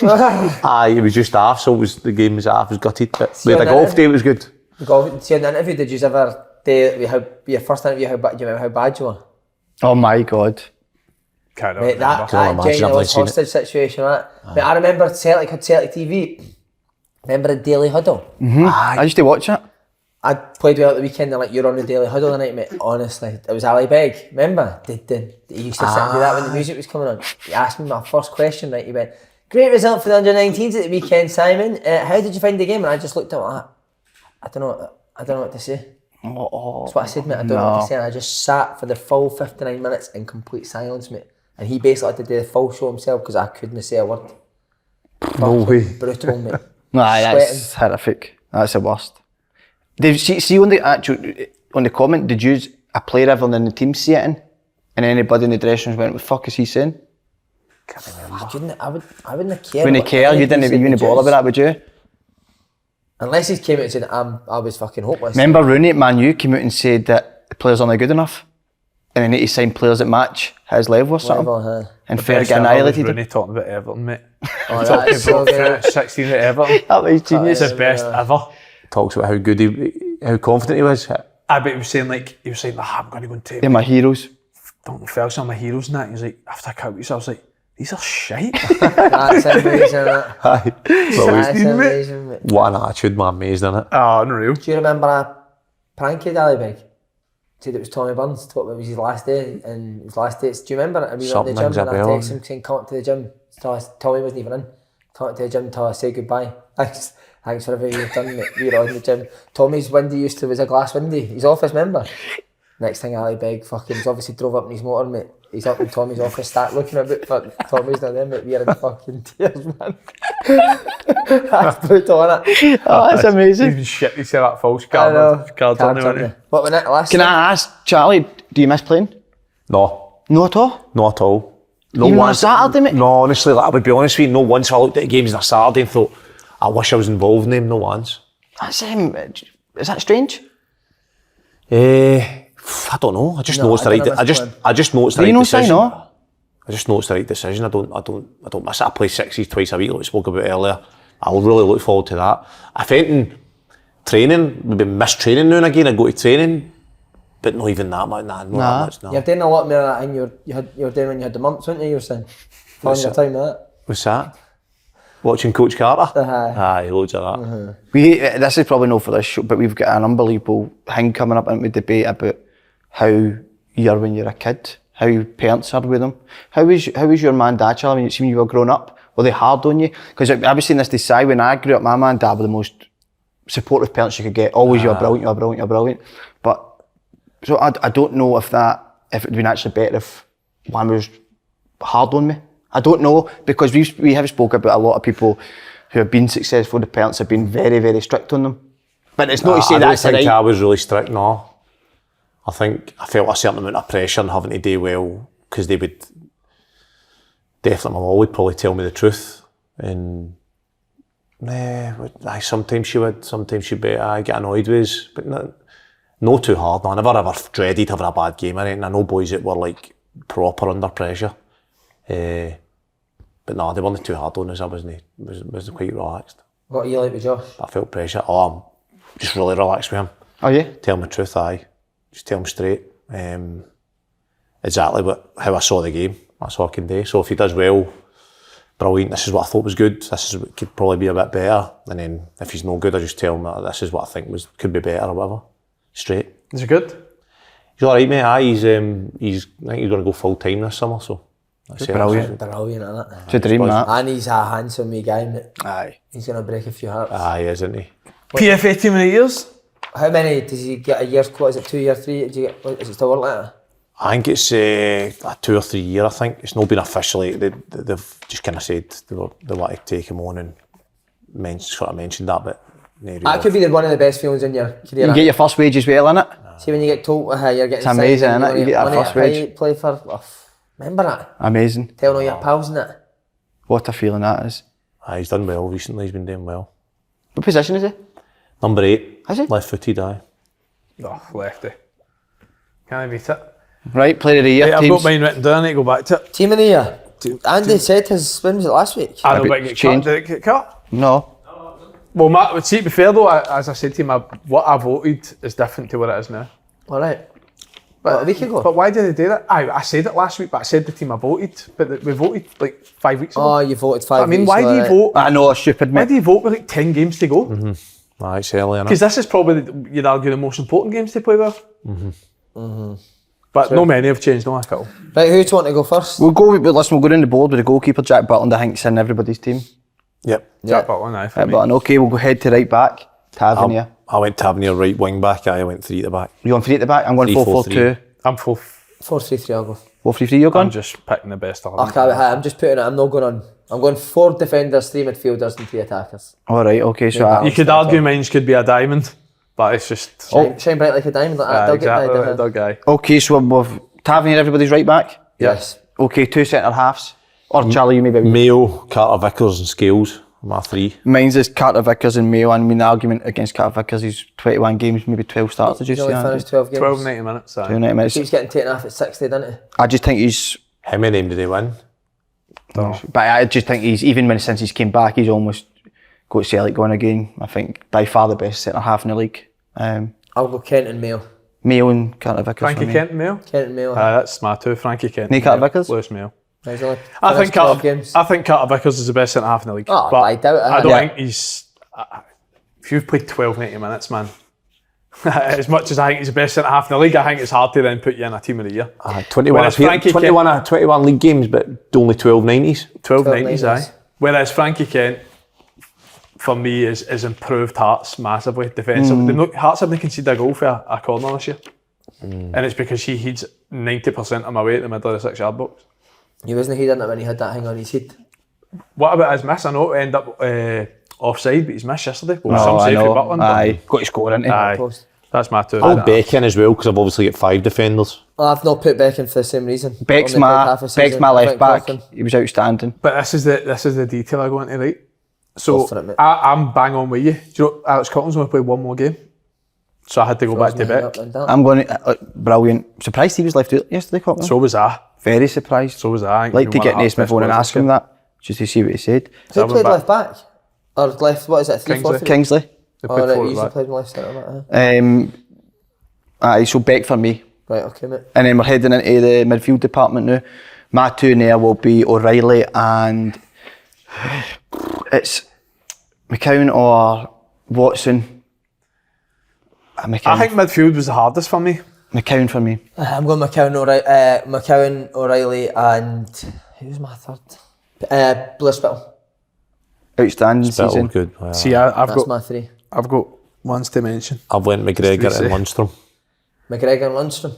Aye, it was just half, so the game was half, it was gutted. But we had a golf day, it was good. See, in the interview, did you ever do your first interview, do you remember how bad you were? Oh my God. Can't Mate, that genuine hostage situation, right? But I remember Celtic had Celtic TV. Remember the Daily Huddle? I used to watch it. I played well at the weekend and like, you're on the Daily Huddle tonight, mate. Honestly, it was Ali Beg. Remember? He used to sit and do that when the music was coming on. He asked me my first question, right? He went, great result for the under-19s at the weekend, Simon. How did you find the game? And I just looked at him like, I don't know what to say. That's what I said, mate. I don't know what to say. And I just sat for the full 59 minutes in complete silence, mate. And he basically had to do the full show himself because I couldn't say a word. No way. Brutal, mate. Nah, that's horrific. That's the worst. Did you see on the comment, did you, a player ever in the team see it in? And anybody in the dressing room went, what the fuck is he saying? I wouldn't have cared. Wouldn't care, you didn't even bother with that, would you? Unless he came out and said, I was fucking hopeless. Remember Rooney at Man U came out and said that the players aren't good enough? And they need to sign players that match his level or something. And fair get annihilated. Rooney talking about Everton, mate. Oh, that's so good. 16 at Everton. That was genius. It's the best ever. Talks about how good how confident he was. I bet he was saying, I'm going to go and take They're my heroes. Don't Ferguson are my heroes and that. He was like, after I cut I was like, these are shite. That's amazing, that. Aye. That's amazing, mate. What an attitude, man, amazed in it. Oh, unreal. Do you remember a prank at Ali Beg? Said it was Tommy Burns, it was his last day, and his last dates. Do you remember? And we went to the gym and I texted him saying, come up to the gym. Tommy wasn't even in. Come up to the gym till I say goodbye. Thanks for everything you've done, mate. We were on the gym. Tommy's window was a glass window. He's office member. Next thing, Ali Beg he's obviously drove up in his motor, mate. He's up in Tommy's office, start looking at it, but Tommy's not there, mate. We are in fucking tears, man. That's brutal, innit? Oh, that's amazing. Even shit, you say that false card on there. What when it last Can I ask, Charlie, do you miss playing? No. No at all? Not at all. No Even on a once. Saturday, mate? No, honestly, I would be honest with you, no once I looked at the games on a Saturday and thought, I wish I was involved in them, no once. That's is that strange? I don't know. I just know it's the right. I just know it's the right decision. I just know it's the right decision. I don't miss it. I play sixes twice a week, like we spoke about earlier. I'll really look forward to that. If anything, training, maybe miss training now and again. I go to training, But not even that much, that much, no. You're doing a lot more of that thing you were doing when you had the mumps, weren't you? You were saying. Following your time with that. What's that? Watching Coach Carter? Aye, loads of that. Uh-huh. This is probably not for this show, but we've got an unbelievable thing coming up into debate about how you are when you're a kid, how parents are with them. How was your man and dad, Charlie, when you were growing up? Were they hard on you? Because I was saying this to Si, when I grew up, my man and dad were the most supportive parents you could get. Always, you're brilliant, you're brilliant, you're brilliant. But, so I don't know if it would have been actually better if one was hard on me. I don't know, because we have spoken about a lot of people who have been successful, the parents have been very, very strict on them. But it's not to say that's right. I don't think I was really strict, no. I think I felt a certain amount of pressure in having to do well, because they would, definitely my mum would probably tell me the truth. And sometimes she would, sometimes she'd be, I get annoyed with us, but no too hard. No, I never ever dreaded having a bad game or anything. I know boys that were like proper under pressure. But no, they weren't too hard on us. I wasn't quite relaxed. What are you like with Josh? I felt pressure. I'm just really relaxed with him. Oh yeah? Tell him the truth, aye. Just tell him straight. Exactly how I saw the game. That's all I can do. So if he does well, brilliant. This is what I thought was good. This is what could probably be a bit better. And then if he's no good, I just tell him that this is what I think could be better or whatever. Straight. Is he good? He's all right, mate. Aye, I think he's going to go full time this summer. So. Brilliant, isn't it? It's a dream, that. And he's a handsome wee guy, mate. Aye. He's going to break a few hearts. Aye, isn't he? PFA Team of the Years? How many does he get a year's quote? Is it 2 year, 3? Is it still work like that? I think it's a 2 or 3 year. I think it's not been officially. They've just kind of said they want to take him on and mentioned that, but that could be one of the best feelings in your career. You get your first wage as well, innit? See when you get told you're getting. It's amazing, innit? You get that first wage. Play for. Remember that? Amazing. Telling all your pals and that. What a feeling that is. He's done well recently. He's been doing well. What position is he? Number 8. Is he? Left-footed, aye. Oh, lefty. Can't beat it. Right, player of the year. Right, I've got mine written down. I need to go back to it. Team of the year. Andy said when was it last week? I don't get cut. Did it get cut? No. Well, Matt, see, to be fair though, as I said to him, what I voted is different to what it is now. Alright. But a week ago. But why did they do that? I said it last week, but I said the team I voted. But we voted like 5 weeks ago. Oh, you voted 5 weeks ago. I mean, why do you vote? I know, a stupid mate. Why do you vote with like 10 games to go? Mm-hmm. Aye, it's early, innit? Because this is probably, you'd argue, the most important games to play with. But no many have changed, no, I feel. Right, who do you want to go first? We'll go down the board with the goalkeeper, Jack Butland. I think it's in everybody's team. Yep. Jack Butland, aye, for me. Butland. Okay, we'll go head to right back. Tavernier. I went Tavernier right wing back. I went 3 at the back. You going 3 at the back? I'm going 4-4-2. I'm full. 4-3-3, I'll go. 4-3-3, you're going? I'm just picking the best of Okay, I'm just putting it, I'm not going on. I'm going 4 defenders, 3 midfielders and 3 attackers. Alright, okay, so... You could argue mine could be a diamond, but it's just... Shine bright like a diamond like that. Exactly, that guy. Okay, so we've Tavernier, everybody's right back? Yes. Okay, 2 centre halves. Or Charlie, you maybe... Mayo, Carter Vickers and Scales. My 3. Mine's is Carter Vickers and Mayo, and I mean the argument against Carter Vickers is 21 games, maybe 12 starts. Did you He's see only that? finished 12 games. 12, 90 minutes, aye. 90 minutes. He keeps getting taken off at 60, doesn't he? I just think he's... How many did he win? But I just think he's, even since he's came back, he's almost got Celtic going again. I think by far the best centre half in the league. I'll go Kent and Mayo. Mayo and Carter Vickers. Frankie Kent and Mayo? Kent and Mayo. That's my 2, Frankie Kent. No Carter Vickers? Lewis Mayo. I think Carter Vickers is the best centre half in the league. Oh, but I doubt it. I don't think he's... If you've played 12, 90 minutes, man, as much as I think he's the best centre half in the league, I think it's hard to then put you in a team of the year. 21 league games, but only 12 90s. 12 90s, aye. Whereas Frankie Kent, for me, is improved Hearts massively defensively. Hearts haven't conceded a goal for a corner this year. And it's because he heads 90% of my way at the middle of the 6-yard box. He wasn't heading it when he had that hang on his head. What about his miss? I know it ended up offside, but he's missed yesterday. I know. Aye, got to score, didn't he? Aye. That's my 2. I'll Beck in as well, because I've obviously got 5 defenders. I've not put Beck in for the same reason. Beck's my left back. He was outstanding. But this is the detail I go into, right? So for it, I'm bang on with you. Do you know Alex Cotton's only played 1 more game? So I had to go back to Beck. I'm going to... brilliant. Surprised he was left out yesterday, Cotton. So was I. Very surprised. So was I. Like to get Naismith on and ask him that, just to see what he said. Who played left back? Or left, what is it, 3-4-3? Kingsley. Oh, right, he usually played left centre back. Aye, so Beck for me. Right, okay, mate. And then we're heading into the midfield department now. My two in there will be O'Reilly and it's McCowan or Watson. I think midfield was the hardest for me. McCowan for me. I'm going McCowan, O'Reilly, and who's my third? Blair Spittle. Outstanding season. Good. Wow. See, I've That's got my three. I've got ones to mention. I've went McGregor and Lundstrom. McGregor and Lundstrom.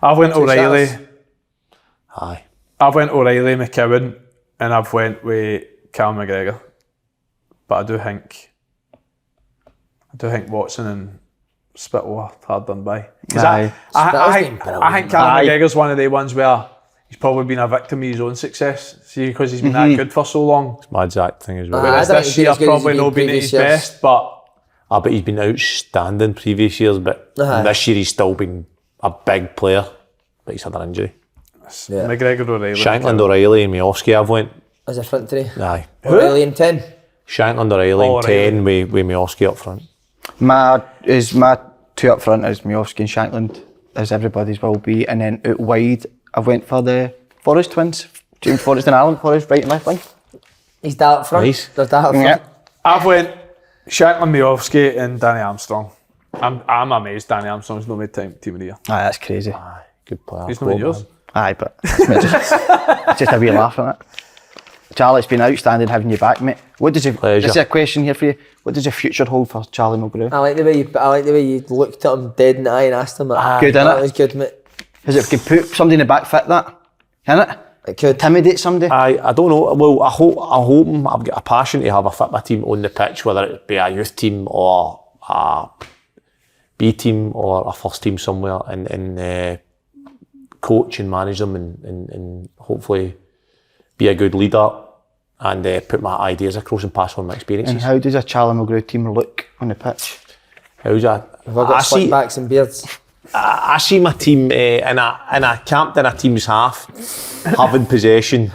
I've went O'Reilly. Aye. I've went O'Reilly, McCowan, and I've went with Callum McGregor. But I do think Watson and Spittle are hard done by. Aye. I think Callum McGregor's one of the ones where he's probably been a victim of his own success. See, because he's been that good for so long. It's my exact thing as well. Whereas this year probably not been at his best, but but he's been outstanding previous years, but this year he's still been a big player, but he's had an injury. Yeah. McGregor, O'Reilly. Shankland, O'Reilly and Miovski I've went. As a front three. Aye. O'Reilly in 10. Shankland, O'Reilly in 10 with Miovski up front. My two up front is Miovski and Shankland, as everybody's will be, and then out wide I went for the Forrest twins, James Forrest and Alan Forrest, right and left wing. He's that up front. Nice. There's that up front. Yeah. I've went Shankland, Miovski and Danny Armstrong. I'm amazed Danny Armstrong's not made team of the year. Aye, that's crazy. Aye, good player. He's not in yours. Aye, but it's just a wee laugh on it. Charlie, it's been outstanding having you back, mate. This is a question here for you. What does the future hold for Charlie Mulgrew? I like the way you looked at him dead in the eye and asked him. Good, innit? That was good, mate. Is it could put somebody in the back fit that? Can it? It could. Intimidate somebody? I don't know. Well, I hope I've got a passion to have a football team on the pitch, whether it be a youth team or a B team or a first team somewhere, and coach and manage them and hopefully be a good leader and put my ideas across and pass on my experiences. And how does a Charlie Mulgrew team look on the pitch? Have I got slick backs and beards? I see my team in a camped in a team's half, having possession.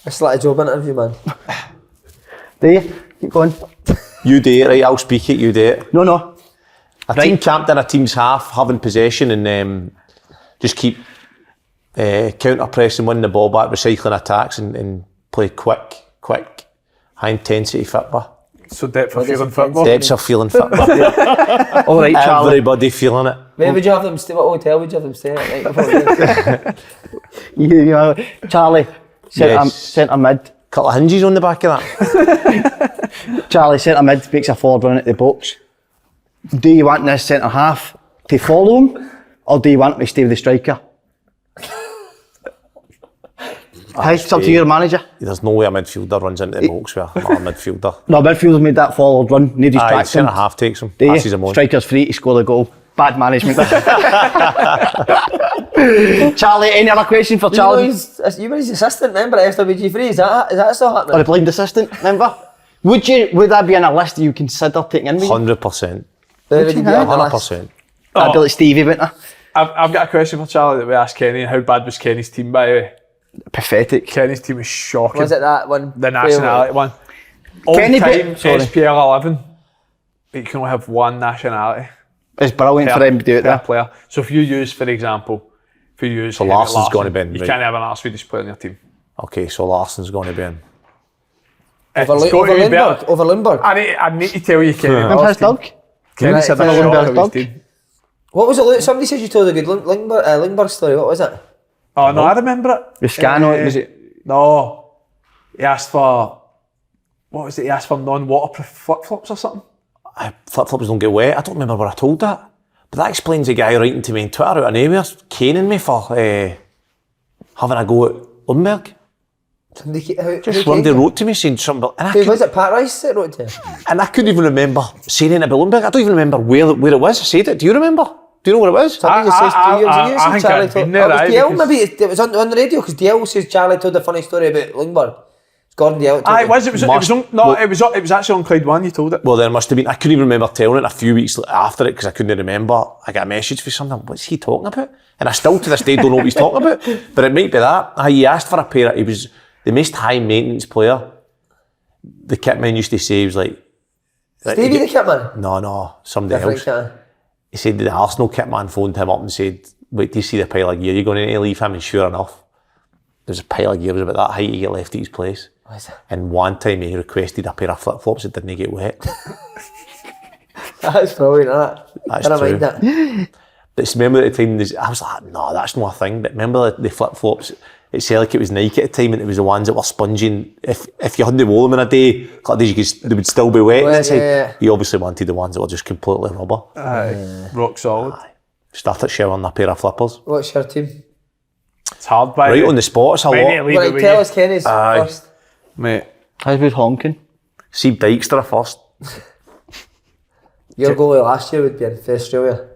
It's like a job interview, man. Do you? Keep going. You do it, right? I'll speak it, you do it. No. A team camped in a team's half, having possession and just keep counter-pressing, winning the ball back, recycling attacks and play quick, high-intensity football. So depth of feeling football. Depths of feeling football. All right, Charlie. Everybody feeling it. Where would you have them stay? What hotel would you have them stay at? Charlie, centre mid. Couple of hinges on the back of that. Charlie, centre mid makes a forward run at the box. Do you want this centre half to follow him, or do you want him to stay with the striker? It's up to your manager. There's no way a midfielder runs into the box with a midfielder. No, midfielder made that forward run, need his track. Centre half takes him, Do passes you? him on. Striker's free to score the goal. Bad management. Charlie, any other question for Charlie? You were his assistant member at SWG3. Is that still happening? Or the blind assistant member? Would that be on a list you consider taking in with you? 100%. Where would you be on the list? 100%. That'd be like Stevie, wouldn't it? I've got a question for Charlie that we asked Kenny. How bad was Kenny's team, by the way? Pathetic. Kenny's team was shocking. Was it that one? The nationality one. All Kenny time sorry. SPL 11, you can only have one nationality It's brilliant for them to do it per there. player. So if you use, for example, So Larson's going to be in, you right? can't have an Swedish player in your team. Okay, so Larson's going to be in. It's Over got to be Lundberg? better. Over Lundberg? I need to tell you, Kenny. Remember his dog? Kenny said Right, a Lundberg's shot of his dog. team. What was it? Somebody said you told a good Lundberg story. What was it? Oh no, I remember it. The Scano, was it? No, he asked for, what was it? He asked for non-waterproof flip-flops or something. Flip-flops don't get wet. I don't remember where I told that. But that explains the guy writing to me on Twitter out of nowhere, caning me for having a go at Lundberg. Just one day wrote to me saying something. Who was it? Pat Rice that wrote to you? And I couldn't even remember saying anything about Lundberg. I don't even remember where it was. I said it. Do you remember? Do you know what it was? Somebody just says to you, I think Charlie I've been told. there, It was aye, DL, because- maybe it was on the radio because DL says Charlie told a funny story about Lundberg. It's Gordon DL. It was actually on Clyde 1 you told it. Well, there must have been. I couldn't even remember telling it a few weeks after it because I couldn't remember. I got a message for something. What's he talking about? And I still to this day don't know what he's talking about. But it might be that. He asked for a pair. He was the most high maintenance player. The kitman used to say he was like Stevie the kitman? No, somebody Different else. he said the Arsenal kit man phoned him up and said, wait till you see the pile of gear you're going to need to leave him, and sure enough, there's a pile of gear was about that height to get left at his place. And one time he requested a pair of flip-flops that didn't get wet. That's brilliant, that. That's Never true. mind that. But remember at the time, I was like, no, that's not a thing. But remember the flip-flops, it said like it was Nike at the time, and it was the ones that were sponging. If you hadn't worn them in a day, like these, they would still be wet. Yeah. He obviously wanted the ones that were just completely rubber. Rock solid. Started showing a pair of flippers. What's your team? It's hard, by Right on the spot, it's a lot. Right, tell us Kenny's first. Mate. How's with honking? See Dykstra first. Your goalie last year would be in for Australia.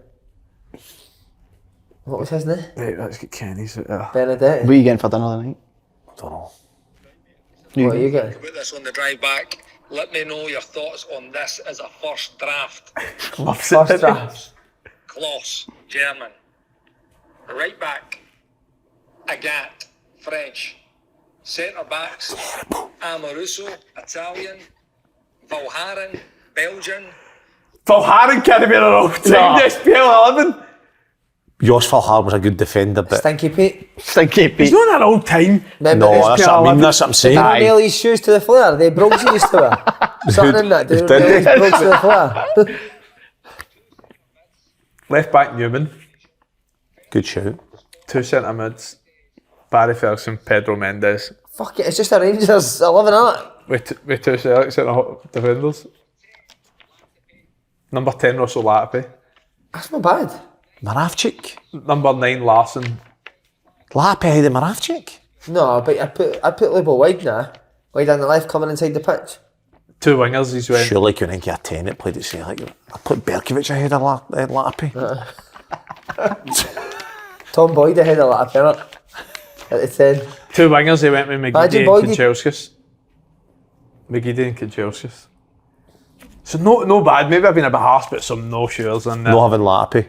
What was his name? Right, let's get Kenny's. Benedetti. What are you getting for dinner tonight? Don't know. What are you getting? Put this on the drive back. Let me know your thoughts on this as a first draft. First draft. Kloss, German. Right back, Agat, French. Centre backs, Amoruso, Italian. Valharen, Belgian. Valharen can't be an all-time SPFL 11. Jos Valharen was a good defender, but Stinky Pete. Stinky Pete. He's not an all-time. Remember no, his that's what I mean. That's what I'm saying. Did he nail his shoes to the floor? They brogues he used to wear. Something in that. Did he nail his brogues to the floor? Left back Newman. Good shout. 2 centre mids. Barry Ferguson, Pedro Mendes. Fuck it, it's just a Rangers 11, isn't it? With 2 Celtic centre defenders. Number 10, Russell Latipi. That's not bad. Maravchik. Number 9, Larson. Latipi ahead of Maravchik. No, but I put Liverpool wide now. Wide on the left, coming inside the pitch. 2 wingers, he's went. Surely couldn't get a 10 that played at Celtic. I put Berkovic ahead of Latipi. Tom Boyd ahead of that, innit? At the 10. 2 wingers, he went with Imagine McGeady Boyd- and Kanchelskis. McGeady and Kanchelskis. So no bad. Maybe I've been a bit harsh, but some no-shooters in there. Not having Latipi.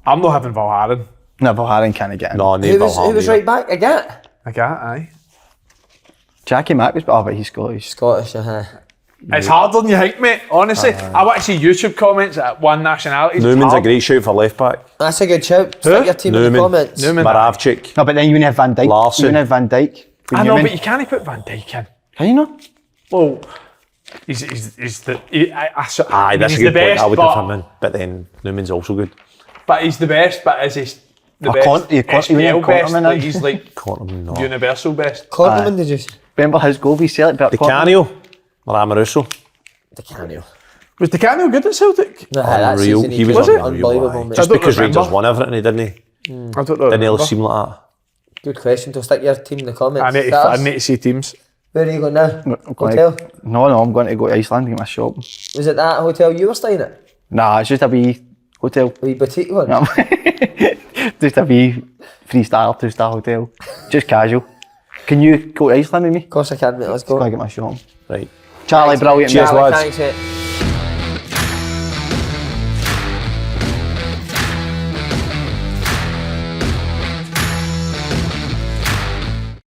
I'm not having Valharen. No, Valharen can't get in. No, Who was right back? Again? I can't, aye. Jackie Mack was, but he's Scottish. Scottish, It's harder than you think, mate. Honestly, I want to see YouTube comments at one nationality. Newman's a great shout for left back. That's a good shout. Stick your team in the Newman. comments. Newman. Maravchik. No, but then you wouldn't have Van Dijk. Larson. You wouldn't have Van Dijk. I know, Newman. but you can't put Van Dijk in. Can you not? Well, he's the. Aye, that's he's a good the point. best, I would but, have him in. But then Newman's also good. But he's the best. But is he the best? You wouldn't SPL have best. Conterman Like, in. he's like Cottenham, no. universal best. Cottenham, did you say? Remember his goal v Celtic? Di Canio. Or Amoruso. Di Canio. Was Di Canio good at Celtic? No, that Unreal. season He was Was it? unbelievable, mate. Just I don't because remember. Rangers won everything, didn't he? I don't know. Didn't he seem like that? Good question. To stick your team in the comments. I need to see teams. Where are you going now? I'm going Hotel? No, I'm going to go to Iceland to get my shop. Was it that hotel you were staying at? Nah, it's just a wee hotel. A wee boutique one? No. Just a wee 3-star, 2-star hotel. Just casual. Can you go to Iceland with me? Of course I can, mate. Let's Go go. get my shop. Right. Charlie, brilliant. Cheers, mate. lads. Thanks, mate.